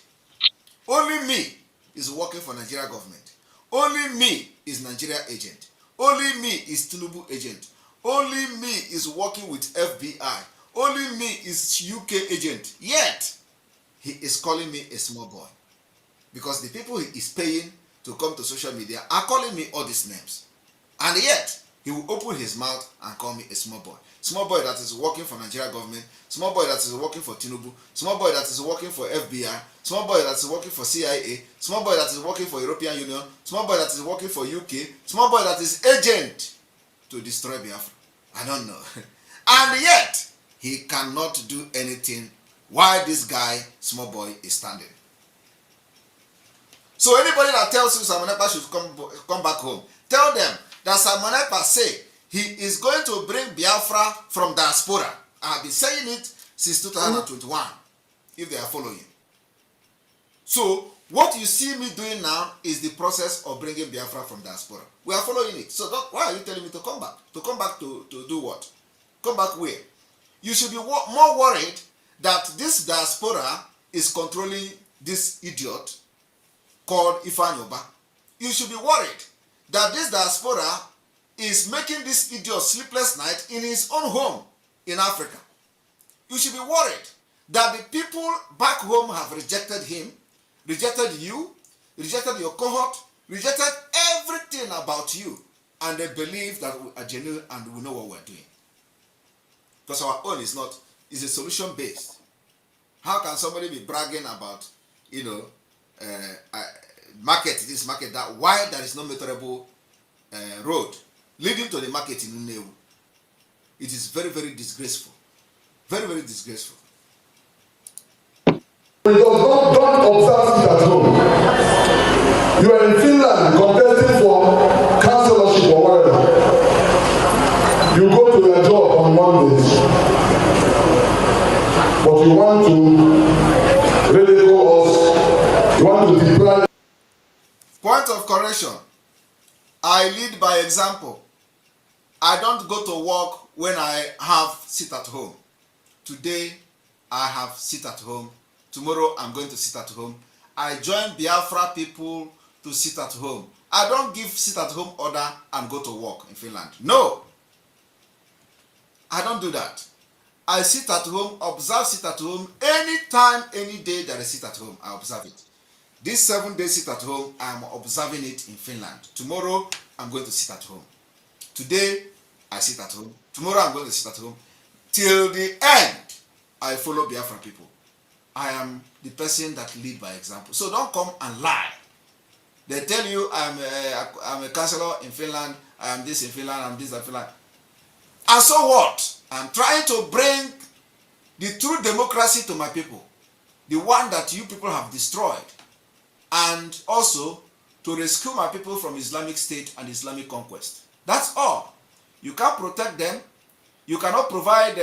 Only me is working for Nigeria government. Only me is Nigeria agent. Only me is Tinubu agent. Only me is working with FBI. Only me is UK agent. Yet he is calling me a small boy, because the people he is paying to come to social media are calling me all these names. And yet he will open his mouth and call me a small boy. Small boy that is working for Nigeria government, small boy that is working for Tinubu, small boy that is working for FBI, small boy that is working for CIA, small boy that is working for European Union, small boy that is working for UK, small boy that is agent to destroy Biafra. I don't know. And yet he cannot do anything while this guy, small boy, is standing. So anybody that tells you Simon Ekpa should come back home, tell them that Simon Ekpa say he is going to bring Biafra from diaspora. I've been saying it since 2021, if they are following. So what you see me doing now is the process of bringing Biafra from diaspora. We are following it. So why are you telling me to come back? To come back to do what? Come back where? You should be more worried that this diaspora is controlling this idiot called Ifanyoba. You should be worried that this diaspora is making this idiot sleepless night in his own home in Africa. You should be worried that the people back home have rejected him, rejected you, rejected your cohort, rejected everything about you, and they believe that we are genuine and we know what we're doing. Because our own is a solution based. How can somebody be bragging about, market this, market that, while there is no measurable road leading to the market in Unewu? It is very, very disgraceful. Very, very disgraceful. Don't observe it at home. You are in Finland contesting for councillorship or whatever. You go to your job on Mondays, but you want to really go us, you want to deprive. Point of correction. I lead by example. I don't go to work when I have sit at home. Today, I have sit at home. Tomorrow, I'm going to sit at home. I join Biafra people to sit at home. I don't give sit at home order and go to work in Finland. No. I don't do that. I sit at home, observe sit at home. Anytime, any day that I sit at home, I observe it. This 7 days sit at home, I'm observing it in Finland. Tomorrow, I'm going to sit at home. Today, I sit at home. Tomorrow, I'm going to sit at home. Till the end, I follow Biafra people. I am the person that lead by example. So don't come and lie. They tell you I'm a councillor in Finland, I am this in Finland, I'm this in Finland. And so what? I'm trying to bring the true democracy to my people. The one that you people have destroyed. And also to rescue my people from Islamic State and Islamic conquest. That's all. You can't protect them. You cannot provide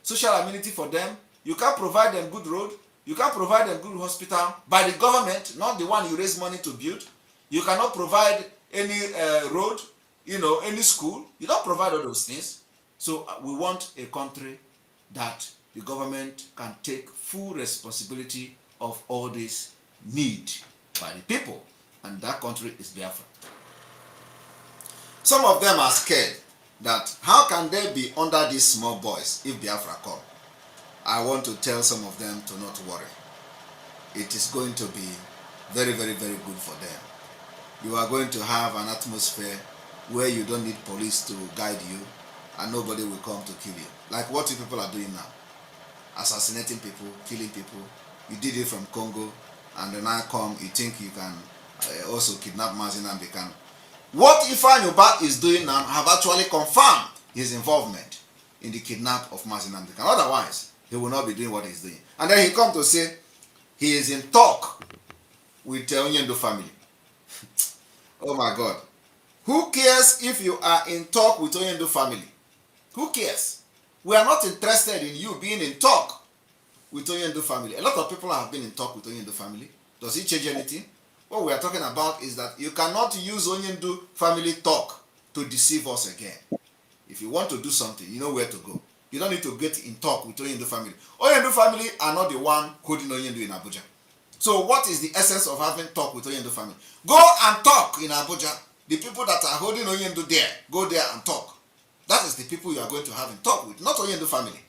social amenity for them. You can't provide them good road. You can't provide them good hospital by the government, not the one you raise money to build. You cannot provide any road, any school. You don't provide all those things. So we want a country that the government can take full responsibility of all this need by the people. And that country is Biafra. Some of them are scared that how can they be under these small boys if Biafra come? I want to tell some of them to not worry. It is going to be very, very, very good for them. You are going to have an atmosphere where you don't need police to guide you and nobody will come to kill you. Like what you people are doing now. Assassinating people, killing people. You did it from Congo and then now come, you think you can also kidnap Mazin and they can. What Ifeanyi Ubah is doing now have actually confirmed his involvement in the kidnap of Mazi Nnamdi Kanu. Otherwise, he will not be doing what he's doing. And then he come to say he is in talk with the Onyendo family. Oh my God. Who cares if you are in talk with Onyendo family? Who cares? We are not interested in you being in talk with Onyendo family. A lot of people have been in talk with Onyendo family. Does it change anything? What we are talking about is that you cannot use Onyendo family talk to deceive us again. If you want to do something, you know where to go. You don't need to get in talk with Onyendo family. Onyendo family are not the one holding Onyendo in Abuja. So what is the essence of having talk with Onyendo family? Go and talk in Abuja. The people that are holding Onyendo there, go there and talk. That is the people you are going to have in talk with, not Onyendo family.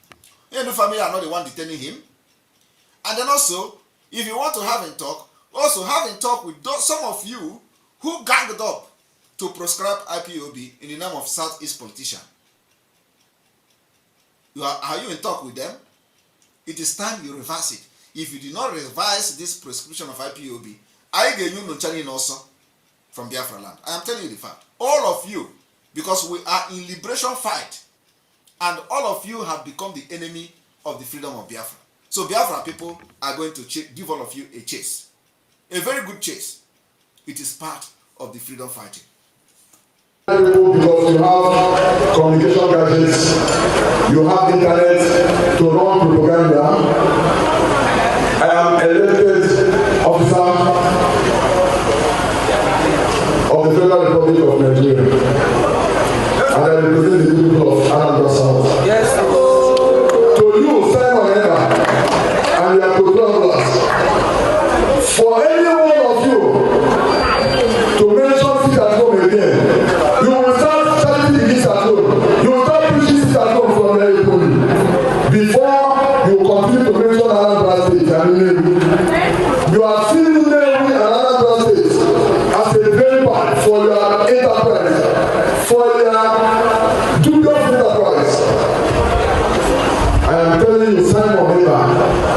Onyendo family are not the one detaining him. And then also, if you want to have in talk, also have in talk with some of you who ganged up to proscribe IPOB in the name of Southeast politician. Are you in talk with them? It is time you reverse it. If you do not revise this prescription of IPOB, I get you no challenge also from Biafra land. I am telling you the fact. All of you, because we are in liberation fight, and all of you have become the enemy of the freedom of Biafra. So Biafra people are going to give all of you a chase. A very good chase. It is part of the freedom fighting. Because you have communication gadgets, you have internet to run propaganda. I am elected officer of the Federal Republic of Nigeria, and I represent the people of Anambra South. Yes. To you, Simon Ekpa, and your protocols, for any one of you to mention sit at home again, you will start charity this at home. You will start preaching sit at home from everybody before you continue to mention Anambra State and Nnewi. You are seeing Nnewi and Anambra State as a very bad for your enterprise, for your dubious enterprise. I am telling you, Simon Ekpa,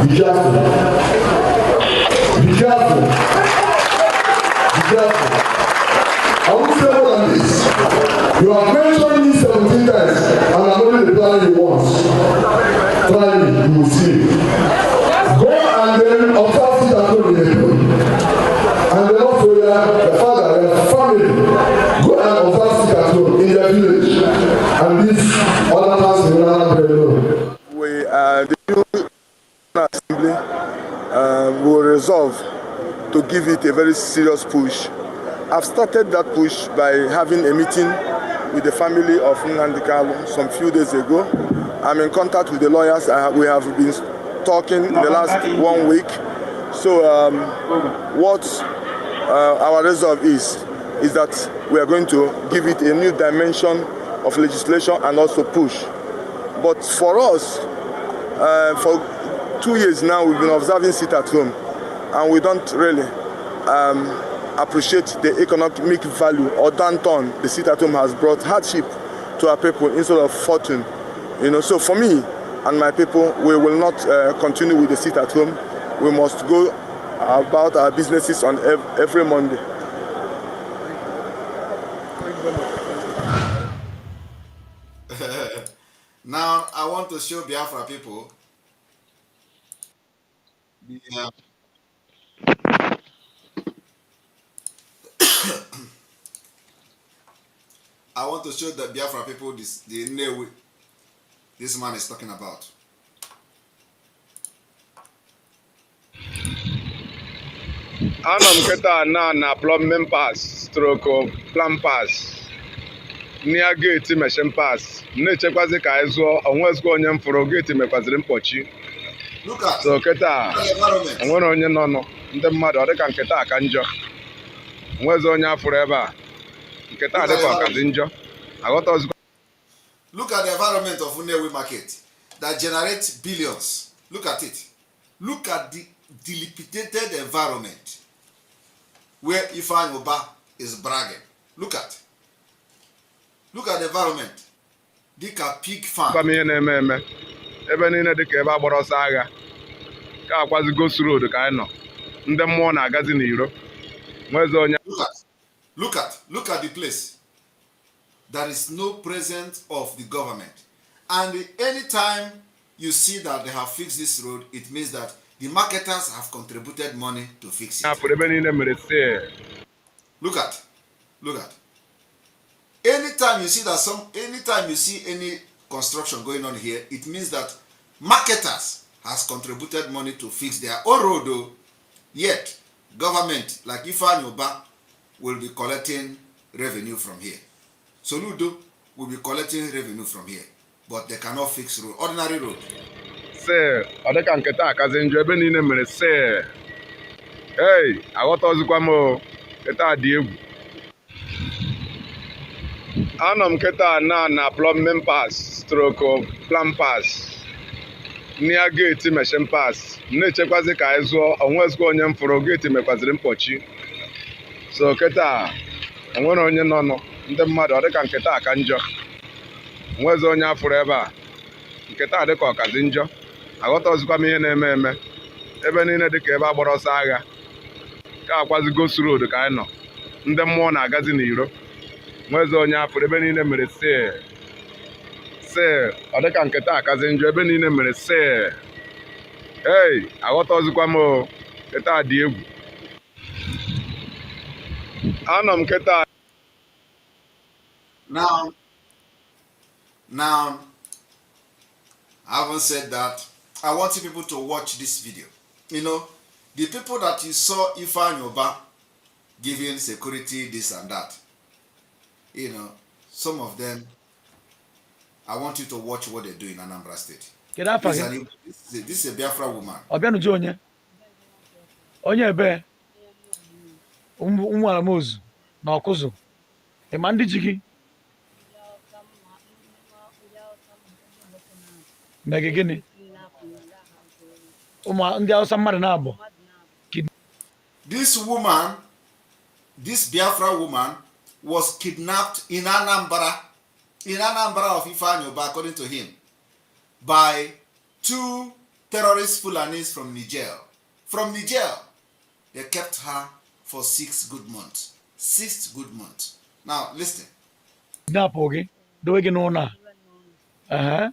be careful. Be careful. Be careful. I will say more than this. You have mentioned me 17 times, and I'm only replying you once. Try me, you will see. Go and then observe it at home in the room. And then also your father, your family, go and observe it at home in their village. And this other house in Ghana alone. The new assembly will resolve to give it a very serious push. I've started that push by having a meeting with the family of Nnamdi Kanu some few days ago. I'm in contact with the lawyers. We have been talking in the last 1 week. So what our resolve is that we are going to give it a new dimension of legislation and also push. But for us, for 2 years now, we've been observing sit at home, and we don't really appreciate the economic value or downturn the sit at home has brought hardship to our people instead of fortune. You know, so for me and my people, we will not continue with the sit at home. We must go about our businesses on every Monday. Now I want to show Biafra people I want to show the Biafra people the Nnewi this man is talking about. Anam keta na plumbing pass, stroke plan pass. Near gate machine pass. Nechekwazi ka ezo onwezgo onye mfuro gate mekwaziri mkpochi. Look at so keta onwere onye nọ ndị mmadụ ọ dịka nketa aka njọ. Onwezi onye afụrụ ebe a. Nketa dịka ọkazi njọ. Aghọta ozugbo. Look at the environment of Nnewi market that generates billions. Look at it. Look at the dilapidated environment where Ifeanyi Ubah is bragging. Look at the environment. Dika pig farm. Ihe na-eme eme. Ebe niile dịka ebe agbara ọsọ agha. Ka akwazi Ghost Road ka anyị nọ. Ndị mmụọ na-agazi n'iro. Nweze onye. Look at the place. There is no presence of the government. And anytime you see that they have fixed this road, it means that the marketers have contributed money to fix it. Look at. Anytime you see any construction going on here, it means that marketers has contributed money to fix their own road, though. Yet government like Ifanyoba will be collecting revenue from here. Soludo will be collecting revenue from here, but they cannot fix road, ordinary road. Sir, odeka nketa akazi njọ ebe niile mere sir. Hey, aghọtazikwa m keta dị egwu. Anọ m keta na plumbing pass stroke plan pass. Near gate machine pass. Na-echekwazi ka anyị zụọ onwezikwa onye m fụrụ gate mekwaziri mkpọchi. So keta onwere onye nọ ndị mmadụ ọ dịka nketa aka njọ. Onwezi onye afụrụ ebe a. Nketa dịka ọkazi njọ. Aghọtazikwa m ihe na-eme eme. Ebe niile dịka ebe agbara ọsọ agha. Ka akwazi Ghost Road ka anyị nọ. Ndị mmụọ na-agazi n'iro. Onwezi onye afụrụ ebe niile mere sir. Ọ dịka nketa akazi njọ ebe niile mere sir. Hey, aghọtazikwa m nketa dị egwu. Anọ m nketa. Now, I haven't said that. I want you people to watch this video. You know, the people that you saw Ifanyoba giving security, this and that. You know, some of them, I want you to watch what they do in Anambra State. This is a Biafra woman. Obianuju onye. Onye ebe. Umwala mozu na okuzu. Ema ndị ji gị. Mege gịnị? Ndị Hausa mmadụ na-abụ. This woman, this Biafra woman, was kidnapped in Anambra of Ifanyoba, according to him, by 2 terrorist Fulanis from Niger. From Niger, they kept her for 6 good months. 6 good months. Now, listen. Napoge, do we know now? Okay.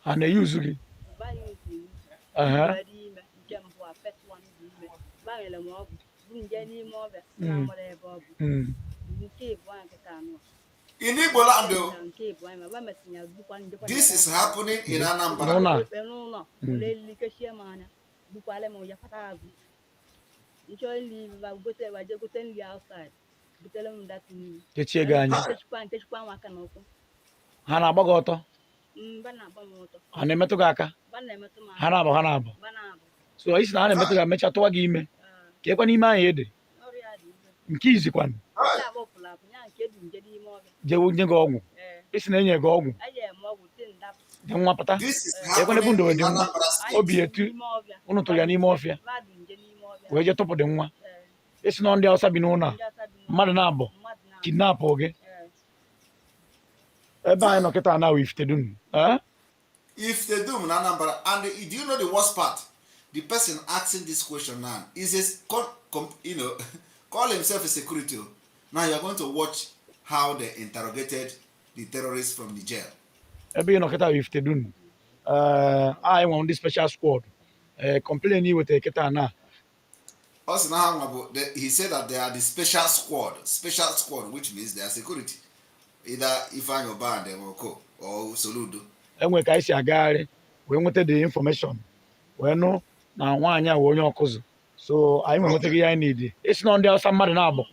And they use it. In Igbo land, this is happening in Anambra. Ha na-agba gị ọtọ? Ha na-emetụ gị aka? Ha na-abụ. So isi na ha na-emetụ gị emecha tụwa gị ime. Ka ekwe n'ime anyị ede. Nke izikwanụ. Jewu nye gị ọgwụ. Isi na-enye gị ọgwụ. Dị nwa pụta. Ekwe n'ebe ndụ dị nwa. Obi etu unu tụrụ ya n'ime ọfịa. Wee je tụpụ dị nwa. Isi na ndị Hausa bi n'ụlọ a. Mmadụ na-abụ. Kidnap gị. Ebe anyị nọ kịta na Iftedum. Iftedum in Anambra. And do you know the worst part? The person asking this question now is call himself a security. Now you're going to watch how they interrogated the terrorists from Niger. Ebe you know keta Iftedum. I want this special squad. Complaining with the keta na. Also now he said that they are the special squad, which means they are security. Either Ifanyoba and Demoko or Soludo. Enwe ka isi agagharị wee nweta the information wee nụ na nwaanyị a onye ọkụzụ. So anyị nwetara ihe anyị need. Isi na ndị Hausa mmadụ na-abụ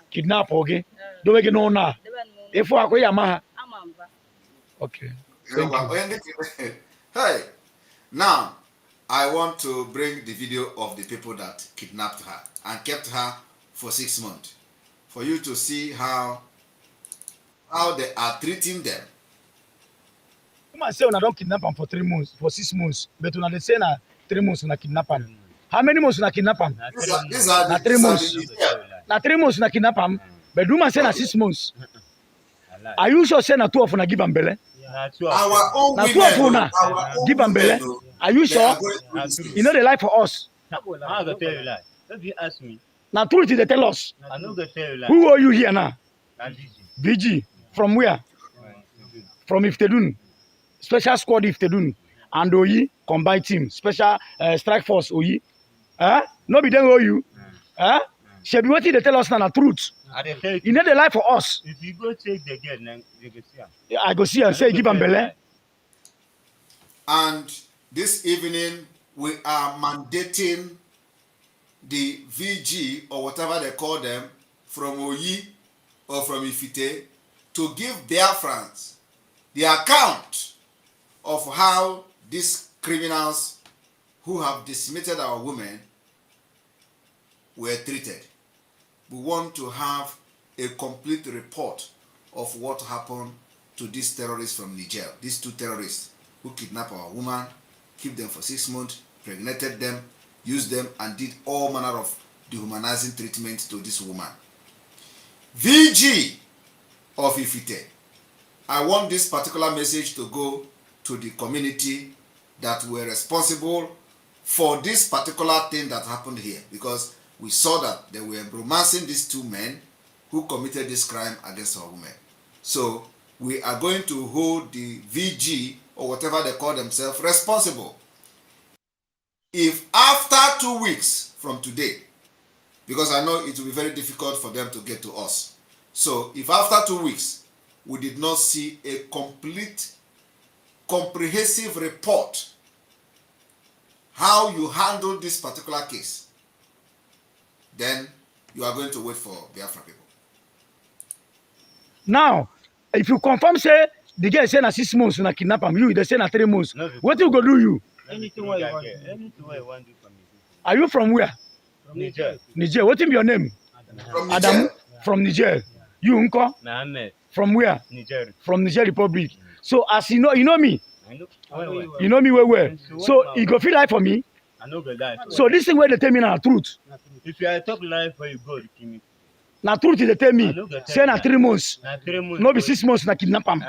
kidnap gị dowe gị n'ụlọ a efu akwa ya ama ha. Okay. Thank you. Hey, now I want to bring the video of the people that kidnapped her and kept her for 6 months for you to see how they are treating them. Woman say una don kidnap am for 3 months, for 6 months, but una dey say na 3 months una kidnap am. How many months na kidnap him? These are Na the 3 months. yeah. Na 3 months na kidnap him. But do man say na 6 months. Are you sure say na 2 of una give am belle? Our own Na 2 women, of una our own give am belle. women, Are you they sure? are going through this You know the lie for us. I'm gonna tell you lie. If you ask me, Now truth they tell us. I'm not gonna tell you lie. Who are you here now? I'm VG. From where? From Iftedun. Special squad Iftedun. And Oyi combined team. Special strike force Oyi. No be them owe you. Should be what they tell us now the truth. You know the lie for us. If you go take the girl, then you go see her. I go see and say give am belle. And this evening we are mandating the VG or whatever they call them from Oyi or from Ifite to give Biafrans the account of how these criminals who have decimated our women were treated. We want to have a complete report of what happened to these terrorists from Niger, these 2 terrorists who kidnapped our woman, keep them for 6 months, impregnated them, used them, and did all manner of dehumanizing treatment to this woman. VG of Ifite, I want this particular message to go to the community that were responsible for this particular thing that happened here, because we saw that they were romancing these 2 men who committed this crime against our women. So we are going to hold the VG or whatever they call themselves responsible. If after 2 weeks from today, because I know it will be very difficult for them to get to us. So if after 2 weeks we did not see a complete, comprehensive report how you handle this particular case, then you are going to wait for Biafra people. Now, if you confirm say the girl say na 6 months na kidnap am, you they say na 3 months. What you go do you? Anything what you want. Anything what you want to do for me. Are you from where? From Niger. Niger. What is your name? From Niger. Adam from Niger. You unko? Mohammed. From where? Niger. From Niger Republic. So as you know me. I know. Well. You know me well. So you go feel like for me. I know the life. So this thing where they tell me na truth. If you are talk life where you go, you kill me. Na truth they tell me. Say na 3 months. Na 3 months. No be 6 months na kidnap am.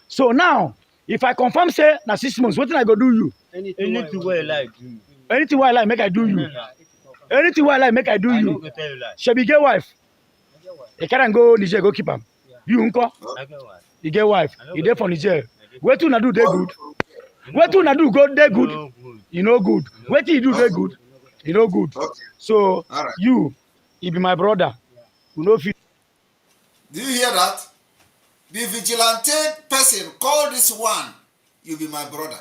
So now, if I confirm say na 6 months, what I go do you? Anything where you like do. Anything where I like make I do you. Anything where I like make I do you. Shall be get wife. You can't go Niger go keep am. You unko? You get wife. You there for Niger. What you na do they good? What you na do go they good? You know good. What you do they good? You know good. So you be my brother. You know if you. Do you hear that? The vigilante person called this one, you be my brother.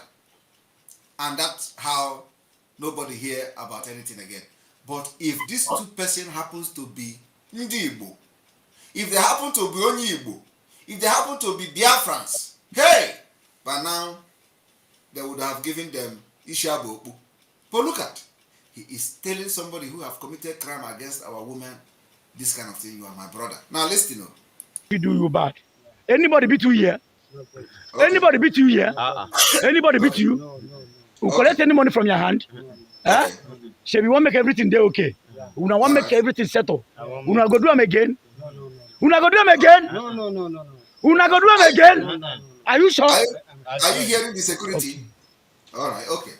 And that's how nobody hear about anything again. But if this 2 person happens to be Ndi Igbo, if they happen to be Onyi Igbo, if they happen to be Biafrans, hey, by now they would have given them Ishabo. But look at, he is telling somebody who have committed crime against our women, this kind of thing, you are my brother. Now listen up. We do you bad. Anybody beat you here? Okay. Anybody beat you here? Anybody beat you? Who collect any money from your hand? Shall we want make everything there okay? We want make everything settle. We not go do them again. We not go do them again. No. We not go do them again. Are you sure? Are you hearing the security? Okay. All right, okay.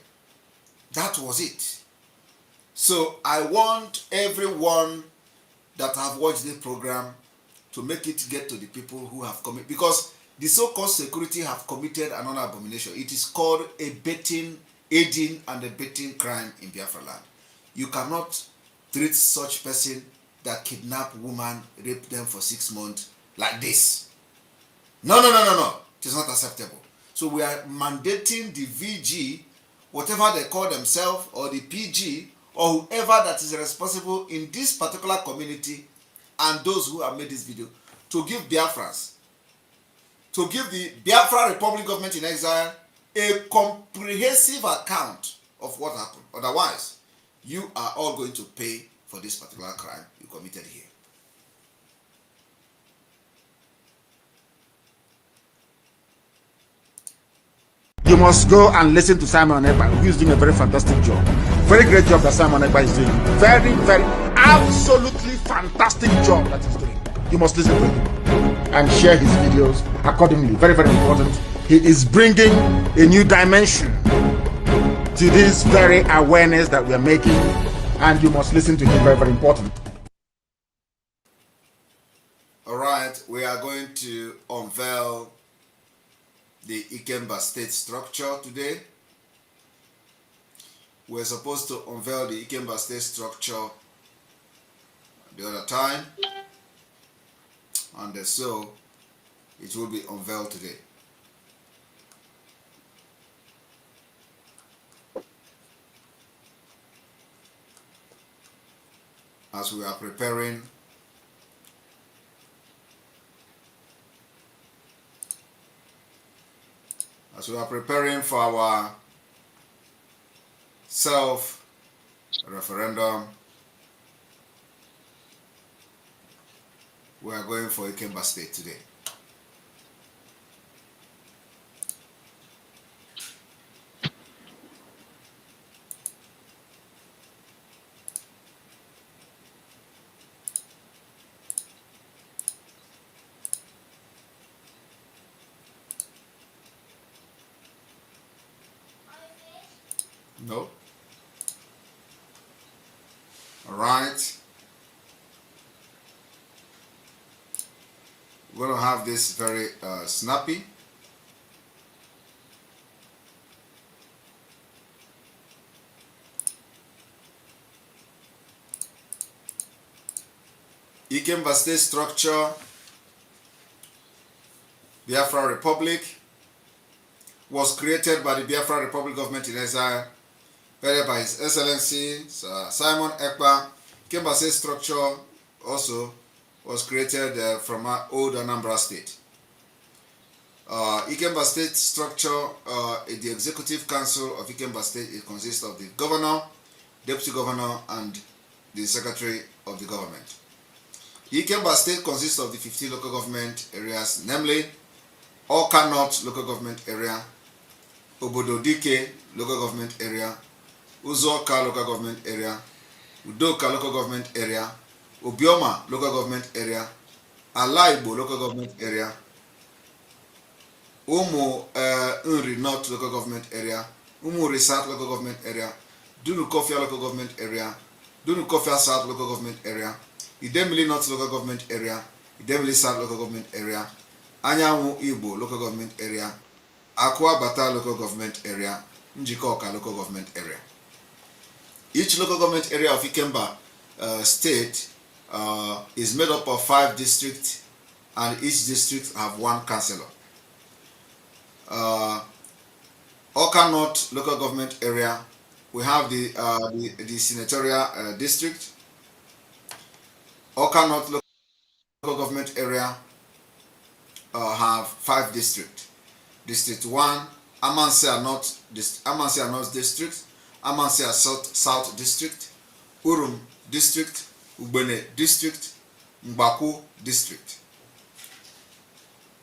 That was it. So I want everyone that have watched this program to make it get to the people who have committed, because the so-called security have committed another abomination. It is called aiding and abetting crime in Biafra land. You cannot treat such person that kidnap woman, rape them for 6 months like this. No. It is not acceptable. So we are mandating the VG, whatever they call themselves, or the PG, or whoever that is responsible in this particular community, and those who have made this video, to give Biafrans, to give the Biafra Republic government in exile a comprehensive account of what happened. Otherwise, you are all going to pay for this particular crime you committed here. You must go and listen to Simon Ekpa, who is doing a very fantastic job. Very great job that Simon Ekpa is doing. Very, very, absolutely fantastic job that he's doing. You must listen to him and share his videos accordingly. Very, very important. He is bringing a new dimension to this very awareness that we are making, and you must listen to him. Very, very important. All right, we are going to unveil the Ikemba state structure today. We're supposed to unveil the Ikemba state structure the other time, and so it will be unveiled today. As we are preparing for our self-referendum, we are going for Ikemba State today. No? All right. We're going to have this very snappy. Ikemba state structure, Biafra Republic, was created by the Biafra Republic government in exile, headed by His Excellency Simon Ekpa. Ikemba state structure also was created from our old Anambra state. Ikemba state structure, the executive council of Ikemba state, it consists of the governor, deputy governor, and the secretary of the government. Ikemba state consists of the 15 local government areas, namely Awka North local government area, Obodo Dike local government area, Uzoka local government area, Udoka local government area, Obioma local government area, Alaibo local government area, Umu Nri North local government area, Umu Risat local government area, Dunu Kofia local government area, Dunu Kofia South local government area, Idemili North local government area, Idemili South local government area, Anyanwu Igbo local government area, Akwa Bata local government area, Njikoka local government area. Each local government area of Ikemba state is made up of 5 districts, and each district have 1 councillor. Awka North local government area, we have the senatorial district. Awka North local government area have 5 districts. District 1, Amancia North District, Amancia South District, Urum District, Ubene District, Mbaku District.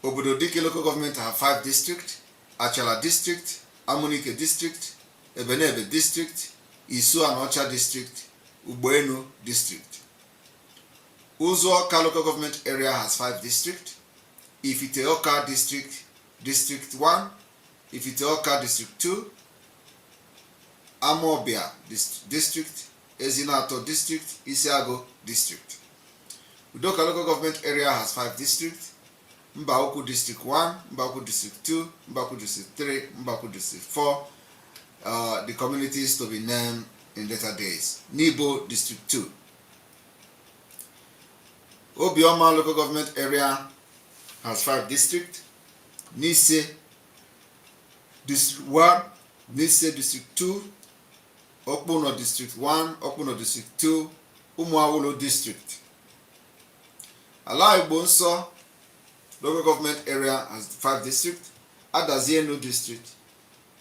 Obodo Dike local government have 5 districts: Achala District, Amunike District, Ebenebe District, Isu and Ocha District, Uboenu District. Uzoka local government area has 5 districts: Ifiteoka District, District 1, Ifiteoka District 2, Amobia District, Ezinato District, Isiago District. Udoka local government area has 5 districts: Mbaoku District 1, Mbaoku District 2, Mbaoku District 3, Mbaoku District 4. The communities to be named in later days. Nibo District 2. Obioma local government area has 5 districts: Nise District 1, Nise District 2, Okpuno District 1, Okpuno District 2, Umuawulu District. Alaibo Nso local government area has 5 districts: Adazienu District,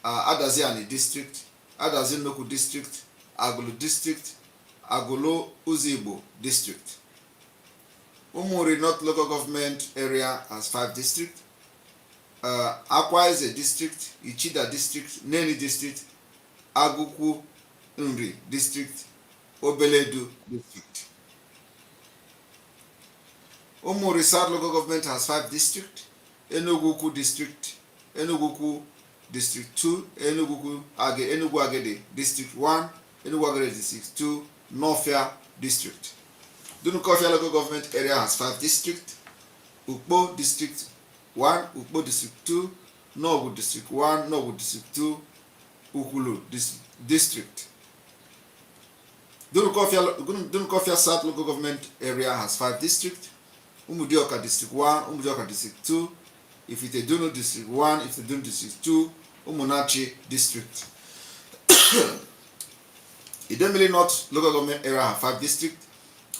Adaziani District, Adazinoku District, Agulu District, Agulu Uzibo District. Umuri North local government area has 5 districts: Akwa is a district, Ichida District, Neni District, Aguku Nri district, Obeledu district. Umuri South local government has 5 districts. Enugu district, Enugu district 2, Enugu Agede district 1, Enugu Agede district 2, Northia district. Dunukofia local government area has 5 districts. Ukpo district 1, Ukpo district 2, Nogu district 1, Nogu district 2, Ukulu district. Dunukofia South local government area has 5 districts. Umudioka district 1, Umudioka district 2, Ifitedunu district 1, Ifitedunu district 2, Umunachi district. Idemili North local government area have 5 districts.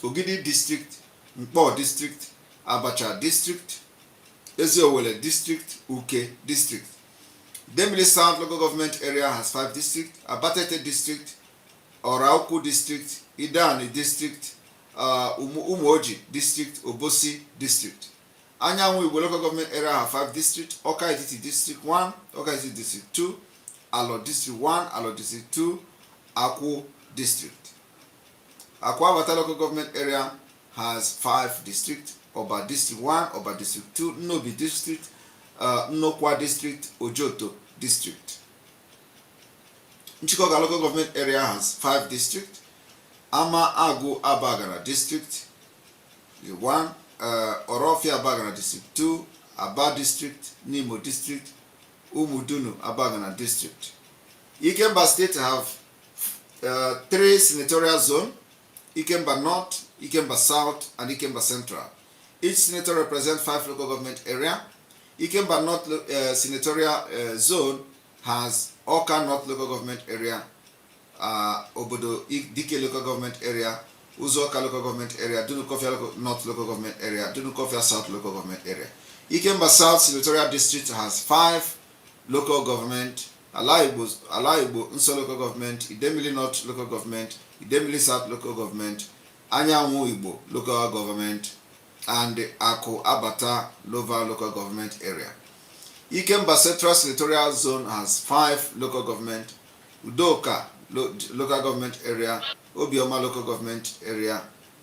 Ogidi district, Mpo district, Abacha district, Eziowele district, Uke district. Idemili South local government area has 5 districts. Abatete district, Orauku district, Idani district, Umuoji district, Obosi district. Anyanwu Igbo local government area have 5 districts. Oka Etiti district 1, Oka Etiti district 2, Alo district 1, Alo district 2, Akwu district. Akwa Abata local government area has 5 districts. Oba district 1, Oba district 2, Nobi district, Nnokwa district, Ojoto district. Nchikoga local government area has 5 districts. Ama Agu Abagana district 1, Orofia Abagana district 2, Aba district, Nimo district, Umudunu Abagana district. Ikemba state have 3 senatorial zones: Ikemba North, Ikemba South, and Ikemba Central. Each senator represents 5 local government area. Ikemba North senatorial zone has Oka North local government area, Obodo Dike local government area, Uzoka local government area, Dunukofia North local government area, Dunukofia South local government area. Ikemba South senatorial district has 5 local government: Alaibo Nso local government, Idemili North local government, Idemili South local government, Anyanwu Igbo local government, and the Ako Abata Lova local government area. Ikemba Central Senatorial Zone has 5 local government: Udoka local government area, Obioma local government area,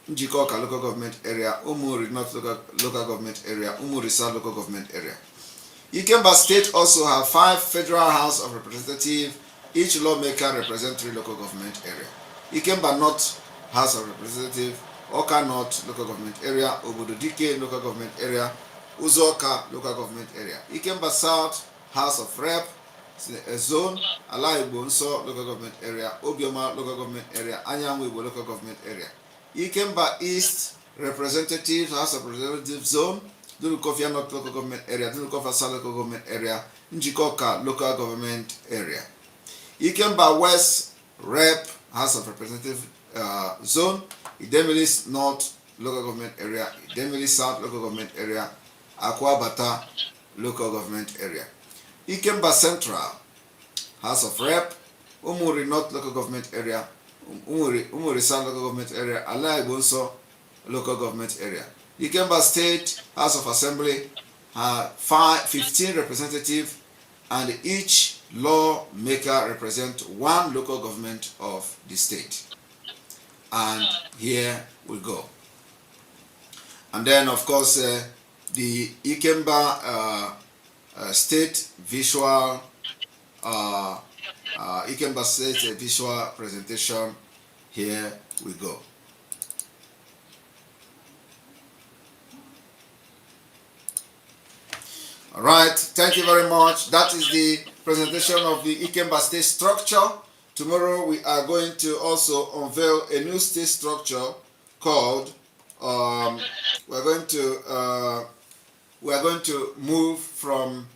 Njikoka local government area, Umuri North local government area, Umuri South local government area. Ikemba State also have 5 Federal House of Representatives. Each lawmaker represents 3 local government area. Ikemba North House of Representatives, Oka North local government area, Obodo Dike local government area, Uzoka local government area. Ikemba South House of Rep zone, Alaibo Nso local government area, Obioma local government area, Anyanwu Igbo local government area. Ikemba East Representative House of Representatives zone, Dunukofia North local government area, Dunukofia South local government area, Njikoka local government area. Ikemba West Rep House of Representatives zone, Idemili North local government area, Idemili South local government area, Akwa Bata local government area. Ikemba Central House of Rep, Umuri North local government area, Umuri South local government area, Alaibo Nso local government area. Ikemba State House of Assembly has 15 representatives, and each lawmaker represents 1 local government of the state. And here we go. And then, of course, the Ikemba State visual, Ikemba State visual presentation. Here we go. All right, thank you very much. That is the presentation of the Ikemba State structure. Tomorrow we are going to also unveil a new state structure called, we are going to move from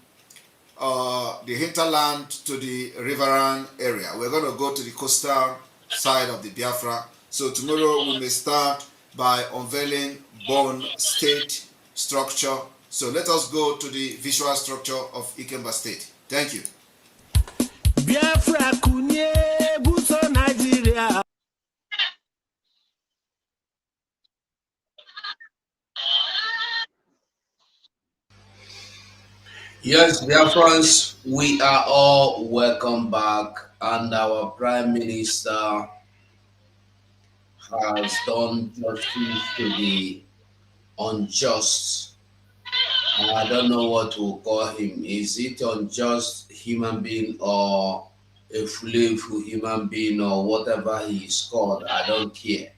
the hinterland to the riverine area. We're going to go to the coastal side of the Biafra. So tomorrow we may start by unveiling Bone State structure. So let us go to the visual structure of Ikemba State. Thank you. Biafra kunye buso Nigeria. Yes, Biafrans, we are all welcome back, and our Prime Minister has done justice to the unjust. I don't know what to call him. Is it unjust human being or a flavorful human being or whatever he is called? I don't care.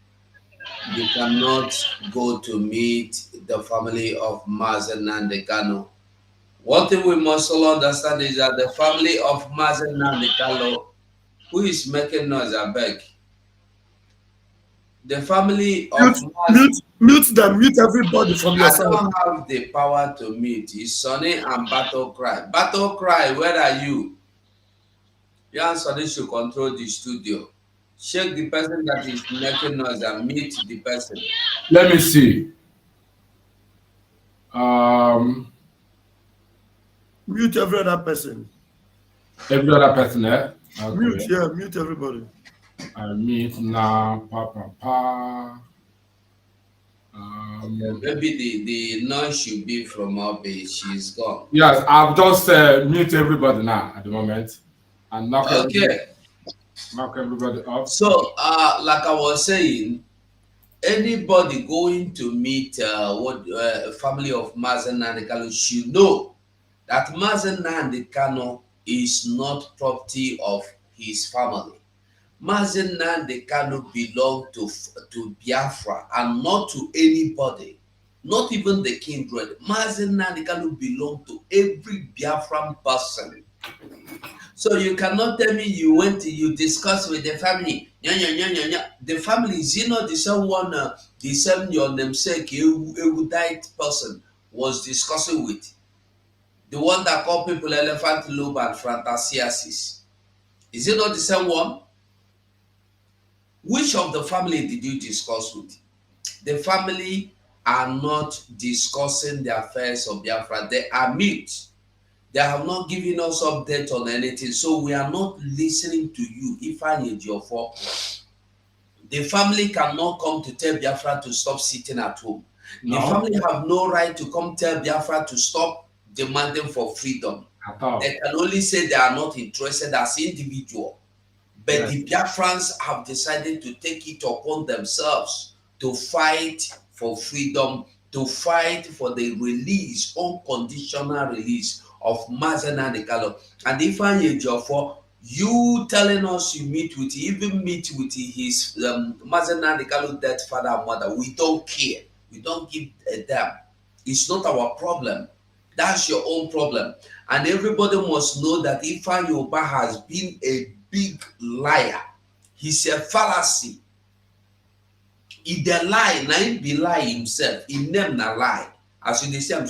You cannot go to meet the family of Mazen Nandekano. One thing we must all understand is that the family of Mazen Nandekano, who is making noise, I beg. The family of Mazen. Mute everybody from your I side. don't have the power to mute. It's Sonny and Battle Cry. Battle Cry, where are you? You and Sonny should control the studio. Shake the person that is making noise and mute the person. Let me see. Mute every other person. Every other person there? Okay. Mute everybody. I mute now. Maybe the noise should be from our base. She's gone. Yes, I've just mute everybody now at the moment and knock everybody off. So, like I was saying, anybody going to meet family of Mazen Nandekano should know that Mazen Nandekano is not property of his family. Mazen Nandekano belong to Biafra and not to anybody, not even the kindred. Mazen Nandekano belong to every Biafran person. So you cannot tell me you discuss with the family. The family is not the same one, the same your namesake, a died person was discussing with. The one that called people elephant lobe and fantasiasis. Is it not the same one? Which of the family did you discuss with? The family are not discussing the affairs of Biafra. They are mute. They have not given us update on anything, so we are not listening to you. If I need your fault, the family cannot come to tell Biafra to stop sitting at home. No. The family have no right to come tell Biafra to stop demanding for freedom. They can only say they are not interested as individual. But the Biafrans have decided to take it upon themselves to fight for freedom, to fight for the release, unconditional release of Mazen Nandekano. And if I hear for you telling us you meet with his Mazen Nandekano dead father and mother, we don't care. We don't give a damn. It's not our problem. That's your own problem. And everybody must know that Ifeanyi Ubah has been a big liar. He's a fallacy. He the lie, na him be lie himself. He name na lie. As you say,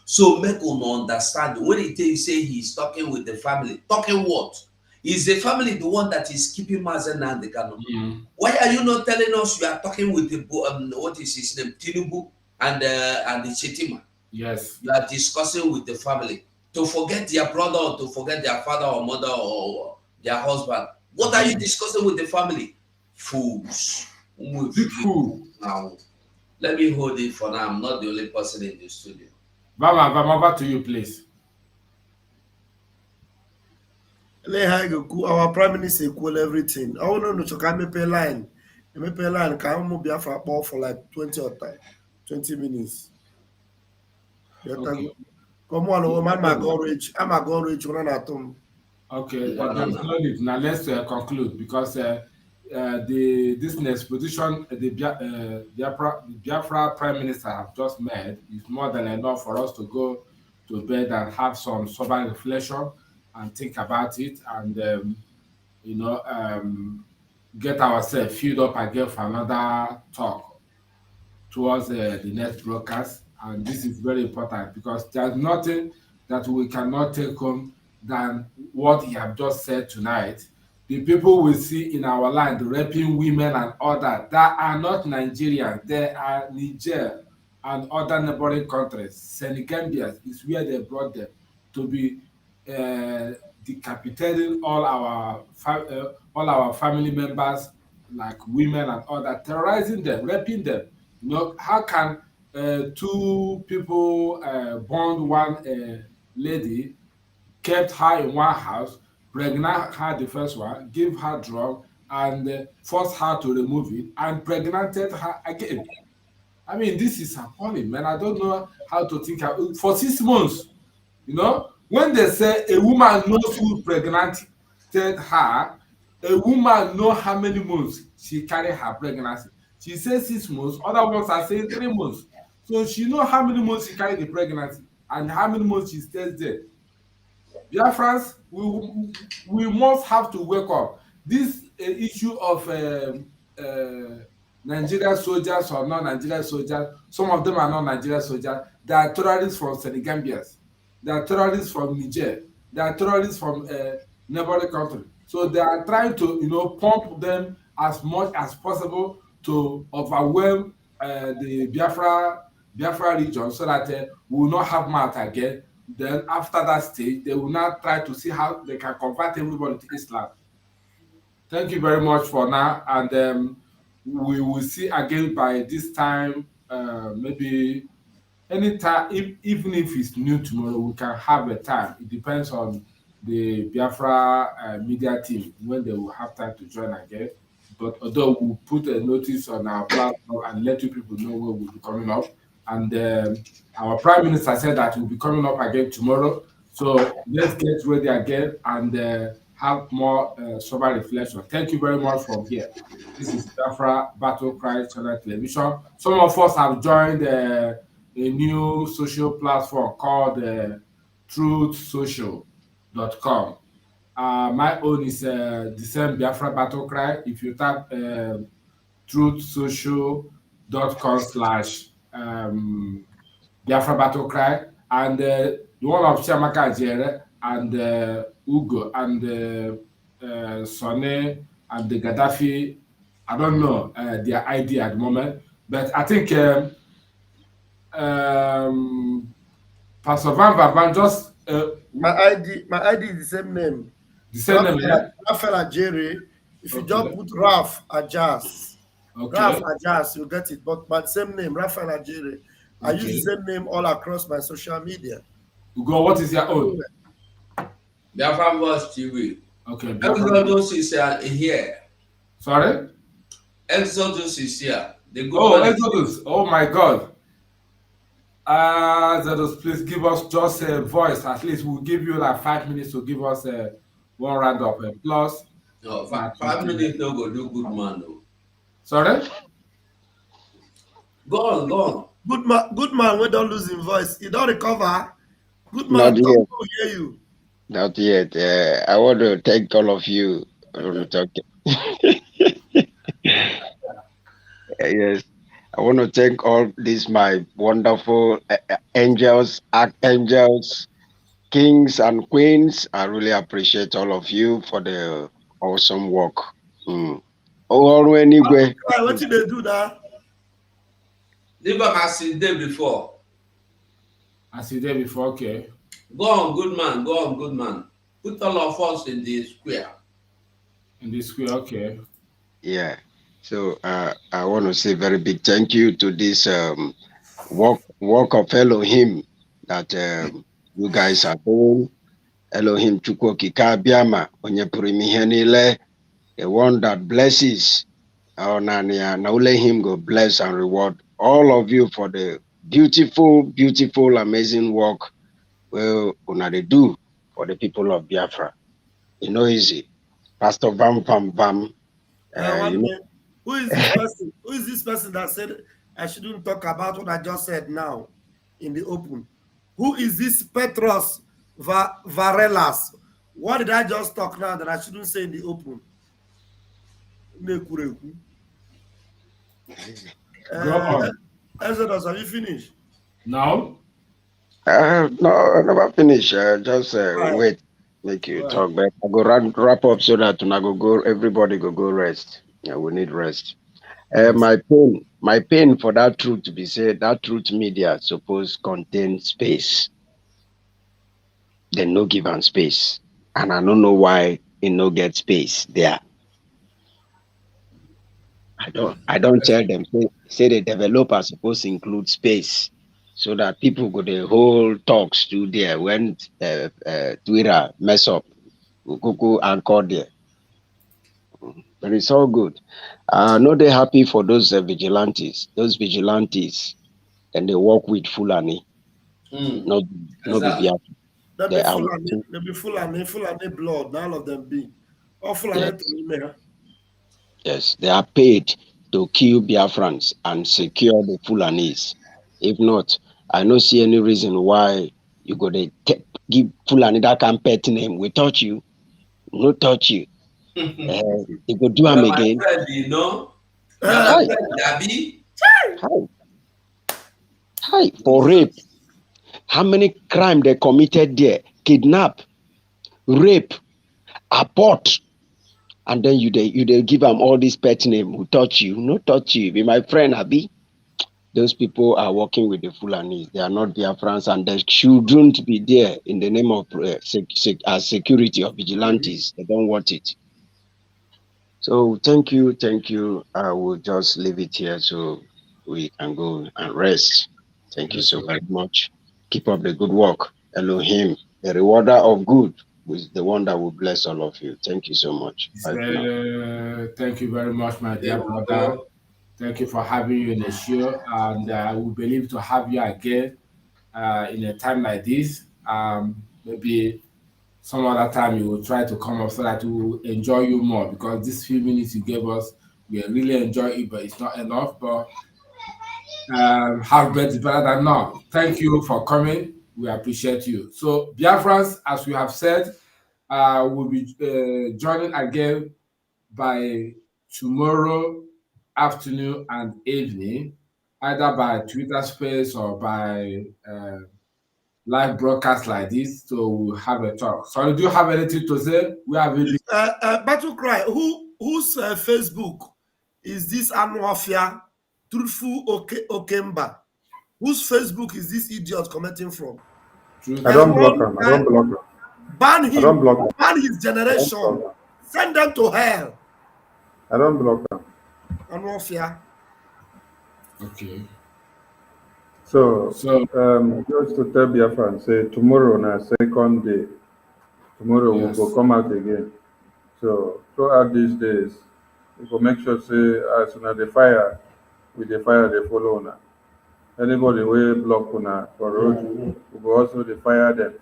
so make una understand. When he tell you say he's talking with the family, talking what? Is the family the one that is keeping Mazen Nandekano? Why are you not telling us you are talking with the what is his name, Tinubu and the Chetima? Yes, you are discussing with the family to forget their brother or to forget their father or mother or their husband. What are you discussing with the family? Fools. Big fool. Now, let me hold it for now. I'm not the only person in the studio. Vama, over to you, please. Our Prime Minister equal everything. I want to know can me pay line. Me pay line. Can we be for like 20 minutes? Okay. Come on, I'm a go rich run at home. Okay, now let's conclude because this exposition the Biafra Prime Minister have just made is more than enough for us to go to bed and have some sober reflection and think about it and get ourselves filled up again for another talk towards the next broadcast. And this is very important because there's nothing that we cannot take home than what he have just said tonight. The people we see in our land raping women and others that are not Nigerians, they are Niger and other neighboring countries. Senegambia is where they brought them to be decapitating all our family members, like women and others, terrorizing them, raping them. How can two people bond one lady, kept her in one house, pregnant her the first one, give her drug, and forced her to remove it, and pregnanted her again. I mean, this is appalling, man. I don't know how to think. For 6 months, you know, when they say a woman knows who pregnanted her, a woman know how many months she carried her pregnancy. She says 6 months, other ones are saying 3 months. So she know how many months she carried the pregnancy and how many months she stays there. Biafrans, we must have to wake up. This issue of Nigerian soldiers or non-Nigerian soldiers, some of them are not Nigerian soldiers. They are terrorists from Senegambians. They are terrorists from Niger. They are terrorists from neighboring countries. So they are trying to, you know, pump them as much as possible to overwhelm the Biafra region so that we will not have mouth again. Then after that stage, they will now try to see how they can convert everybody to Islam. Thank you very much for now, and we will see again by this time, maybe anytime, even if it's new tomorrow, we can have a time. It depends on the Biafra media team when they will have time to join again. But although we'll put a notice on our platform and let you people know when we'll be coming up. And our Prime Minister said that we'll be coming up again tomorrow. So let's get ready again and have more sober reflection. Thank you very much from here. This is Biafra Battle Cry Channel Television. Some of us have joined a new social platform called truthsocial.com. My own is the same Biafra Battle Cry. If you tap truthsocial.com/Biafra Battle Cry, and the one of Chiamaka Jere and Ugo and Sonny and the Gaddafi, I don't know their ID at the moment, but I think Pastor Van just my ID is the same name. The same name, yeah? Raphael Ajere. If you just put Raf Ajas, Raf Ajas, you get it. But my same name, Raphael Ajere. I use the same name all across my social media. Ugo, what is your own? Biafran Voice TV. Okay. Exodus is here. Sorry? Exodus is here. Exodus. Oh my God. Exodus, please give us just a voice. At least we'll give you like 5 minutes to give us one round of applause. No, 5 minutes no go do good man though. Sorry? Go on. Good man, we don't lose his voice. He don't recover. Good man, don't hear you. Not yet. I want to thank all of you. I want to talk. Yes, I want to thank all these my wonderful angels, archangels, kings and queens. I really appreciate all of you for the awesome work. Anyway. What did they do that? Leave them as he did before. As he did before, okay. Go on, good man. Go on, good man. Put all of us in the square. In the square, okay. Yeah. So I want to say very big thank you to this work of Elohim that you guys are doing. Elohim Chukwoki Biama onye pụrụ ime ihe niile, the one that blesses. Now let him go bless and reward all of you for the beautiful, amazing work they do for the people of Biafra. You know, easy. Pastor Bam. Who is this person? Who is this person that said I shouldn't talk about what I just said now in the open? Who is this Petros Varelas? What did I just talk now that I shouldn't say in the open? Exodus, have you finished? No. No, I never finish. Just wait, make you talk back. I go wrap up so that everybody go rest. Yeah, we need rest. My pain for that truth to be said, that truth media suppose contain space. They no give am space. And I don't know why it no get space there. I don't tell them, say the developer supposed to include space. so that people go the whole talks to there when Twitter mess up. Go anchor there. But it's all good. Not they happy for those vigilantes. Those vigilantes, and they work with Fulani. Not be Biafra. They be Fulani blood. All of them be. All Fulani to Yes, they are paid to kill Biafrans and secure the Fulanis. If not, I don't see any reason why you go to give Fulani that can pet name. We touch you, no touch you. They go do them again. You know, Dabi. Hi, for rape. How many crimes they committed there? Kidnap, rape, abort. And then you give them all these pet name. Who touch you? No touch you. Be my friend, Abi. Those people are working with the Fulanis. They are not Biafrans, and they shouldn't be there in the name of security or vigilantes. They don't want it. So thank you. I will just leave it here so we can go and rest. Thank you so very much. Keep up the good work. Elohim, the rewarder of good, is the one that will bless all of you. Thank you so much. Thank you very much, my dear brother. Thank you for having you in the show, and we believe to have you again in a time like this. Maybe some other time you will try to come up so that we will enjoy you more, because these few minutes you gave us, we really enjoy it, but it's not enough. But half bread is better than none. Thank you for coming. We appreciate you. So, Biafrans, as we have said, will be joining again by tomorrow afternoon and evening, either by Twitter Space or by live broadcast like this. So we'll have a talk. So, do you have anything to say? We have Battle Cry. Whose Facebook is this Anuafia Truthful Okemba? Whose Facebook is this idiot commenting from? I don't block him. I don't block him. Ban him. I don't block him. Ban his generation. Send them to hell. I don't block him. Anuafia. Okay. So just to tell Biafran, say tomorrow na second day. Tomorrow we will come out again. So throughout these days, we will make sure say as soon as the fire, with the fire they follow now. Anybody will block una for road, we will also the fire them.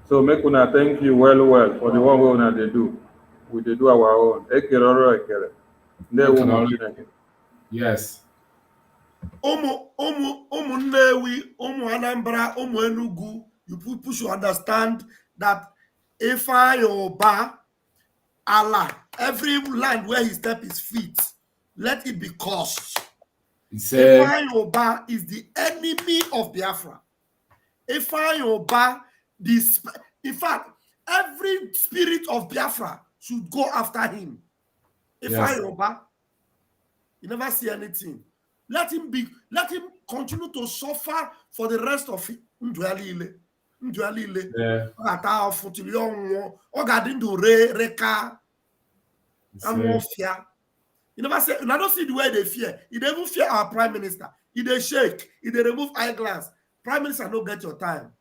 So make una thank you well for the one way una they do. We they do our own. Ekeroro ekere. Yes. Umu Nnewi, Umu Anambra, Umu Enugu, you should understand that if I obey Allah, every land where he step his feet, let it be cursed. If I obey is the enemy of Biafra. If I obey this, in fact, every spirit of Biafra should go after him. If I obey, you never see anything. Let him continue to suffer for the rest of it. You never say, I don't see the way they fear. You don't even fear our prime minister. If they shake, if they remove eyeglass, prime minister don't get your time.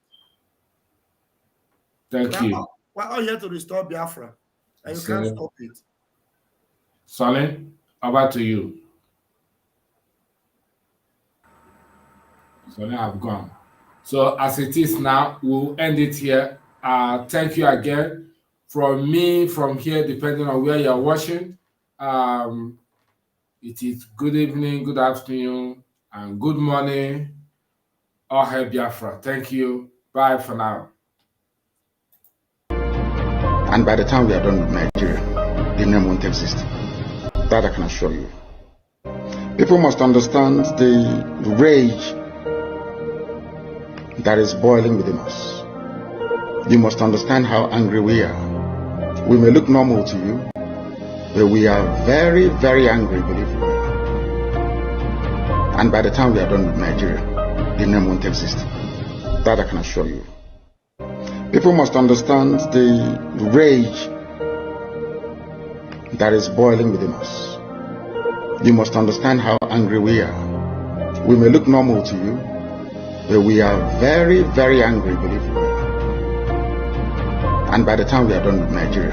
Thank you. We're all here to restore Biafra, and you can't stop it. Solin, over to you. So now I've gone. So as it is now, we'll end it here. Thank you again. From me, from here, depending on where you're watching, it is good evening, good afternoon, and good morning. All hail Biafra. Thank you. Bye for now. And by the time we are done with Nigeria, the name won't exist. That I can assure you. People must understand the rage that is boiling within us. You must understand how angry we are. We may look normal to you, but we are very, very angry, believe me. And by the time we are done with Nigeria, the name won't exist. That I can assure you. People must understand the rage that is boiling within us. You must understand how angry we are. We may look normal to you, But we are very, very angry, believe me. And by the time we are done with Nigeria,